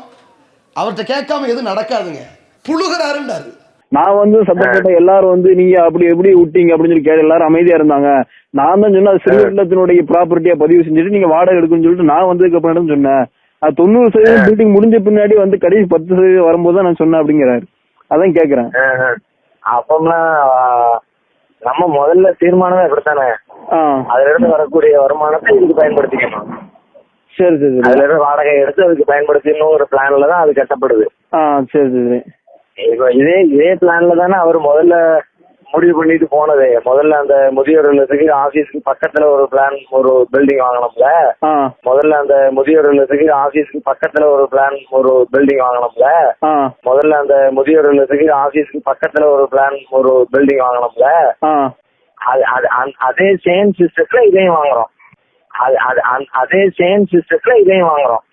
அவர்கிட்ட கேட்காம எதுவும் நடக்காதுங்க, புழுகிறாருன்றாரு. நான் சத்தம் போட்ட எல்லாரும் நீங்க அப்படி எப்படி விட்டீங்க அப்படின்னு சொல்லி கேட்டு எல்லாரும் அமைதியா இருந்தாங்க. நான் தான் சொன்னேன், அது சிறுவர் இல்லத்தினுடைய ப்ராப்பர்ட்டியா பதிவு செஞ்சுட்டு நீங்க வாடகை எடுக்குன்னு சொல்லிட்டு நான் வந்ததுக்கு அப்புறம் சொன்னேன். அது 90% பில்டிங் முடிஞ்ச பின்னாடி கடைசி 10% வரும்போது தான் நான் சொன்னேன் அப்படிங்கிறாரு. அதான் கேக்குறேன். அப்பம்னா நம்ம முதல்ல தீர்மானமே அப்படித்தானே, அதுல இருந்து வரக்கூடிய வருமானத்தை இதுக்கு பயன்படுத்திக்கணும். சரி சரி. அதுல இருந்து வாடகை எடுத்து அதுக்கு பயன்படுத்தணும் ஒரு பிளான்ல தான் அது கட்டப்படுது. சரி சரி. இப்போ இதே பிளான்ல தானே அவர் முதல்ல முடிவு பண்ணிட்டு போனது. முதல்ல அந்த முதியோர் இல்லத்துக்கு ஆபீஸ்க்கு பக்கத்துல ஒரு பிளான், ஒரு பில்டிங் வாங்கணும்ல. முதல்ல அந்த முதியோர் இல்லத்துக்கு ஆபீஸ்க்கு பக்கத்துல ஒரு பிளான், ஒரு பில்டிங் வாங்கணும்ல. முதல்ல அந்த முதியோர் இல்லத்துக்கு ஆபீஸ்க்கு பக்கத்துல ஒரு பிளான், ஒரு பில்டிங் வாங்கணும்ல. அதே சேம் சிஸ்டத்துல இதையும் வாங்குறோம். அதே சேம் சிஸ்டத்துல இதையும் வாங்குறோம்.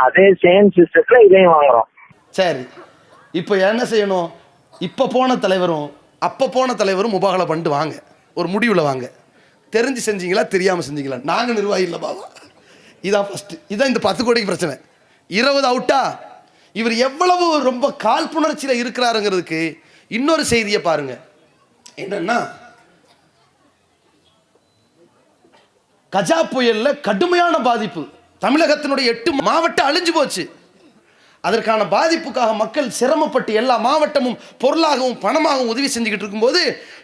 அதே சேம் சிஸ்டத்துல இதையும் வாங்குறோம். சரி, இப்போ என்ன செய்யணும்? இப்போ போன தலைவரும் அப்போ போன தலைவரும் முபாகலா பண்ணிட்டு வாங்க, ஒரு முடிவில் வாங்க. தெரிஞ்சு செஞ்சீங்களா தெரியாமல் செஞ்சீங்களா? நாங்கள் நிர்வாகி இல்லை பாபா. இதான் ஃபஸ்ட்டு. இதான் இந்த 10 கோடிக்கு பிரச்சனை. 20 அவுட்டா? இவர் எவ்வளவு ரொம்ப காழ்ப்புணர்ச்சியில் இருக்கிறாருங்கிறதுக்கு இன்னொரு செய்தியை பாருங்க. என்னன்னா, கஜா புயல்ல கடுமையான பாதிப்பு. தமிழகத்தினுடைய 8 மாவட்டம் அழிஞ்சு போச்சு. அதற்கான பாதிப்புக்காக மக்கள் சிரமப்பட்டு எல்லா மாவட்டமும் பொருளாகவும் பணமாகவும் உதவி செஞ்சுக்கிட்டு இருக்கும்போது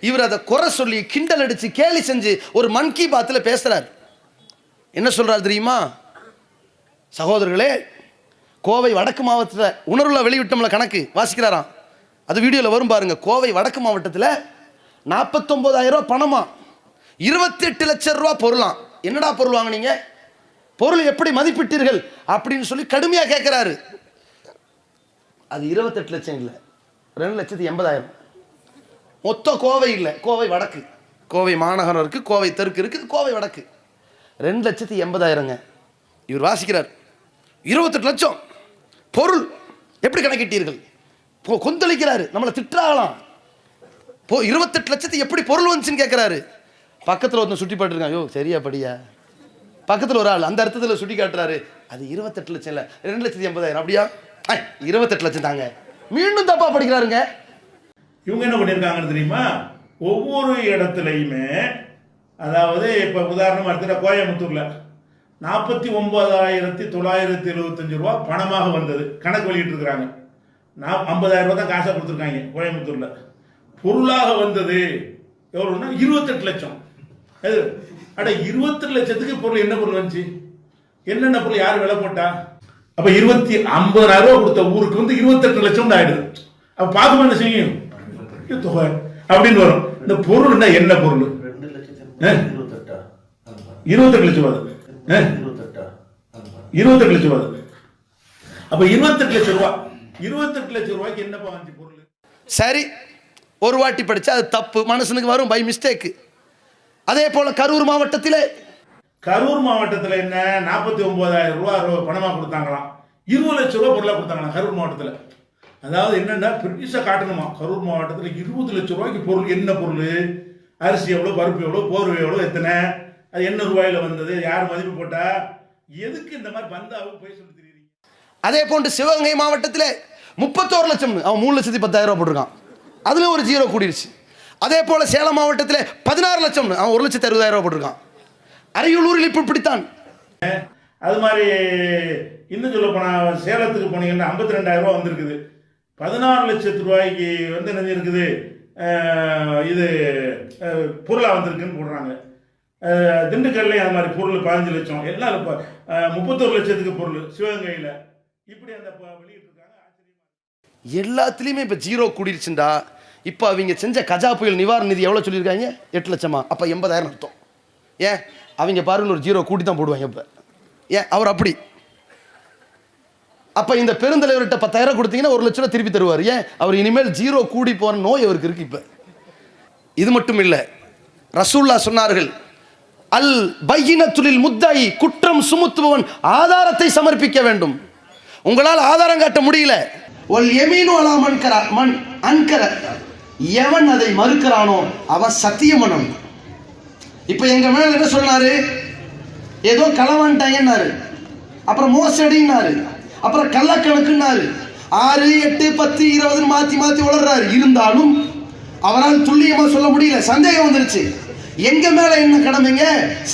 இவர் அதை குறை சொல்லி கிண்டல் அடிச்சு கேலி செஞ்சு ஒரு மன் கி பாத்தில் பேசுறார். என்ன சொல்றாரு தெரியுமா? சகோதரர்களே, கோவை வடக்கு மாவட்டத்தில் உணர்வுல வெளியிட்டோம்ல கணக்கு வாசிக்கிறாராம். அது வீடியோவில் வரும் பாருங்க. கோவை வடக்கு மாவட்டத்தில் 49,000 ரூபா பணமா, 28 லட்சம் ரூபா பொருளாம். என்னடா பொருள் வாங்கினீங்க, பொருள் எப்படி மதிப்பிட்டீர்கள் அப்படின்னு சொல்லி கடுமையாக கேட்கிறாரு. அது 28 லட்சம் இல்லை, 2,80,000. மொத்தம் கோவை இல்லை, கோவை வடக்கு. கோவை மாநகரம் இருக்கு, கோவை தெற்கு இருக்குது, கோவை வடக்கு. 2,80,000ங்க. இவர் வாசிக்கிறார். 28 லட்சம் பொருள் எப்படி கணக்கிட்டீர்கள்? கொந்தளிக்கிறாரு. நம்மளை திட்டாகலாம். 28 லட்சத்துக்கு எப்படி பொருள் வந்துச்சுன்னு கேட்கிறாரு. பக்கத்தில் ஒருத்தன் சுட்டி பாட்டுருக்கான். ஐயோ சரியா படியா. பக்கத்தில் ஒரு ஆள் அந்த அர்த்தத்தில் சுட்டி காட்டுறாரு. அது 28 லட்சம் இல்லை, 2,80,000. அப்படியா? 28 லட்சம் தாங்க. மீண்டும் தப்பா படிக்கிறாருங்க. இவங்க என்ன பண்ணிருக்காங்கன்னு தெரியுமா? ஒவ்வொரு இடத்துலையுமே, அதாவது இப்ப உதாரணமா எடுத்துட்டா கோயம்புத்தூர்ல 49,975 ரூபா பணமாக வந்தது கணக்கு வெளியிட்டு இருக்கிறாங்க. 50,000 ரூபாய் தான் காசா கொடுத்துருக்காங்க கோயம்புத்தூர்ல. பொருளாக வந்தது எவ்வளவுன்னா 28 லட்சம். அட 28 லட்சத்துக்கு பொருள் என்ன பொருள் வந்துச்சு? என்னென்ன பொருள் யாரு விலை போட்டா? அப்ப 50,000 ரூபாய் கொடுத்த ஊருக்கு வந்து 28 லட்சம் ஆயிடுது. அப்ப பார்க்கும் என்ன செய்யும் தொகை அப்படின்னு வரும். இந்த பொருள் என்ன பொருள்? 28 லட்சம் வருது. 28 லட்சம் வருது. அப்ப 28 லட்சம் ரூபாய், 28 லட்சம் ரூபாய்க்கு என்னப்பா வந்து பொருள்? சரி, ஒரு வாட்டி படிச்சா அது தப்பு, மனுஷனுக்கு வரும் பை மிஸ்டேக். அதே போல கரூர் மாவட்டத்தில் என்ன 49,000 ரூபாய் பணமா கொடுத்தாங்களாம், 20 லட்சம் ரூபாய் பொருளா கொடுத்தாங்களாம் கரூர் மாவட்டத்தில். அதாவது என்னன்னா பெருசா காட்டணுமா, கரூர் மாவட்டத்தில் 20 லட்சம் ரூபாய்க்கு பொருள். என்ன பொருள்? அரிசி எவ்வளவு, பருப்பு எவ்வளவு, போர்வை எவ்வளவு, எத்தனை, அது என்ன ரூபாயில வந்தது, யார் மதிப்பு போட்டா, எதுக்கு இந்த மாதிரி பந்தாவும் போய் சொல்லி தெரியுறீங்க? அதே போன்று சிவகங்கை மாவட்டத்தில் 31 லட்சம், அவன் 3,10,000 ரூபாய் போட்டிருக்கான். அதுல ஒரு ஜீரோ கூடிருச்சு. அதே போல சேலம் மாவட்டத்தில் 16 லட்சம், அவன் 1,60,000 ரூபாய் போட்டிருக்கான். அரியலூரில் இப்படித்தான். அது மாதிரி இன்னும் சொல்ல போனா சேலத்துக்கு போனீங்கன்னா 52,000 ரூபாய் வந்திருக்குது. 16 லட்சத்து ரூபாய்க்கு வந்து என்ன இருக்குது, இது பொருளா வந்திருக்குன்னு போடுறாங்க. திண்டுக்கல்லையும் அது மாதிரி பொருள் 15 லட்சம், எல்லாம் 31 லட்சத்துக்கு பொருள் சிவகங்கையில். இப்படி அந்த வெளியிட்டிருக்காங்க. எல்லாத்துலேயுமே இப்போ ஜீரோ கூடிருச்சுண்டா. இப்போ அவங்க செஞ்ச கஜா புயல் நிவாரண நிதி எவ்வளோ சொல்லியிருக்காங்க? 8 லட்சமா? அப்போ 80,000 அர்த்தம். ஏன் அவங்க பாருங்க ஒரு ஜீரோ கூட்டி தான் போடுவாங்க. இப்போ ஏன் அவர் அப்படி? அப்போ இந்த பெருந்தலைவர்கிட்ட 10,000 கொடுத்தீங்கன்னா 1 லட்சம் ரூபா திருப்பி தருவார். ஏன் அவர் இனிமேல் ஜீரோ கூடி போகிற நோய் அவருக்கு இருக்கு. இப்போ இது மட்டும் இல்லை, ரசூல்லா சொன்னார்கள், அல் பையினத்துலில் முத்தாயி, குற்றம் சுமத்துபவன் ஆதாரத்தை சமர்ப்பிக்க வேண்டும். உங்களால் ஆதாரம் காட்ட முடியல, ஒல் யமீனு அலா மன் அன்கர, எவன் அதை மறுக்கிறானோ அவன் சத்தியம் பண்ணணும். இப்ப எங்க மேல என்ன சொன்னாரு? ஏதோ களவான்ட்டாங்கன்னாரு, அப்புறம் மோசடினாரு, அப்புறம் கள்ளக்கணக்குன்னாரு, 6, 8, 10, 20 மாத்தி மாத்தி வளர்றாரு. இருந்தாலும் அவரால் துல்லியமா சொல்ல முடியல, சந்தேகம் வந்துருச்சு. எங்க மேல என்ன கடமைங்க?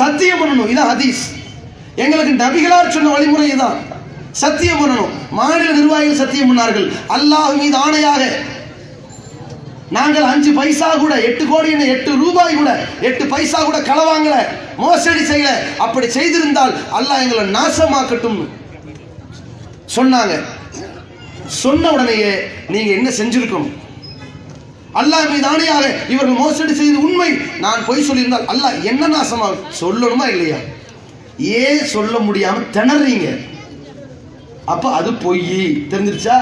சத்தியம் பண்ணணும். இதான் ஹதீஸ். எங்களுக்கு நபிகளார் சொன்ன வழிமுறை தான், சத்தியம் பண்ணணும். மாநில நிர்வாகிகள் சத்தியம் பண்ணார்கள், அல்லாஹ் மீது ஆணையாக நாங்கள் 5 பைசா கூட, 8 கோடி 8 ரூபாய் கூட, 8 பைசா கூட களவாங்கல, மோசடி செய்யல. அப்படி செய்திருந்தால் அல்லாஹ் எங்களை நாசமாக்கட்டும் சொன்னாங்க. சொன்ன உடனேயே நீங்க என்ன செஞ்சிருக்கணும்? அல்லாஹ் மீது ஆணையாக இவர்கள் மோசடி செய்து உண்மை, நான் பொய் சொல்லியிருந்தால் அல்லாஹ் என்ன நாசமா சொல்லணுமா இல்லையா? ஏன் சொல்ல முடியாம திணறீங்க? அப்ப அது பொய் தெரிஞ்சிருச்சா?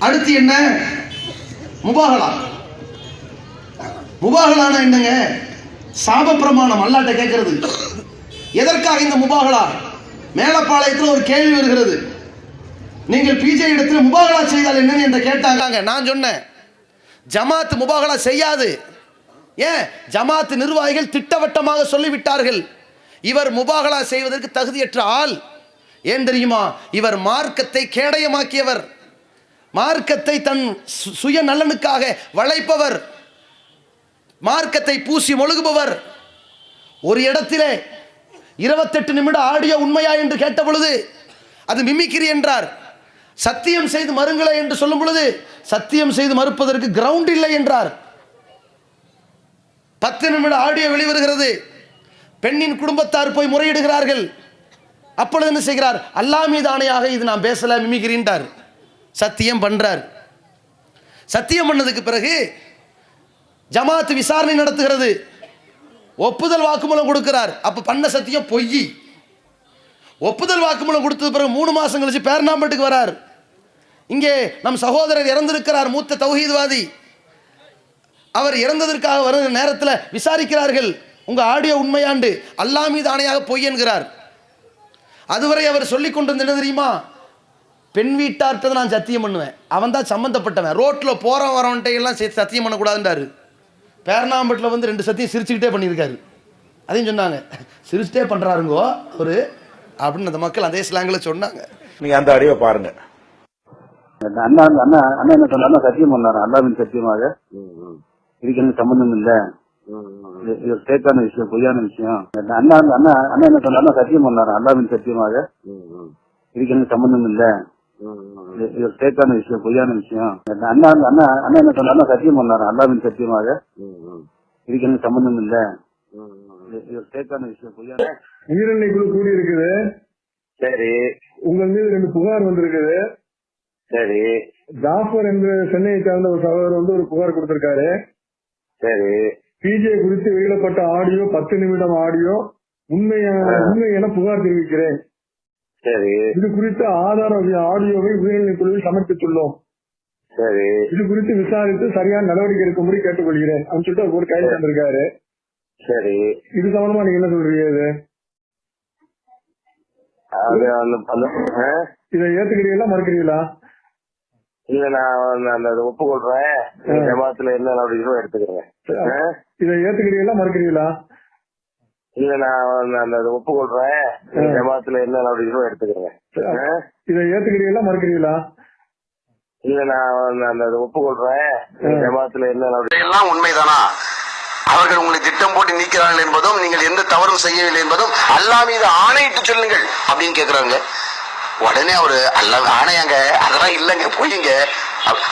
அடுத்து என்ன? முபாகலா. முபாகலானா என்னங்க? சாப பிரமாணம் அல்லாஹ்ட்ட கேட்கிறது. எதற்காக இந்த முபாகலா? மேலப்பாளையத்தில் ஒரு கேள்வி வருகிறது. நீங்கள் பிஜே இடத்தில் முபாகலா செய்தால் என்னன்னு என்று கேட்டாங்க. நான் சொன்னேன், ஜமாத் முபாகலா செய்யாது. ஏன்? ஜமாத் நிர்வாகிகள் திட்டவட்டமாக சொல்லிவிட்டார்கள், இவர் முபாகலா செய்வதற்கு தகுதியற்ற ஆள். ஏன் தெரியுமா? இவர் மார்க்கத்தை கேடயமாக்கியவர், மார்க்கத்தை தன் சுய நலனுக்காக வளைப்பவர், மார்க்கத்தை பூசி மொழுகுபவர். ஒரு இடத்திலே 28 நிமிட ஆடியோ உண்மையா என்று கேட்ட பொழுது அது மிமிக்ரி என்றார். சத்தியம் செய்து மறுங்களே என்று சொல்லும் பொழுது சத்தியம் செய்து மறுப்பதற்கு கிரவுண்ட் இல்லை என்றார். 10 நிமிட ஆடியோ வெளிவருகிறது. பெண்ணின் குடும்பத்தார் போய் முறையிடுகிறார்கள். அப்பொழுது என்ன செய்கிறார்? அல்லாஹ் மீது ஆணையாக இது நான் பேசல, மிமிக்ரின்றார். சத்தியம் பண்றார். சத்தியம் பண்ணதுக்கு பிறகு ஜமாத் விசாரணை நடத்துகிறது, ஒப்புதல் வாக்குமூலம் கொடுக்கிறார். அப்ப பண்ண சத்தியம் பொய். ஒப்புதல் வாக்குமூலம் கொடுத்தது பிறகு 3 மாசம் கழிச்சு பேர்னாம்பட்டுக்கு வரார். இங்கே நம் சகோதரர் இறந்திருக்கிறார், மூத்த தௌஹீத்வாதி. அவர் இறந்ததற்காக வரும் நேரத்தில் விசாரிக்கிறார்கள், உங்க ஆடியோ உண்மையாண்டு. அல்லாஹ் மீது ஆணையாக பொய் என்கிறார். அதுவரை அவர் சொல்லிக் கொண்டிருந்த என்ன தெரியுமா? பெண் வீட்டார்ட்ட நான் சத்தியம் பண்ணுவேன், அவன் தான் சம்பந்தப்பட்டவன், ரோட்ல போற வரவன்ட்ட எல்லாம் சத்தியம் பண்ணக்கூடாதுன்றாரு. பேர்னாம்பட்டில் வந்து 2 சத்தியம் சிரிச்சுக்கிட்டே பண்ணியிருக்காரு. அதையும் சொன்னாங்க, சிரிச்சுட்டே பண்றாருங்கோ அவரு அப்படின்னு அந்த மக்கள் அதே ஸ்லாங்கில் சொன்னாங்க. நீங்க அந்த ஆடியோ பாருங்க. அண்ணா அண்ணா அண்ணா என்ன சொன்னா சத்தியம் பண்ணாரு, அல்லாவின் சத்தியமாக இதுக்கு எனக்கு சம்பந்தம் இல்ல, இது ஃபேக்கான விஷயம், பொய்யான விஷயம். அண்ணா அண்ணா அண்ணா என்ன சொன்னா சத்தியம் பண்ணாரு, அல்லாவின் சத்தியமாக இதுக்கு எனக்கு சம்பந்தம் இல்ல, இது ஃபேக்கான விஷயம், பொய்யான விஷயம். அண்ணா அண்ணா அண்ணா என்ன சொன்னா சத்தியம் பண்ணாரு, அல்லாவின் சத்தியமாக இதுக்கு எனக்கு சம்பந்தம் இல்ல, இது ஃபேக்கான விஷயம், பொய்யான. உயிரிழந்த குழு கூடி இருக்குது. சரி. உங்கள் மீது 2 புகார் வந்திருக்குது. சரி. ஜாஃபர் என்ற சென்னையை சார்ந்த ஒரு சகோதரர் வந்து ஒரு புகார் கொடுத்திருக்காரு. சரி. பிஜே குறித்து வெளியிடப்பட்ட ஆடியோ 10 நிமிடம் ஆடியோ உண்மை என புகார் தெரிவிக்கிறேன். சரி. இது குறித்த ஆதார ஆடியோவை உயர்நிலை குழுவில் சமர்ப்பித்துள்ளோம். சரி. இது குறித்து விசாரித்து சரியான நடவடிக்கை எடுக்கும்படி கேட்டுக்கொள்கிறேன் அப்படின்னு சொல்லிட்டு ஒரு கைது தந்திருக்காரு. சரி. இது சம்பந்தமா நீங்க என்ன சொல்றீங்க? இதை ஏத்துக்கிறீங்களா மறுக்கிறீங்களா? இல்ல நான் அந்த ஒப்புக்கொள்றேன், ஜமாத்துல என்ன நடவடிக்கையும் எடுத்துக்கிறேன். இதை ஏத்துக்கிறீங்களா மறுக்கிறீங்களா? இல்ல நான் அந்த ஒப்புக்கொள்றேன், ஜமாத்துல என்ன நடவடிக்கையும் எடுத்துக்கிறேன். இதை ஏத்துக்கிறீங்களா மறுக்கிறீங்களா? இல்ல நான் அந்த ஒப்புக்கொள்றேன், ஜமாத்துல என்ன நடவடிக்கை. எல்லாம் உண்மைதானா? அவர்கள் உங்களை திட்டம் போட்டு நீக்கிறார்கள் என்பதும் நீங்கள் எந்த தவறும் செய்யவில்லை என்பதும் அல்லாஹ் மீது ஆணையிட்டு சொல்லுங்கள் அப்படின்னு கேக்குறாங்க. உடனே அவரு அல்லாஹ் ஆணையாங்க, அதெல்லாம் இல்லங்க பொய்யுங்க,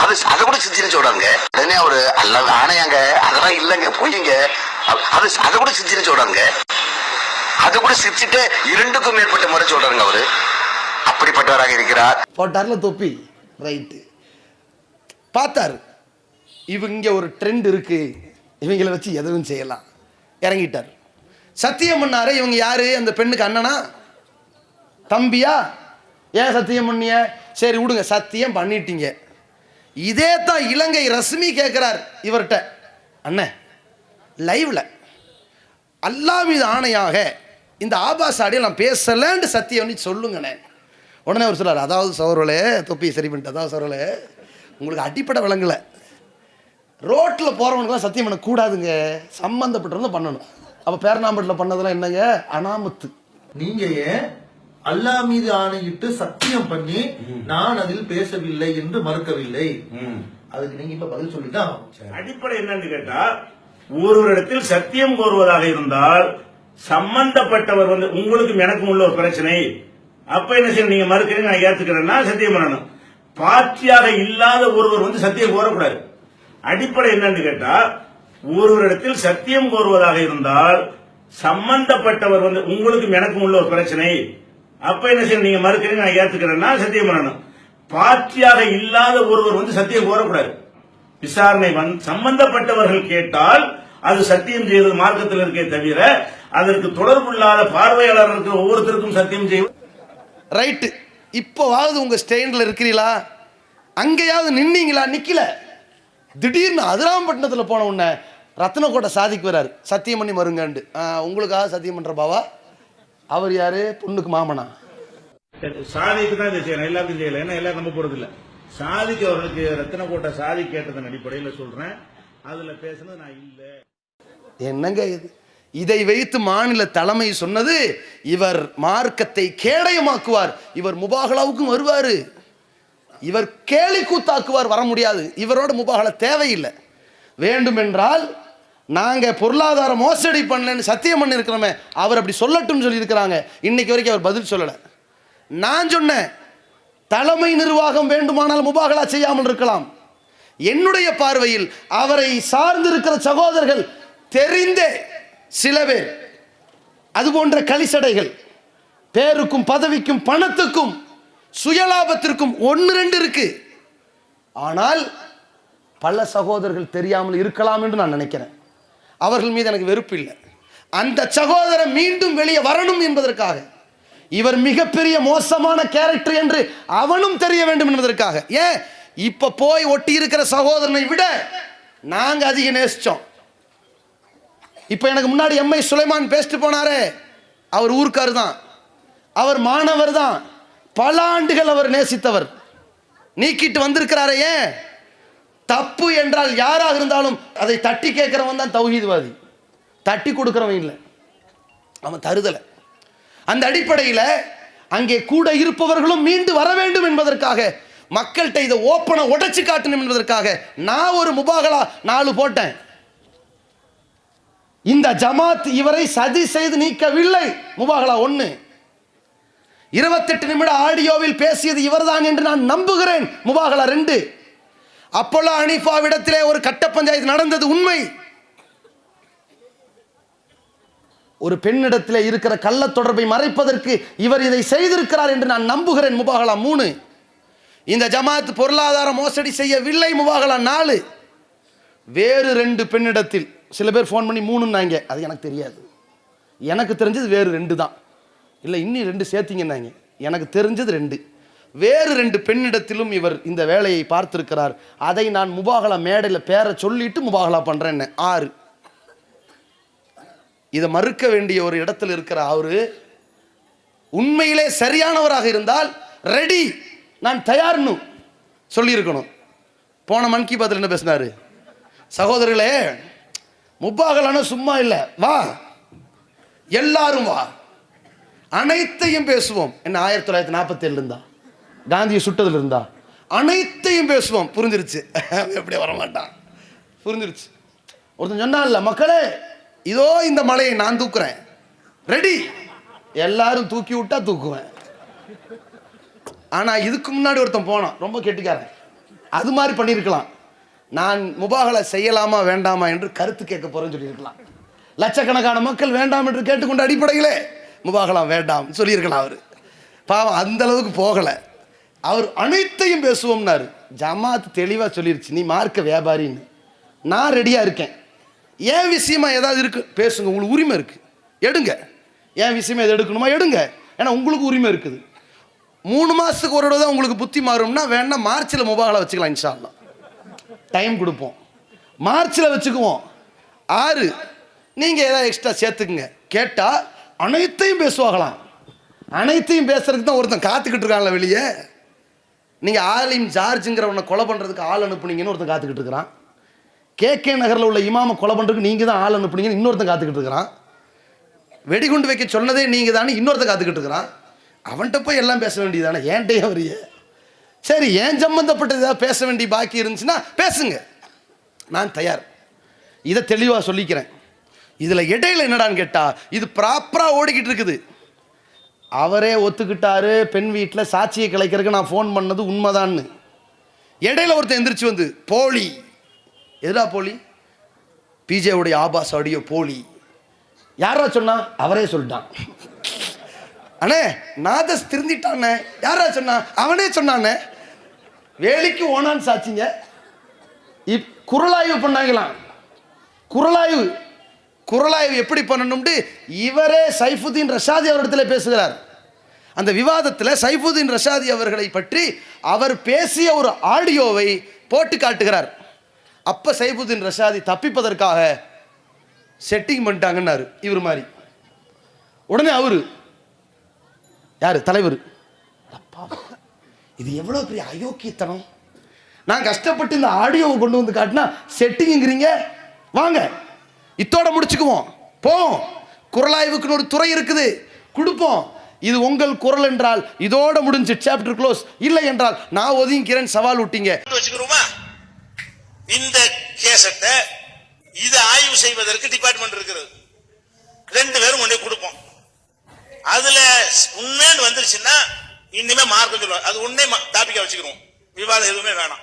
அதை கூட சிரிச்சுன்னு சொல்றாங்க. உடனே அவரு அல்லாஹ் ஆணையாங்க, அதெல்லாம் இல்லங்க பொய்யுங்க, அதை கூட சிரிச்சுன்னு சொல்றாங்க. அது கூட சிரிச்சுட்டு 2க்கும் மேற்பட்ட முறை சொல்றாங்க. அவரு அப்படிப்பட்டவராக இருக்கிறார். போட்டார்ல தொப்பி, ரைட்டு பார்த்தாரு. இவங்க ஒரு ட்ரெண்ட் இருக்கு, இவங்களை வச்சு எதுவும் செய்யலாம், இறங்கிட்டார். சத்தியம் பண்ணாரு. இவங்க யாரு? அந்த பெண்ணுக்கு அண்ணனா தம்பியா? ஏன் சத்தியம் பண்ணிய? சரி விடுங்க, சத்தியம் பண்ணிட்டீங்க. இதே தான் இலங்கை ரஸ்மி கேட்கிறார் இவர்கிட்ட, அண்ணன் லைவ்ல அல்லாஹ் மீது ஆணையாக இந்த ஆபாச ஆடியோ நான் பேசலன்னு சத்தியம் பண்ணி சொல்லுங்கண்ணே. உடனே அவர் சொல்றாரு, அதாவது சோழர்களே, தொப்பி சரி பண்ணிட்டு, அதாவது சோழர்களே உங்களுக்கு அடிப்படை விளங்கல, ரோட்ல போறவனுக்குலாம் சத்தியம் பண்ண கூடாதுங்க, சம்பந்தப்பட்டிருந்தா பண்ணணும். அப்ப பேரணாம்பட்டில் பண்ணதெல்லாம் என்னங்க? அனாமத்து. நீங்க ஏன் அல்லாஹ் மீது ஆணையிட்டு சத்தியம் பண்ணி நான் அதில் பேசவில்லை என்று மறுக்கவில்லை? அதுக்கு நீங்க இப்ப பதில் சொல்லிதான். அடிப்படை என்னன்னு கேட்டா, ஒருவரிடத்தில் சத்தியம் கோருவதாக இருந்தால் சம்பந்தப்பட்டவர் வந்து உங்களுக்கும் எனக்கும் உள்ள ஒரு பிரச்சனை, அப்ப என்ன செய்யணும்? நீங்க மறுக்கிறீங்க, நான் ஏத்துக்கிறேன்னா சத்தியம் பண்ணணும். பாட்சியாக இல்லாத ஒருவர் வந்து சத்தியம் கோரக்கூடாது. அடிப்படை என்னன்னு கேட்டா, ஒருவரிடத்தில் சத்தியம் கோருவதாக இருந்தால் சம்பந்தப்பட்டவர் வந்து உங்களுக்கும் எனக்கும் உள்ள ஒரு பிரச்சனை, அப்ப என்ன செய்யணும்? நீங்க மறுக்கிறீங்க, நான் ஏத்துக்கிறேன்னா சத்தியம் பண்ணணும். பாட்சியாக இல்லாத ஒருவர் வந்து சத்தியம் கோரக்கூடாது. விசாரணை சம்பந்தப்பட்டவர்கள் கேட்டால் அது சத்தியம் செய்வது மார்க்கத்தில் இருக்கே தவிர அதற்கு தொடர்புள்ளாத பார்வையாளர்களுக்கு ஒவ்வொருத்தருக்கும் சத்தியம் செய்வது ரைட்டு. இப்போவாவது உங்க ஸ்டேண்ட்ல இருக்கிறீங்களா? அங்கேயாவது நின்னீங்களா? நிக்கல. திடீர்னு அதிராம்பட்டினத்தில் போன உடனே ரத்னக்கோட்டை சாதிக்கு வராரு, சத்தியம் பண்ணி மருங்கண்டு. உங்களுக்காக சத்தியம் பண்ற பாவா. அவர் யாரு? பொண்ணுக்கு மாமனா? சாதிக்கு தான் இதை செய்யணும், எல்லாத்தையும் செய்யல. ஏன்னா எல்லாரும் நம்ப போறது இல்ல. சாதிக்கு அவர்களுக்கு ரத்தினக்கோட்டை சாதி கேட்டதன் அடிப்படையில் சொல்றேன். அதுல பேசுனது நான் இல்ல. என்னங்க இது? இதை வைத்து மாநில தலைமை சொன்னது இவர் மார்க்கத்தை கேடயமாக்குவார், இவர் முபாகலாவுக்கும் வருவாரு, இவர் கேலி கூத்தாக்குவார். வர முடியாது, இவரோட முபாகலா தேவையில்லை. வேண்டுமென்றால் நாங்க பொருளாதார மோசடி பண்ணலன்னு சத்தியம் பண்ணி இருக்கிறோமே, அவர் அப்படி சொல்லட்டும் சொல்லி இருக்கிறாங்க. இன்னைக்கு வரைக்கும் அவர் பதில் சொல்லல. நான் சொன்னேன், தலைமை நிர்வாகம் வேண்டுமானால் முபாகலா செய்யாமல் இருக்கலாம். என்னுடைய பார்வையில் அவரை சார்ந்திருக்கிற சகோதரர்கள் தெரிந்தே சில பேர் அது போன்ற களிசடைகள், பேருக்கும் பதவிக்கும் பணத்துக்கும் சுயலாபத்திற்கும் 1-2 இருக்கு. ஆனால் பல சகோதரர்கள் தெரியாமல் இருக்கலாம் என்று நான் நினைக்கிறேன். அவர்கள் மீது எனக்கு வெறுப்பு இல்லை. அந்த சகோதரர் மீண்டும் வெளியே வரணும் என்பதற்காக, இவர் மிகப்பெரிய மோசமான கேரக்டர் என்று அவனும் தெரிய வேண்டும் என்பதற்காக. ஏன் இப்ப போய் ஒட்டி இருக்கிற சகோதரனை விட நாங்க அதிக நேசிச்சோம். இப்ப எனக்கு முன்னாடி எம்ஐ சுலைமான் பேசிட்டு போனாரே, அவர் ஊர்க்காரு தான், அவர் மாணவர் தான், பல ஆண்டுகள் அவர் நேசித்தவர். நீக்கிட்டு வந்திருக்கிறாரே. ஏன்? தப்பு என்றால் யாராக இருந்தாலும் அதை தட்டி கேட்கிறவன் தான் தௌஹீத்வாதி, தட்டி கொடுக்கிறவன் இல்லை, அவன் தருதலை. அந்த அடிப்படையில் அங்கே கூட இருப்பவர்களும் மீண்டு வர வேண்டும் என்பதற்காக, மக்கள்கிட்ட இதை ஓப்பனை உடைச்சு காட்டணும் என்பதற்காக நான் ஒரு முபாகலா 4 போட்டேன். இந்த ஜமாத் இவரை சதி செய்து நீக்கவில்லை. முபாகலா 1. 28 நிமிட ஆடியோவில் பேசியது இவர்தான் என்று நான் நம்புகிறேன். முபாகலா 2. அப்போலோ ஹனீஃபாவிடத்திலே ஒரு கட்ட பஞ்சாயத்து நடந்தது உண்மை. ஒரு பெண்ணிடத்திலே இருக்கிற கள்ள தொடர்பை மறைப்பதற்கு இவர் இதை செய்திருக்கிறார் என்று நான் நம்புகிறேன். முபாகலா 3. இந்த ஜமாத் பொருளாதார மோசடி செய்யவில்லை. முபாகலா 4. வேறு 2 பெண்ணிடத்தில் சில பேர் ஃபோன் பண்ணி 3ன்னாங்க, அது எனக்கு தெரியாது. எனக்கு தெரிஞ்சது வேறு 2 தான். இல்லை இன்னும் 2 சேர்த்திங்கன்னாங்க, எனக்கு தெரிஞ்சது 2. வேறு 2 பெண்ணிடத்திலும் இவர் இந்த வேலையை பார்த்திருக்கிறார். அதை நான் முபாகலா மேடையில் பேரை சொல்லிட்டு முபாகலா பண்றேன். 6. இதை மறுக்க வேண்டிய ஒரு இடத்துல இருக்கிற அவரு உண்மையிலே சரியானவராக இருந்தால் ரெடி, நான் தயார்னு சொல்லியிருக்கணும். போன மன் கி பாத்தில் என்ன பேசினாரு? சகோதரர்களே, முபாகலான சும்மா இல்லை, வா எல்லாரும் வா, அனைத்தையும் பேசுவோம். என்ன 1947 இருந்தா, காந்தியை சுட்டதுல இருந்தா, அனைத்தையும் பேசுவோம். புரிஞ்சிருச்சு, எப்படி வரமாட்டான், புரிஞ்சிருச்சு. ஒருத்தன் சொன்னான்ல, மக்களே இதோ இந்த மலையை நான் தூக்குறேன், ரெடி, எல்லாரும் தூக்கி விட்டா தூக்குவேன். ஆனா இதுக்கு முன்னாடி ஒருத்தன் போனான், ரொம்ப கெட்டிக்காரன், அது மாதிரி பண்ணியிருக்கலாம். நான் முபாகலா செய்யலாமா வேண்டாமா என்று கருத்து கேட்க போறேன்னு சொல்லியிருக்கலாம். லட்சக்கணக்கான மக்கள் வேண்டாம் என்று கேட்டுக்கொண்ட அடிப்படையிலே முபாகலா வேண்டாம் சொல்லியிருக்கலாம். அவர் பாவம் அந்த அளவுக்கு போகலை. அவர் அனைத்தையும் பேசுவோம்னாரு. ஜமாத் தெளிவாக சொல்லிருச்சு, நீ மார்க்க வியாபாரின்னு. நான் ரெடியா இருக்கேன். ஏன் விஷயமா ஏதாவது இருக்கு பேசுங்க, உங்களுக்கு உரிமை இருக்கு, எடுங்க. ஏன் விஷயமா எது எடுக்கணுமா எடுங்க, ஏன்னா உங்களுக்கு உரிமை இருக்குது. 3 மாசத்துக்கு ஒரு தான் உங்களுக்கு புத்தி மாறும்னா வேணா மார்ச்சில் முபாகலா வச்சுக்கலாம். இன்ஷா அல்லாஹ் டைம் கொடுப்போம், மார்ச்சில் வச்சுக்குவோம். 6 நீங்க ஏதாவது எக்ஸ்ட்ரா சேர்த்துக்குங்க. கேட்டா அனைத்தையும் பேசுவாங்களாம். அனைத்தையும் பேசுறதுக்கு தான் ஒருத்தன் காத்துக்கிட்டு இருக்காங்களா வெளியே. நீங்க ஆலிம் ஜார்ஜுங்கிறவனை கொலை பண்றதுக்கு ஆள் அனுப்புனீங்கன்னு ஒருத்தன் காத்துக்கிட்டு இருக்கிறான். KK நகரில் உள்ள இமாமை கொலை பண்றதுக்கு நீங்க தான் ஆள் அனுப்புனீங்கன்னு இன்னொருத்தன் காத்துக்கிட்டு இருக்கிறான். வெடிகுண்டு வைக்க சொன்னதே நீங்க தானே இன்னொருத்தன் காத்துக்கிட்டு இருக்கிறான். அவன்கிட்ட போய் எல்லாம் பேச வேண்டியதானே, ஏன்ட்டே வரிய. சரி, ஏன் சம்பந்தப்பட்டது ஏதாவது பேச வேண்டிய பாக்கி இருந்துச்சுன்னா பேசுங்க, நான் தயார். இதை தெளிவாக சொல்லிக்கிறேன். இதுல இடையில என்னடான்னு கேட்டா, இது ப்ராப்பரா ஓடிக்கிட்டு இருக்குது. அவரே ஒத்துக்கிட்டாரு, பெண் வீட்டில் சாட்சியை கலைக்கிறதுக்கு நான் ஃபோன் பண்ணது உண்மைதான்னு. இடையில ஒருத்தர் எந்திரிச்சு வந்து போலி, எதுடா போலி? பிஜேவுடைய ஆபாஸ் ஆடியோ போலி. யாரா சொன்னா? அவரே சொல்லிட்டான். அண்ணே நாதஸ் திருந்திட்டானே, யாரா சொன்னா? அவனே சொன்னானே. வேலைக்கு ஓனான்னு சாட்சிங்க. குரலாய்வு பண்ணாங்களாம். குரலாய்வு எப்படி பண்ணணும்னு இவரே சைஃபுதீன் ரஷாதி அவரிடத்தில் பேசுகிறார். அந்த விவாதத்தில் சைஃபுதீன் ரஷாதி அவர்களை பற்றி அவர் பேசிய ஒரு ஆடியோவை போட்டு காட்டுகிறார். அப்ப சைஃபுதீன் ரஷாதி தப்பிப்பதற்காக செட்டிங் பண்ணிட்டாங்கன்னாரு இவர் மாதிரி. உடனே அவரு யாரு தலைவர், இது எவ்வளவு பெரிய அயோக்கியத்தனம். நான் கஷ்டப்பட்டு இந்த ஆடியோவை கொண்டு வந்து காட்டினா செட்டிங்கிறீங்க. வாங்க இத்தோட முடிச்சுக்குவோம், போவோம். குரலாய்வுக்குன்னு ஒரு துறை இருக்குது, கொடுப்போம். இது உங்கள் குரல் என்றால் இதோட முடிஞ்சு சாப்டர் க்ளோஸ். இல்லை என்றால் நான் ஒதுங்கிறேன், சவால் விட்டீங்க. இந்த கேசட்டை இது ஆய்வு செய்வதற்கு டிபார்ட்மெண்ட் இருக்கிறது, 2 பேரும் கொண்டு கொடுப்போம். அதுல உண்மைன்னு வந்துருச்சுன்னா இனிமே மார்க்கம் சொல்லுவாங்க, அது உண்மை டாபிக்கா வச்சுக்கிறோம், விவாதம் எதுவுமே வேணாம்.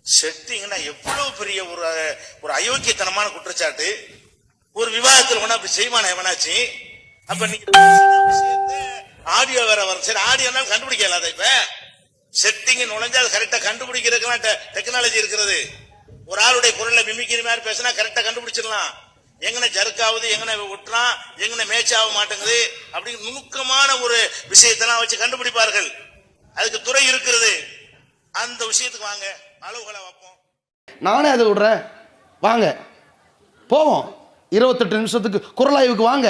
செட்டிங்னா எவ்வளவு பெரிய ஒரு அயோக்கியத்தனமான குற்றச்சாட்டு. ஒரு விவாதத்தில் கொண்டா அப்படி செய்வான எவனாச்சு. அப்ப நீங்க ஆடியோ வேற வரும், சரி ஆடியோனாலும் கண்டுபிடிக்கல. இப்ப செட்டிங் நுழைஞ்சா அது கரெக்டா கண்டுபிடிக்கிறதுக்கு டெக்னாலஜி இருக்கிறது. ஒரு ஆளுடைய குரல்ல மிமிக்கிற மாதிரி பேசினா கரெக்டா கண்டுபிடிச்சிடலாம். எங்கன ஜர்க்காவது, எங்கன விட்டுறான், எங்கன மேட்ச் ஆக மாட்டேங்குது, அப்படின்னு நுணுக்கமான ஒரு விஷயத்தெல்லாம் வச்சு கண்டுபிடிப்பார்கள். அதுக்கு துறை இருக்கிறது. அந்த விஷயத்துக்கு வாங்க, அளவுகளை வைப்போம். நானே அதை விடுறேன், வாங்க போவோம். 28 நிமிஷத்துக்கு குரலாய்வுக்கு வாங்க.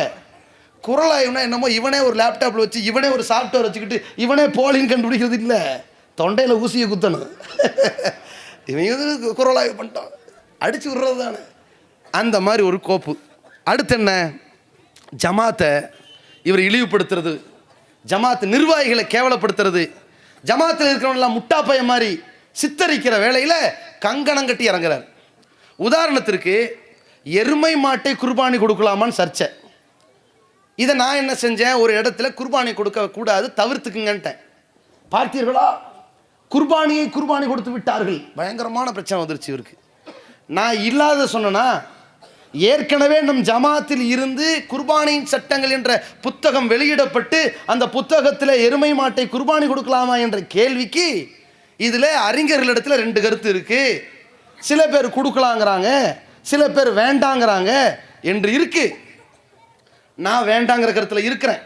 குரலாய்வுனா என்னமோ இவனே ஒரு லேப்டாப்ல வச்சு இவனே ஒரு சாஃப்ட்வேர் வச்சுக்கிட்டு இவனே போலின்னு கண்டுபிடிக்கிறது இல்லை, தொண்டையில் ஊசியை குத்தணும். இவங்க குரலாய்வு பண்ணிட்டான், அடிச்சு விடுறது தானே. அந்த மாதிரி ஒரு கோப்பு. அடுத்து என்ன, ஜமாத்தை இவர் இழிவுபடுத்துறது, ஜமாத் நிர்வாகிகளை கேவலப்படுத்துறது, ஜமாத்தில் இருக்கிறவங்களாம் முட்டாப்பைய மாதிரி சித்தரிக்கிற வேளையில் கங்கணம் கட்டி இறங்குறார். உதாரணத்திற்கு எருமை மாட்டை குர்பானி கொடுக்கலாமான்னு சர்ச்சை. இதை நான் என்ன செஞ்சேன், ஒரு இடத்துல குர்பானி கொடுக்க கூடாது தவிர்த்துக்குங்கன்ட்டேன். பார்த்தீர்களா, குர்பானி கொடுத்து விட்டார்கள். பயங்கரமான பிரச்சனை வந்துருச்சு இவருக்கு. நான் இல்லாத சொன்னா, ஏற்கனவே நம் ஜமாத்தில் இருந்து குர்பானியின் சட்டங்கள் என்ற புத்தகம் வெளியிடப்பட்டு அந்த புத்தகத்தில் எருமை மாட்டை குர்பானி கொடுக்கலாமா என்ற கேள்விக்கு இதில் அறிஞர்களிடத்தில் 2 கருத்து இருக்கு. சில பேர் கொடுக்கலாங்கிறாங்க, சில பேர் வேண்டாங்கிறாங்க என்று இருக்கு. நான் வேண்டாங்கிற கருத்தில் இருக்கிறேன்.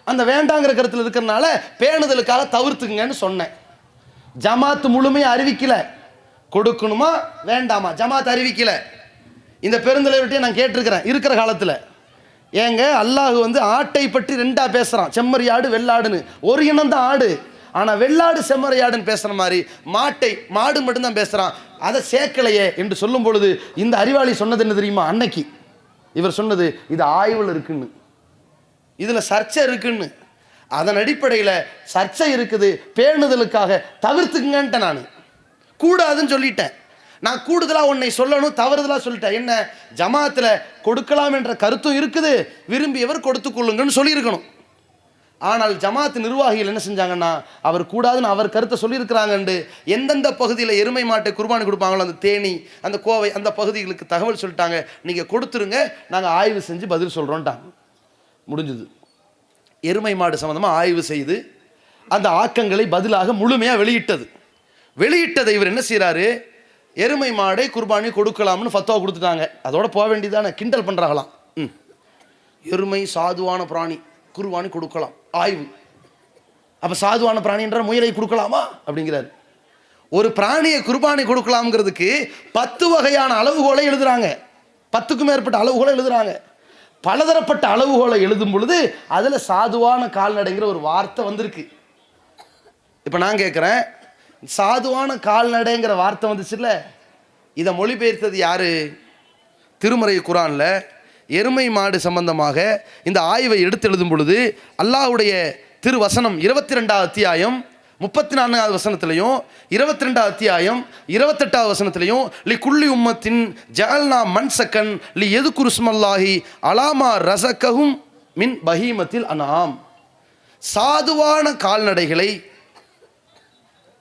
அந்த வேண்டாங்கிற கருத்தில் இருக்கிறனால பேணுதலுக்காக தவிர்த்துக்குங்கன்னு சொன்னேன். ஜமாத் முழுமையாக அறிவிக்கல, கொடுக்கணுமா வேண்டாமா ஜமாத் அறிவிக்கல. இந்த பெருந்தலைவர்கிட்டே நான் கேட்டிருக்கிறேன் இருக்கிற காலத்தில், ஏங்க அல்லாஹ் ஆட்டை பற்றி 2ஆ பேசுகிறான், செம்மறி ஆடு வெள்ளாடுன்னு. ஒரு இனம் தான் ஆடு, ஆனால் வெள்ளாடு செம்மறி ஆடுன்னு பேசுகிற மாதிரி மாடு மட்டும்தான் பேசுகிறான், அதை சேர்க்கலையே என்று சொல்லும் பொழுது இந்த அறிவாளி சொன்னது என்ன தெரியுமா, அன்னைக்கு இவர் சொன்னது இது ஆய்வில் இருக்குன்னு, இதில் சர்ச்சை இருக்குன்னு. அதன் அடிப்படையில் சர்ச்சை இருக்குது, பேணுதலுக்காக தவிர்த்துக்குங்கன்ட்ட நான் கூடாதுன்னு சொல்லிட்டேன். நான் கூடுதலாக உன்னை சொல்லணும், தவறுதலாக சொல்லிட்டேன். என்ன, ஜமாத்தில் கொடுக்கலாம் என்ற கருத்தும் இருக்குது, விரும்பியவர் கொடுத்துக்கொள்ளுங்கன்னு சொல்லியிருக்கணும். ஆனால் ஜமாத் நிர்வாகிகள் என்ன செஞ்சாங்கன்னா, அவர் கூடாதுன்னு அவர் கருத்தை சொல்லியிருக்கிறாங்கண்டு எந்தெந்த பகுதியில் எருமை மாட்டை குர்பானி கொடுப்பாங்களோ அந்த தேனி, அந்த கோவை, அந்த பகுதிகளுக்கு தகவல் சொல்லிட்டாங்க, நீங்கள் கொடுத்துருங்க, நாங்கள் ஆய்வு செஞ்சு பதில் சொல்கிறோன்ட்டாங்க. முடிஞ்சுது. எருமை மாடு சம்மந்தமாக ஆய்வு செய்து அந்த ஆக்கங்களை பதிலாக முழுமையாக வெளியிட்டதை இவர் என்ன செய்கிறாரு, எருமை மாடை குர்பானி கொடுக்கலாம்னு ஃபத்வா கொடுத்துட்டாங்க. அதோட போக வேண்டியதானே, கிண்டல் பண்ணுறாங்களாம். எருமை சாதுவான பிராணி, குர்பானி கொடுக்கலாம் ஆய்வு. அப்போ சாதுவான பிராணின்ற முயலை கொடுக்கலாமா அப்படிங்கிறாரு. ஒரு பிராணியை குர்பானி கொடுக்கலாம்ங்கிறதுக்கு 10 வகையான அளவுகோலை எழுதுறாங்க, 10க்கும் மேற்பட்ட அளவுகோலை எழுதுறாங்க. பலதரப்பட்ட அளவுகோலை எழுதும் பொழுது அதில் சாதுவான கால்நடைங்கிற ஒரு வார்த்தை வந்திருக்கு. இப்போ நான் கேட்குறேன், சாதுவான கால்நடைங்கிற வார்த்தை வந்துச்சுல்ல, இதை மொழிபெயர்த்தது யாரு? திருமறை குரானில் எருமை மாடு சம்பந்தமாக இந்த ஆய்வை எடுத்து எழுதும் பொழுது அல்லாஹ்வுடைய திருவசனம் 22வது அத்தியாயம் 34வது வசனத்திலையும் 22வது அத்தியாயம் 28வது வசனத்திலையும் லி குல்லி உம்மத்தின் ஜஅல்னா மன்சக்கன் லி எதுகுரு ஸ்மல்லாஹி அலாமா ரஸகஹும் மின் பஹீமத்தில் அன்ஆம், சாதுவான கால்நடைகளை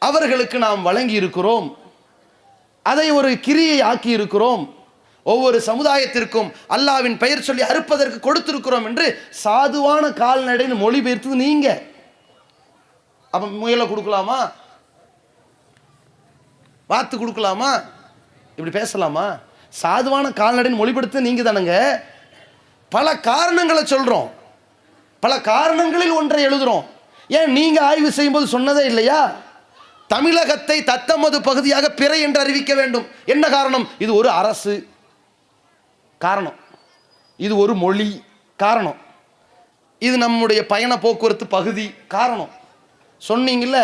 அவர்களுக்கு நாம் வழங்கி இருக்கிறோம், அதை ஒரு கிரியை ஆக்கி இருக்கிறோம், ஒவ்வொரு சமுதாயத்திற்கும் அல்லாஹ்வின் பெயர் சொல்லி அறுப்பதற்கு கொடுத்திருக்கிறோம் என்று சாதுவான கால்நடைன்னு மொழிபெயர்த்தது நீங்க. அப்ப முயலை கொடுக்கலாமா, வாத்து கொடுக்கலாமா, இப்படி பேசலாமா? சாதுவான கால்நடைன்னு மொழிபெயர்த்து நீங்க தானுங்க. பல காரணங்களை சொல்றோம், பல காரணங்களில் ஒன்றை எழுதுறோம். ஏன் நீங்க ஆய்வு செய்யும்போது சொன்னதே இல்லையா? தமிழகத்தை தத்தமது பகுதியாக பிறை என்று அறிவிக்க வேண்டும். என்ன காரணம்? இது ஒரு அரசு காரணம். இது ஒரு மொழி காரணம், இது நம்முடைய பயண போக்குவரத்து பகுதி காரணம் சொன்னீங்கல்ல.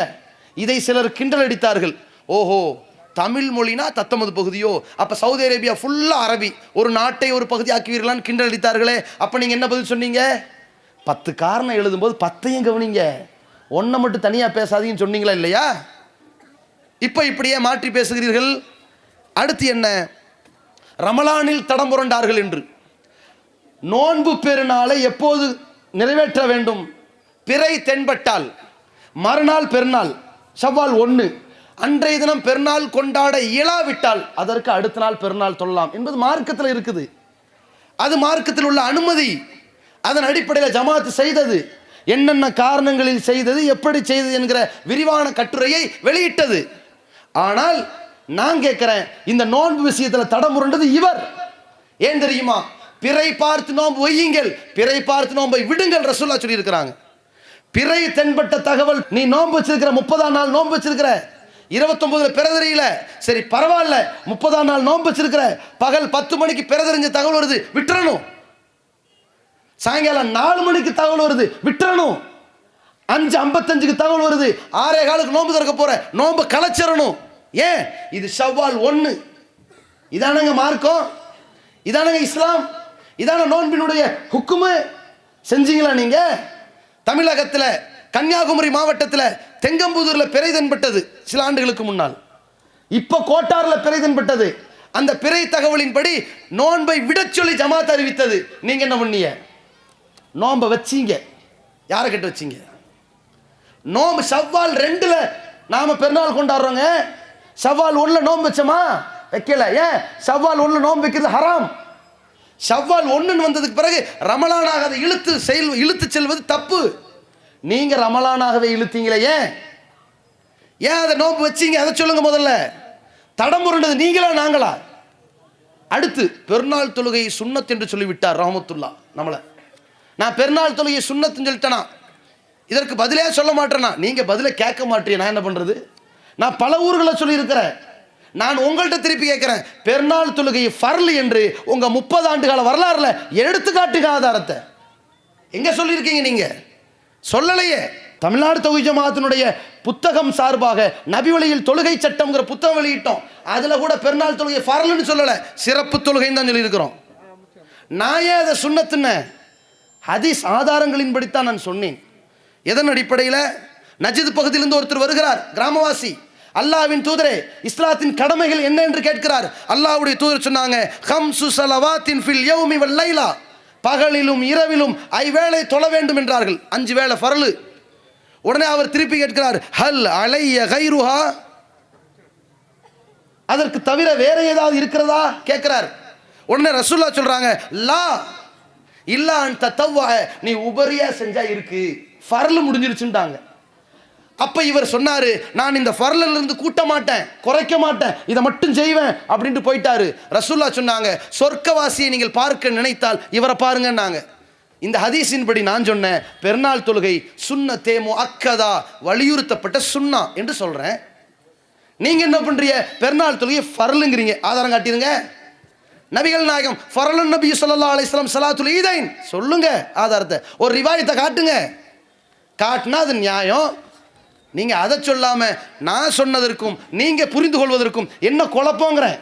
இதை சிலர் கிண்டல் அடித்தார்கள். ஓஹோ, தமிழ் மொழினா தத்தமது பகுதியோ, அப்ப சவுதி அரேபியா ஃபுல்லா அரபி, ஒரு நாட்டை ஒரு பகுதி ஆக்குவீர்களான்னு கிண்டல் அடித்தார்களே. அப்ப நீங்க என்ன பதில் சொன்னீங்க? 10 காரணம் எழுதும்போது 10ஐயும் கவனிங்க, ஒன்றை மட்டும் தனியா பேசாதீங்கன்னு சொன்னீங்களா இல்லையா? இப்ப இப்படியே மாற்றி பேசுகிறீர்கள். அடுத்து என்ன? ரமலானில் தடம் புரண்டார்கள் என்று. நோன்பு பெருநாளை எப்போது நிறைவேற்ற வேண்டும்? பிறை தென்பட்டால் மறுநாள் பெருநாள் ஷவ்வால் 1, அன்றைய தினம் பெருநாள் கொண்டாட இயலாவிட்டால் அதற்கு அடுத்த நாள் பெருநாள் தொழலாம் என்பது மார்க்கத்தில் இருக்குது. அது மார்க்கத்தில் உள்ள அனுமதி. அதன் அடிப்படையில் ஜமாத் செய்தது, என்னென்ன காரணங்களில் செய்தது, எப்படி செய்தது என்கிற விரிவான கட்டுரையை வெளியிட்டது. ஆனால் நான் கேட்கிறேன், இந்த நோன்பு விஷயத்தில் தடம் புரண்டது இவர். ஏன் தெரியுமா? பிறை பார்த்து நோன்பு வையுங்கள், பிறை பார்த்து நோன்பை விடுங்கள் ரசூலுல்லாஹ் சொல்லி இருக்கிறாங்க. பிறை தென்பட்ட தகவல், நீ நோன்பு வச்சிருக்கிற 30ஆம் நாள் நோன்பு வச்சிருக்கிற, 29 பிறை தெரியல, சரி பரவாயில்ல, 30ஆம் நாள் நோன்பு வச்சிருக்கிற, பகல் 10 மணிக்கு பிறை தெரிஞ்ச தகவல் வருது, விட்டுறணும். சாயங்காலம் 4 மணிக்கு தகவல் வருது, விட்டுறணும். 5:55க்கு தகவல் வருது, 6:15க்கு நோன்பு திறக்க போற, நோன்பு கலைச்சிடணும். ஏன்? இது ஷவ்வால் 1. இதானங்க மார்க்கம், இதானங்க இஸ்லாம், இதான நோன்பினுடைய ஹுக்குமு. செஞ்சீங்களா நீங்க? தமிழகத்தில் கன்னியாகுமரி மாவட்டத்தில் தெங்கம்புதூர்ல பிறை தென்பட்டது சில ஆண்டுகளுக்கு முன்னால், இப்ப கோட்டார்ல பிறை தென்பட்டது. அந்த பிறை தகவலின்படி நோன்பை விடச் சொல்லி ஜமாத் அறிவித்தது. நீங்க என்ன பண்ணீங்க? நோன்பை வச்சீங்க. யாரை கிட்ட வச்சீங்க? நோம்பு ஷவ்வால் 2ல நாம பெருநாள் கொண்டாடுறோங்க, ஷவ்வால் 1ல நோன்பு வச்சோமா? வைக்கல. ஏன்? ஷவ்வால் 1ல நோன்பு வைக்கிறது ஹராம். ஷவ்வால் 1 வந்ததுக்கு பிறகு ரமலானாக அதை இழுத்து செல்வது தப்பு. நீங்க ரமலானாகவே இழுத்தீங்களே, ஏன் அதை நோன்பு வச்சீங்க? அதை சொல்லுங்க முதல்ல. தடம் புரண்டது நீங்களா நாங்களா? அடுத்து பெருநாள் தொழுகை சுன்னத் என்று சொல்லிவிட்டார் ரஹமத்துல்லா நம்மளை. நான் பெருநாள் தொழுகை சுன்னத்துன்னு சொல்லிட்டேனா, இதற்கு பதிலே சொல்ல மாட்டேனா? நீங்க பதிலே கேட்க மாட்டீங்க, நான் என்ன பண்றது? நான் பல ஊர்களில் சொல்லி இருக்கிறேன். நான் உங்கள்கிட்ட திருப்பி கேட்கிறேன், பெருநாள் தொழுகை ஃபர்ல் என்று உங்க 30 ஆண்டுகால வரலாறுல எடுத்துக்காட்டுக ஆதாரத்தை எங்க சொல்லியிருக்கீங்க? நீங்க சொல்லலையே. தமிழ்நாடு தௌஹீத் ஜமாஅத்தினுடைய புத்தகம் சார்பாக நபி வழியில் தொழுகை சட்டம்ங்கிற புத்தகம் வெளியிட்டோம். அதுல கூட பெருநாள் தொழுகை ஃபர்ல்னு சொல்லல, சிறப்பு தொழுகைன்னு தான் சொல்லி இருக்கிறோம். நான் ஏன் அதை சுன்னத்துன்னு ஹதீஸ் ஆதாரங்களின்படித்தான் நான் சொன்னேன். எதன் அடிப்படையில்? நஜித் பகுதியிலிருந்து ஒருத்தர் வருகிறார், கிராமவாசி. அல்லாஹ்வின் தூதரே, இஸ்லாத்தின் கடமைகள் என்ன என்று கேட்கிறார். அல்லாஹ்வுடைய தூதர் சொன்னாங்க, ஹம்சு ஸலவாத்தின் ஃபில் யௌமி வல் லைலா, பகலிலும் இரவிலும் 5 வேளை தொழ வேண்டும் என்றார்கள். 5 வேளை ஃபர்லு. உடனே அவர் திருப்பி கேட்கிறார், ஹல் அலைய கைருஹா, அதற்கு தவிர வேற ஏதாவது இருக்கிறதா கேட்கிறார். உடனே ரசூலுல்லாஹ் சொல்றாங்க, லா இல்லா அன் தத்தவ்வா, நீ உபரியா செஞ்சா இருக்கு, ஃபர்ல் முடிஞ்சிருச்சுட்டாங்க. அப்ப இவர் சொன்னாரு, நான் இந்த ஃபர்லில் இருந்து கூட்ட மாட்டேன், குறைக்க மாட்டேன், இதை மட்டும் செய்வேன் அப்படின்ட்டு போயிட்டாரு. ரசூலுல்லாஹ் சொன்னாங்க, சொர்க்கவாசியை நீங்கள் பார்க்க நினைத்தால் இவரை பாருங்கன்னாங்க. இந்த ஹதீஸின்படி நான் சொன்னேன், பெருநாள் தொழுகை சுன்னத்தே முஅக்கதா, வலியுறுத்தப்பட்ட சுன்னா என்று சொல்றேன். நீங்க என்ன பண்றீங்க? பெருநாள் தொழுகை ஃபர்லுங்கிறீங்க. ஆதாரம் காட்டிருங்க. நபிகள் நாயகம் ஃபர்லுன் நபி ஸல்லல்லாஹு அலைஹி வஸல்லம் ஸலாத்துல் ஈதைன் சொல்லுங்க, ஆதாரத்தை ஒரு ரிவாயத்தை காட்டுங்க. காட்டினா அது நியாயம். நீங்க அதை சொல்லாம நான் சொன்னதற்கும் நீங்க புரிந்து கொள்வதற்கும் என்ன குழப்பங்கிறேன்.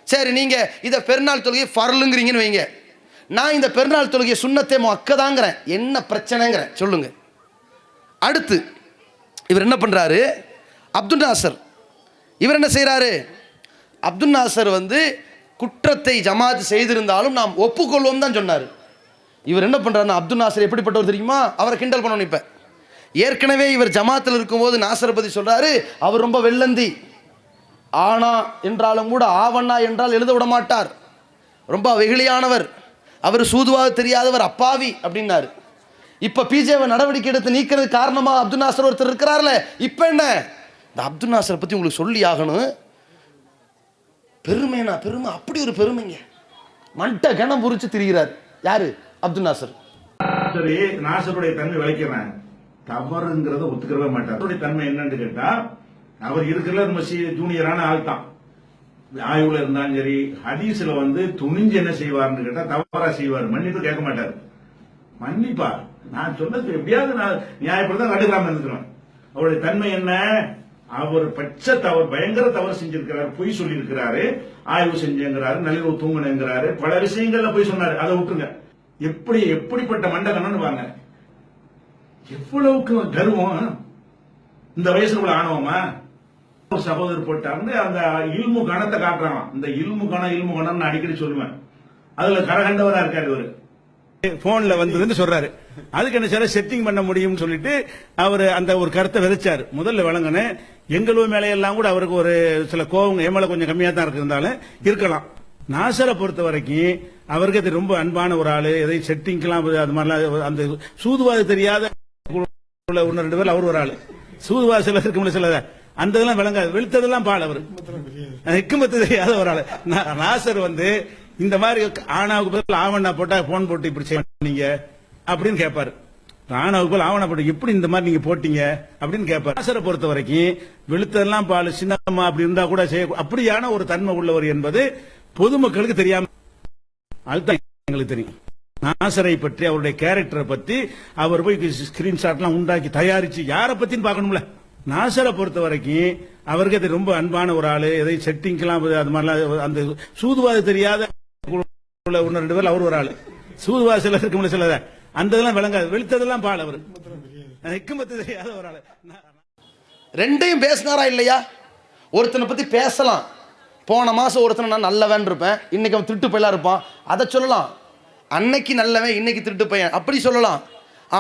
சரி, நீங்க இதை பெருநாள் தொழுகை ஃபர்லுங்கிறீங்கன்னு வைங்க, நான் இந்த பெருநாள் தொழுகை சுன்னத்தே முஅக்கதாங்கிறேன். என்ன பிரச்சனைங்கிறேன் சொல்லுங்க. அடுத்து இவர் என்ன பண்றாரு? அப்துல் நாசர் இவர் என்ன செய்யறாரு? அப்துல் நாசர் குற்றத்தை ஜமாத் செய்திருந்தாலும் நாம் ஒப்புக்கொள்வோம் தான் சொன்னார். இவர் என்ன பண்றாருன்னா, அப்துல் நாசர் எப்படிப்பட்டவர் தெரியுமா? அவரை கிண்டல் பண்ணணும். இப்ப ஏற்கனவே இவர் ஜமாத்தில் இருக்கும்போது நாசர் பத்தி சொல்றாரு, அவர் ரொம்ப வெள்ளந்தி, ஆனா என்றாலும் கூட ஆவண்ணா என்றால் எழுத விட மாட்டார், ரொம்ப வெகுளியானவர், அவர் சூதுவாக தெரியாதவர், அப்பாவி அப்படின்னாரு. இப்ப பிஜேவை நடவடிக்கை எடுத்து நீக்கிறது காரணமா அப்துல் நாசர் ஒருத்தர் இருக்கிறார்ல. இப்ப என்ன? இந்த அப்துல் நாசரை பத்தி உங்களுக்கு சொல்லி ஆகணும். பெருமைனா பெருமை, அப்படி ஒரு பெருமைங்க. மண்ட கணம் புரிச்சு திரிகிறார். யாரு? அப்துல் நாசர். சரி, நாசருடைய தன்மை விளைக்கிறேன், தவறுங்கிறத ஒத்துக்கவே மாட்டார். அவருடைய தன்மை என்னன்னு கேட்டா, அவர் இருக்கிற ரொம்ப ஜூனியரான ஆள் தான், ஆய்வுல இருந்தாலும் சரி, ஹதீஸ்ல வந்து துணிஞ்சு என்ன செய்வார்னு கேட்டா தவறா செய்வார், மன்னிப்பு கேட்க மாட்டார். மன்னிப்பா நான் சொன்னது எப்படியாவது நான் நியாயப்படுத்த கண்டுக்காம இருந்துக்கிறேன். அவருடைய தன்மை என்ன? அவர் பச்சை தவறு, பயங்கர தவறு செஞ்சிருக்கிறாரு, பொய் சொல்லி இருக்கிறாரு, ஆய்வு செஞ்சுங்கிறாரு, நள்ளிரவு தூங்குனுங்கிறாரு, பல விஷயங்கள்ல போய் சொன்னாரு. அதை விட்டுருங்க. எப்படிப்பட்ட மண்டகம்னு பாருங்க. எவ்வளவுக்கு கர்வம் இந்த வயசுக்குள்ள ஆணவமா? சகோதரர் போட்டாங்க அந்த இல்மு கணத்தை காட்டுறாங்க. இந்த இல்மு கணம் அடிக்கடி சொல்லுவேன். அதுல கரகண்டவரா இருக்காரு இவரு. போன்ல வந்ததுன்னு சொல்றாரு. அதுக்கு என்ன சார் செட்டிங் பண்ண முடியும்னு சொல்லிட்டு அவர் அந்த ஒரு கருத்தை விதைச்சாரு. முதல்ல விளங்குன எங்களூர் மேலே எல்லாம் கூட அவருக்கு ஒரு சில கோவம் எம்மல கொஞ்சம் கம்மியா தான் இருந்தாலும் இருக்கலாம். நாசரை பொறுத்த வரைக்கும் அவருக்கு அது ரொம்ப அன்பான ஒரு ஆளு. எதையும் செட்டிங்லாம் அது மாதிரிலாம் அந்த சூதுவாது தெரியாத ஒன்னு ரெண்டு பேர் அவர் ஒரு ஆளு. சூதுவாது சில இருக்க சில அந்த இதெல்லாம் விளங்காது, வெளுத்ததெல்லாம் பால். அவர் ஹிக்குமத்து தெரியாத ஒரு ஆளு. நாசர் வந்து இந்த மாதிரி ஆனாவுக்கு பதில் ஆவணா போட்டா போன் போட்டு இப்படி செய்வீங்க அப்படின்னு கேட்பாரு. ஆனாவுக்கு பதில் ஆவணா போட்டு எப்படி இந்த மாதிரி நீங்க போட்டீங்க அப்படின்னு கேட்பாரு. நாசரை பொறுத்த வரைக்கும் வெளுத்ததெல்லாம் பால், சின்னம்மா அப்படி இருந்தா கூட செய்ய அப்படியான ஒரு தன்மை உள்ளவர் என்பது பொதுமக்களுக்கு தெரியாம, அதுதான் எங்களுக்கு தெரியும். நாசரை பற்றி, அவருடைய கேரக்டரை பத்தி அவர் போய் ஸ்கிரீன்ஷாட்லாம் உண்டாக்கி தயாரிச்சு யாரை பத்தின்னு பார்க்கணும்ல. நாசரை பொறுத்த வரைக்கும் அவருக்கு அது ரொம்ப அன்பான ஒரு ஆளு. எதையும் செட்டிங்லாம் அது மாதிரிலாம் அந்த சூதுவாது தெரியாத ஒன்னு ரெண்டு பேர் அவர் ஒரு ஆளு. சூதுவாது சில இருக்க சில அந்த இதெல்லாம் விளங்காது, வெளுத்ததெல்லாம் பால். அவர் ஹிக்குமத்து தெரியாத ஒரு ஆளு. ரெண்டையும் பேசினாரா இல்லையா? ஒருத்தனை பத்தி பேசலாம். போன மாசம் ஒருத்தனை நான் நல்லவன் இருப்பேன், இன்னைக்கு அவன் திருட்டு பையலா இருப்பான், அதை சொல்லலாம். அன்னைக்கு நல்லவன் இன்னைக்கு திருட்டு பையன் அப்படி சொல்லலாம்.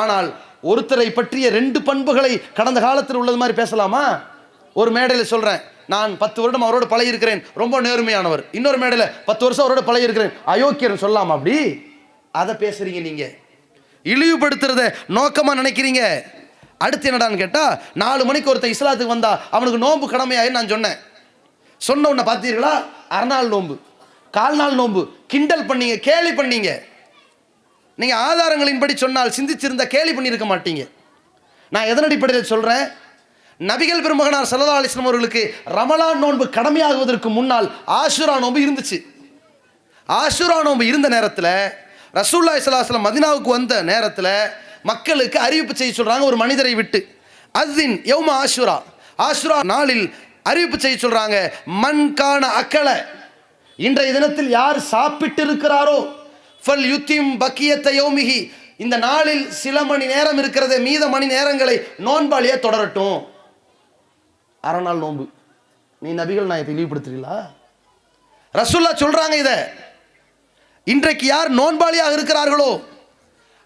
ஆனால் ஒருத்தரை பற்றிய ரெண்டு பண்புகளை கடந்த காலத்தில் உள்ளது மாதிரி பேசலாமா? ஒரு மேடையில் சொல்றேன், நான் 10 வருடம் அவரோட பழகி இருக்கிறேன், ரொம்ப நேர்மையானவர். இன்னொரு மேடையில் 10 வருஷம் அவரோட பழகி இருக்கிறேன், அயோக்கியர் சொல்லலாமா? அப்படி அதை பேசுறீங்க நீங்க, இழிவுபடுத்துறத நோக்கமா நினைக்கிறீங்க. அடுத்து என்னடான்னு கேட்டா, 4 மணிக்கு ஒருத்தன் இஸ்லாத்துக்கு வந்தா அவனுக்கு நோன்பு கடமையாயின்னு நான் சொன்னேன். சொன்ன உடனே பார்த்தீர்களா, அரைநாள் நோன்பு, 4 நாள் நோன்பு, கிண்டல் பண்ணீங்க, கேலி பண்ணீங்க. நீங்க ஆதாரங்களின்படி சொன்னால் சிந்திச்சிருந்த கேலி பண்ணியிருக்க மாட்டீங்க. நான் எதன் அடிப்படையில் சொல்றேன்? நபிகள் பெருமகனார் ஸல்லல்லாஹு அலைஹி வஸல்லம் அவர்களுக்கு ரமலான் நோன்பு கடமையாகுவதற்கு முன்னால் ஆஷுரா நோன்பு இருந்துச்சு. ஆஷுரா நோன்பு இருந்த நேரத்தில் ரசூலுல்லாஹி ஸல்லல்லாஹு அலைஹி வஸல்லம் மதீனாவுக்கு வந்த நேரத்தில் மக்களுக்கு அறிவிப்பு செய்ய சொல்றாங்க, ஒரு மனிதரை விட்டு. அஸ்தின் யௌம ஆஷுரா, ஆஷுரா நாளில் அறிவிப்பு செய்ய சொல்றாங்க, மன் கான அக்கல, இன்றைய தினத்தில் யார் சாப்பிட்டு இருக்கிறாரோ ஃபல் யுத்திம் பக்கியத்த யௌமிஹி, இந்த நாளில் சில மணி நேரம் இருக்கிறதே மீத மணி நேரங்களை நோன்பாளியா தொடரட்டும். அரை நாள் நோன்பு. நீ நபிகள் நாயத்தை இழிவுபடுத்துறீங்களா? ரசூல்லா சொல்றாங்க இத. இன்றைக்கு யார் நோன்பாளியாக இருக்கிறார்களோ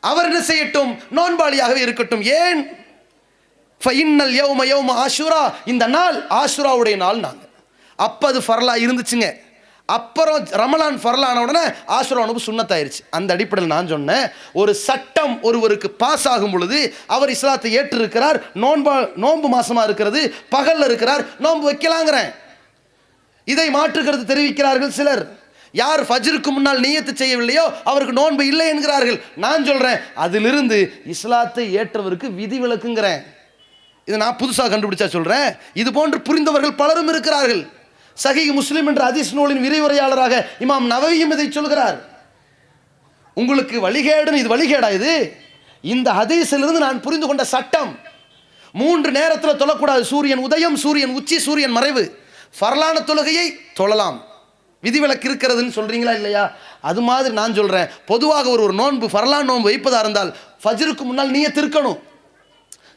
அவர் என்ன செய்யட்டும், நோன்பாளியாகவே இருக்கட்டும். ஏன்? ஃபஇன்னல் யௌம யௌம ஆஷுரா, இந்த நாள் ஆஷுராவுடைய நாள். நாங்க அப்ப அது ஃபர்லா இருந்துச்சுங்க. அப்புறம் ரமலான் ஃபர்லான உடனே ஆஷுரா நோன்பு சுன்னத்தாயிருச்சு. அந்த அடிப்படையில் நான் சொன்னேன், ஒரு சட்டம் ஒருவருக்கு பாஸ் ஆகும் பொழுது அவர் இஸ்லாத்தை ஏற்றிருக்கிறார், நோன்பு மாசமா இருக்கிறது, பகல்ல இருக்கிறார், நோன்பு வைக்கலாங்கிறேன். இதை மாற்றுகிறது தெரிவிக்கிறார்கள் சிலர். யார் ஃபஜ்ருக்கு முன்னால் நியத்து செய்யவில்லையோ அவருக்கு நோன்பு இல்லை என்கிறார்கள். நான் சொல்றேன், அதிலிருந்து இஸ்லாத்தை ஏற்றவருக்கு விதி விலக்குங்கிறேன். இதை நான் புதுசாக கண்டுபிடிச்சா சொல்றேன். இது போன்று புரிந்தவர்கள் பலரும் இருக்கிறார்கள். சஹீஹ் முஸ்லிம் என்ற ஹதீஸ் நூலின் விரிவுரையாளராக இமாம் நவவியும் இதை சொல்கிறார். உங்களுக்கு வழிகேடுன்னு, இது வழிகேடா? இது இந்த ஹதீஸிலிருந்து நான் புரிந்து கொண்ட சட்டம். 3 நேரத்தில் தொழக்கூடாது. சூரியன் உதயம், சூரியன் உச்சி, சூரியன் மறைவு. ஃபர்லான தொழுகையை தொழலாம், விதிவிலக்கு இருக்கிறதுன்னு சொல்றீங்களா இல்லையா? அது மாதிரி நான் சொல்றேன், பொதுவாக ஒரு நோன்பு ஃபர்லான் நோன்பு வைப்பதா இருந்தால் ஃபஜ்ருக்கு முன்னால் நியத் இருக்கணும்.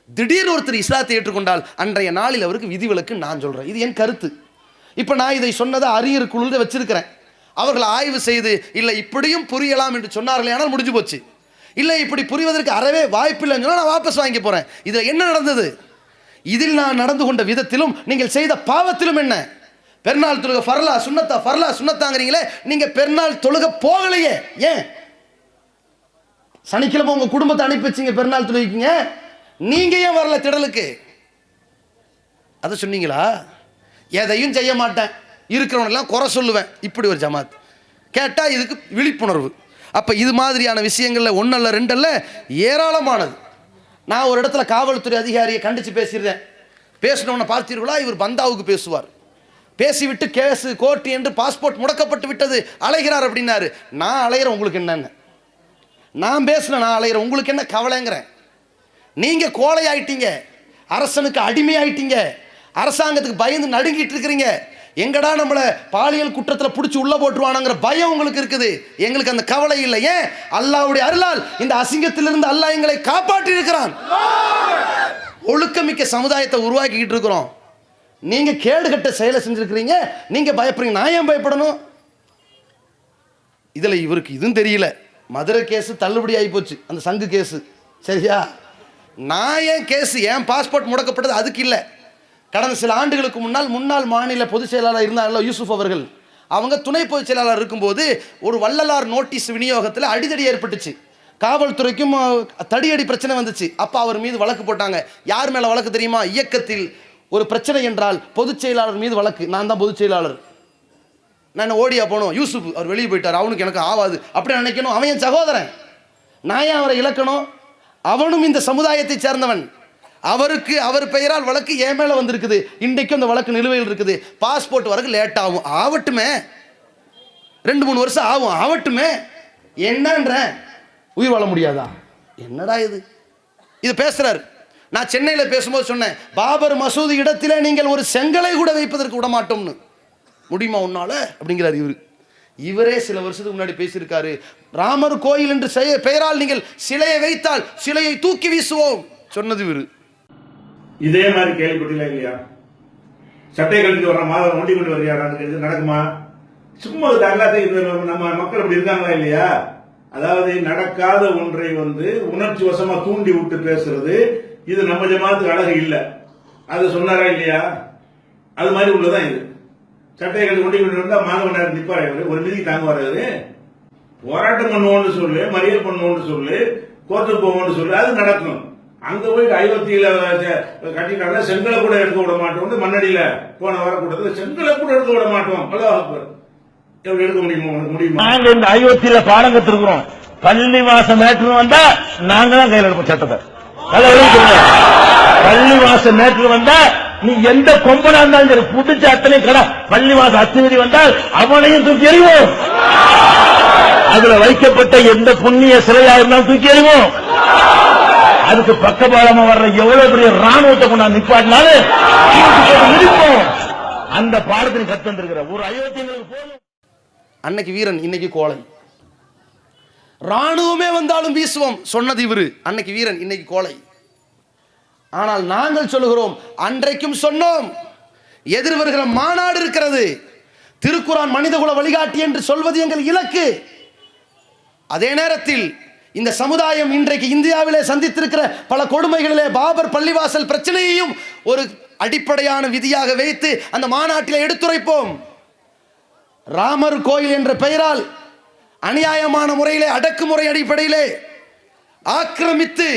திடீர்னு ஒருத்தர் இஸ்லாத்தை ஏற்றுக்கொண்டால் அன்றைய நாளில் அவருக்கு விதிவிலக்கு நான் சொல்றேன். இது என் கருத்து. இப்போ நான் இதை சொன்னதை அறிஞர் குழுவில் வச்சிருக்கிறேன். அவர்கள் ஆய்வு செய்து இல்லை இப்படியும் புரியலாம் என்று சொன்னார்களே, ஆனால் முடிஞ்சு போச்சு. இல்லை இப்படி புரிவதற்கு அறவே வாய்ப்பில்லைன்னு சொன்னால் நான் வாபஸ் வாங்கி போறேன். இதில் என்ன நடந்தது? இதில் நான் நடந்து கொண்ட விதத்திலும் நீங்கள் செய்த பாவத்திலும் என்ன? பெருநாள் தொழுக ஃபர்லா சுன்னத்தா, ஃபர்லா சுன்னத்தாங்கிறீங்களே, நீங்க பெருநாள் தொழுக போகலையே. ஏன்? சனிக்கிழமை உங்க குடும்பத்தை அனுப்பி வச்சீங்க பெருநாள் தொழுகிங்க, நீங்க ஏன் வரல திடலுக்கு? அதை சொன்னீங்களா? எதையும் செய்ய மாட்டேன், இருக்கிறவனெல்லாம் குறை சொல்லுவேன், இப்படி ஒரு ஜமாத் கேட்டா இதுக்கு விழிப்புணர்வு. அப்ப இது மாதிரியான விஷயங்கள்ல ஒன்னல்ல ரெண்டல்ல ஏராளமானது. நான் ஒரு இடத்துல காவல்துறை அதிகாரியை கண்டிச்சு பேசியிருந்தேன். பேசினவனை பார்த்தீர்களா? இவர் பந்தாவுக்கு பேசுவார். பேசிவிட்டு கேஸு கோர்ட்டு என்று பாஸ்போர்ட் முடக்கப்பட்டு விட்டது, அலைகிறார் அப்படின்னாரு. நான் அலைகிறேன், உங்களுக்கு என்னன்னு? நான் பேசல, நான் அலைகிறேன், உங்களுக்கு என்ன கவலைங்கிறேன். நீங்க கோழை ஆயிட்டீங்க, அரசனுக்கு அடிமை ஆயிட்டீங்க, அரசாங்கத்துக்கு பயந்து நடுங்கிட்டு இருக்கிறீங்க. எங்கடா நம்மளை பாலியல் குற்றத்தில் பிடிச்சி உள்ள போட்டுருவானுங்கிற பயம் உங்களுக்கு இருக்குது. எங்களுக்கு அந்த கவலை இல்லை. ஏன்? அல்லாஹ்வுடைய அருளால் இந்த அசிங்கத்திலிருந்து அல்லாஹ் எங்களை காப்பாற்றி இருக்கிறான். ஒழுக்கமிக்க சமுதாயத்தை உருவாக்கிக்கிட்டு இருக்கிறோம். நீங்க கேடுகட்ட செயலை செஞ்சிருக்கிறீங்க, நீங்க பயப்படுறீங்க. நான் ஏன் பயப்படணும்? இதுல இவருக்கு இதுவும் தெரியல. மதுரை கேஸ் தள்ளுபடி ஆகி போச்சு, அந்த சங்கு கேஸ். சரியா? நான் ஏன் கேஸ், ஏன் பாஸ்போர்ட் முடக்கப்பட்டது அதுக்கு இல்லை. கடந்த சில ஆண்டுகளுக்கு முன்னாள் மாநில பொதுச் செயலாளர் இருந்தாங்கல்ல யூசுப் அவர்கள், அவங்க துணை பொதுச் செயலாளர் இருக்கும்போது ஒரு வள்ளலார் நோட்டீஸ் விநியோகத்தில் அடிதடி ஏற்பட்டுச்சு. காவல்துறைக்கும் தடியடி பிரச்சனை வந்துச்சு. அப்போ அவர் மீது வழக்கு போட்டாங்க. யார் மேலே வழக்கு தெரியுமா? இயக்கத்தில் ஒரு பிரச்சனை என்றால் பொதுச் செயலாளர் மீது வழக்கு. நான் தான் பொதுச் செயலாளர். நான் ஓடியா போகணும்? யூசுப் அவர் வெளியே போயிட்டார், அவனுக்கு எனக்கு ஆவாது அப்படி நினைக்கணும். அவன் என் சகோதரன், நான் ஏன் அவரை இழக்கணும்? அவனும் இந்த சமுதாயத்தை சேர்ந்தவன். அவருக்கு அவர் பெயரால் வழக்கு என் மேலே வந்திருக்குது. இன்றைக்கும் அந்த வழக்கு நிலுவையில் இருக்குது. பாஸ்போர்ட் வரக்கு லேட் ஆகும், ஆவட்டுமே. 2-3 வருஷம் ஆகும், ஆவட்டுமே. என்னன்ற உயிர் வாழ முடியாதா? என்னடா இது? இது பேசுறாரு. நான் சென்னையில் பேசும்போது சொன்னேன், பாபர் மசூதி இடத்திலே நீங்கள் ஒரு செங்கலை கூட வைப்பதற்கு விட மாட்டோம்னு. முடியுமா உன்னால அப்படிங்கிறார் இவர். இவரே சில வருஷத்துக்கு முன்னாடி பேசியிருக்காரு, ராமர் கோயில் என்று பெயரால் நீங்கள் சிலையை வைத்தால் சிலையை தூக்கி வீசுவோம் சொன்னது இவர். இதே மாதிரி கேள்விப்பட்டீங்களா இல்லையா? சட்டை கழித்து வர மாதம் ஒண்டி கொண்டு வரையா நடக்குமா? சும்மா எல்லாத்தையும் நம்ம மக்கள் அப்படி இருக்காங்களா இல்லையா? அதாவது நடக்காத ஒன்றை உணர்ச்சி வசமா தூண்டி விட்டு பேசுறது, இது நம்ம ஜமாத்துக்கு அழகு இல்ல. அது சொன்னாரா இல்லையா? அது மாதிரி உள்ளதான் இது. சட்டையை கழித்து ஒண்டி கொண்டு வந்தா மாதவனார் நிப்பாரு, ஒரு மீதிக்கு தாங்குவாரு. போராட்டம் பண்ணுவோம்னு சொல்லு, மறியல் பண்ணுவோம்னு சொல்லு, கோர்ட்டுக்கு போவோம்னு சொல்லு, அது நடக்கும். அங்க போயிட்டு அயோத்தியில கட்டிட்டாங்க, செங்கலை கூட எடுக்க விட மாட்டோம். மண்ணடியில போன வர கூட்டத்தில் செங்கலை கூட எடுக்க விட மாட்டோம். எப்படி எடுக்க முடியுமா? நாங்க இந்த அயோத்தியில பாடம் கத்திருக்கிறோம். பள்ளிவாசம் மேட்ரு வந்தா நாங்க தான் கையில் எடுப்போம் சட்டத்தை. பள்ளிவாசம் மேட்ரு வந்தா நீ எந்த கொம்பனா இருந்தாலும் சரி, புடிச்ச அத்தனை கடை பள்ளிவாசம் அத்துமீறி வந்தால் அவனையும் தூக்கி எறிவோம். அதுல வைக்கப்பட்ட எந்த புண்ணிய சிலையா இருந்தாலும் தூக்கி எறிவோம். அதுக்கு பக்கபாலமா வர்ற எவ்வளவு பெரிய ராணுவத்தை கொண்டாந்து நிப்பாட்டினாலும் அந்த பாடத்தில் கத்திருக்கிற ஒரு அயோத்தியங்களுக்கு போதும். அன்னைக்கு வீரன், இன்னைக்கு கோழை. ராணுவமே வந்தாலும் வீசுவோம் சொன்னது இவரு. அன்னைக்கு வீரன், இன்னைக்கு கோழை. ஆனால் நாங்கள் சொல்லுகிறோம், அன்றைக்கும் சொன்னோம். எதிர் வருகிற மாநாடு இருக்கிறது, திருக்குரான் மனிதகுல வழிகாட்டி என்று சொல்வது எங்கள் இலக்கு. அதே நேரத்தில் இந்த சமுதாயம் இன்றைக்கு இந்தியாவிலே சந்தித்திருக்கிற பல கொடுமைகளிலே பாபர் பள்ளிவாசல் பிரச்சனையையும் ஒரு அடிப்படையான விதியாக வைத்து அந்த மாநாட்டில் எடுத்துரைப்போம். ராமர் கோயில் என்ற பெயரால் அநியாயமான முறையிலே அடக்குமுறை அடிப்படையிலே ஆக்கிரமித்து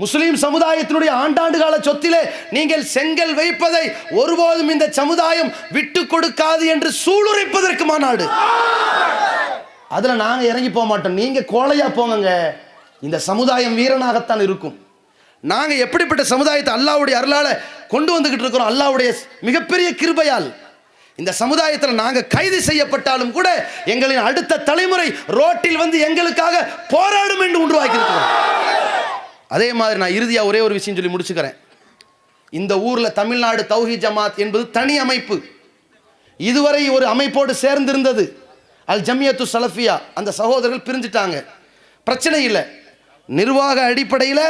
முஸ்லிம் சமுதாயத்தினுடைய ஆண்டாண்டு கால சொத்திலே நீங்கள் செங்கல் வைப்பதை ஒருபோதும் இந்த சமுதாயம் விட்டு கொடுக்காது என்று சூளுரைப்பதற்கு மாநாடு. அதுல நாங்க இறங்கி போக மாட்டோம். நீங்க கோழையா போங்க, இந்த சமுதாயம் வீரனாகத்தான் இருக்கும். நாங்க எப்படிப்பட்ட சமுதாயத்தை அல்லாஹ்வுடைய அருளால கொண்டு வந்துகிட்டு இருக்கிறோம். அல்லாஹ்வுடைய மிகப்பெரிய கிருபையால் இந்த சமுதாயத்தில் நாங்க கைது செய்யப்பட்டாலும் கூட எங்களின் அடுத்த தலைமுறை ரோட்டில் வந்து எங்களுக்காக போராடும் என்று உருவாக்கி இருக்கிறோம். அதே மாதிரி நான் இறுதியா ஒரே ஒரு விஷயம் சொல்லி முடிச்சுக்கிறேன். இந்த ஊர்ல தமிழ்நாடு தௌஹீத் ஜமாத் என்பது தனி அமைப்பு. இதுவரை ஒரு அமைப்போடு சேர்ந்திருந்தது அல் ஜமியத்து சலஃபியா. அந்த சகோதரர்கள் பிரிஞ்சுட்டாங்க, பிரச்சனை இல்லை. நிர்வாக அடிப்படையில்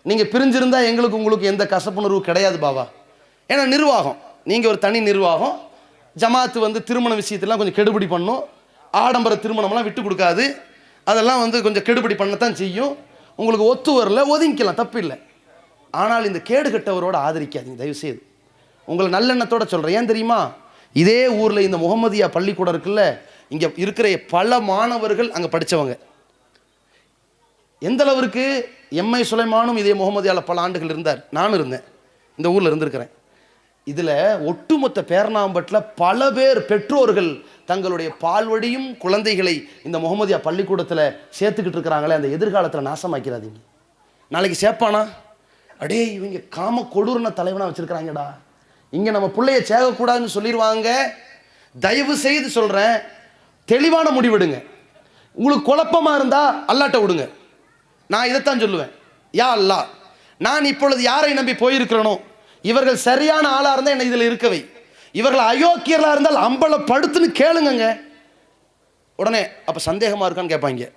நீங்கள் பிரிஞ்சிருந்தா எங்களுக்கு உங்களுக்கு எந்த கசப்புணர்வு கிடையாது பாபா. ஏன்னா நிர்வாகம், நீங்கள் ஒரு தனி நிர்வாகம். ஜமாத்து திருமண விஷயத்தெல்லாம் கொஞ்சம் கெடுபிடி பண்ணும். ஆடம்பர திருமணம்லாம் விட்டு கொடுக்காது. அதெல்லாம் கொஞ்சம் கெடுபிடி பண்ணத்தான் செய்யும். உங்களுக்கு ஒத்து வரல ஒதுங்கிக்கலாம், தப்பு இல்லை. ஆனால் இந்த கேடுகட்டவரோட ஆதரிக்காதீங்க தயவுசெய்து. உங்களை நல்லெண்ணத்தோட சொல்கிறேன். ஏன் தெரியுமா? இதே ஊரில் இந்த முகமதியா பள்ளிக்கூடம் இருக்குல்ல, இங்கே இருக்கிற பல மாணவர்கள் அங்கே படித்தவங்க. எந்த அளவிற்கு எம்ஐ சுலைமானும் இதே முகமதியாவில் பல ஆண்டுகள் இருந்தார். நானும் இருந்தேன், இந்த ஊரில் இருந்திருக்கிறேன். இதில் ஒட்டுமொத்த பேரணாம்பட்டில் பல பேர் பெற்றோர்கள் தங்களுடைய பால்வடியும் குழந்தைகளை இந்த முகமதியா பள்ளிக்கூடத்தில் சேர்த்துக்கிட்டு இருக்கிறாங்களே, அந்த எதிர்காலத்தில் நாசமாக்கிறாதீங்க. நாளைக்கு சேர்ப்பானா, அடே இவங்க காம கொடூரன தலைவனாக வச்சுருக்கிறாங்கடா, இங்க நம்ம பிள்ளைய சேகக்கூடாதுன்னு சொல்லிடுவாங்க. தயவு செய்து சொல்றேன், தெளிவான முடிவெடுங்க. உங்களுக்கு குழப்பமா இருந்தா அல்லாட்ட விடுங்க. நான் இதைத்தான் சொல்லுவேன், யா அல்லாஹ், நான் இப்பொழுது யாரை நம்பி போயிருக்கிறேனோ இவர்கள் சரியான ஆளா இருந்தா என்ன இதுல இருக்கவை, இவர்கள் அயோக்கியர்களா இருந்தால் அம்பலப்படுத்துன்னு கேளுங்க. உடனே அப்ப சந்தேகமா இருக்கான்னு கேட்பாங்க.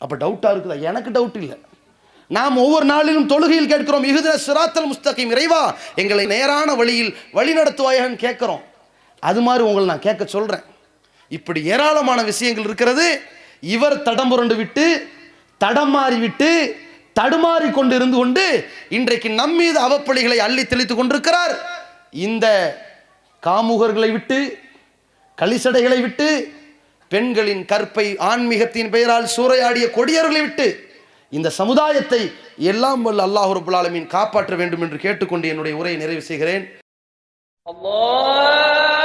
அப்ப டவுட்டா இருக்குதா? எனக்கு டவுட் இல்லை. நாம் ஒவ்வொரு நாளிலும் தொழுகையில் கேட்கிறோம், இஹ்தின ஸிராத்தல் முஸ்தகீம், இறைவா எங்களை நேரான வழியில் வழி நடத்துவாயான்னு கேட்கிறோம். அது மாதிரி உங்களை நான் கேட்க சொல்றேன். இப்படி ஏராளமான விஷயங்கள் இருக்கிறது. இவர் தடம்புரண்டு விட்டு, தடமாறி விட்டு, தடுமாறி கொண்டு இருந்து கொண்டு இன்றைக்கு நம்மீது அவப்பழிகளை அள்ளி தெளித்துக் கொண்டிருக்கிறார். இந்த காமுகர்களை விட்டு, களிசடைகளை விட்டு, பெண்களின் கற்பை ஆன்மீகத்தின் பெயரால் சூறையாடிய கொடியர்களை விட்டு இந்த சமுதாயத்தை எல்லாம் வல்ல அல்லாஹ் ரப்பல் ஆலமீன் காப்பாற்ற வேண்டும் என்று கேட்டுக்கொண்டு என்னுடைய உரையை நிறைவு செய்கிறேன். அல்லாஹ்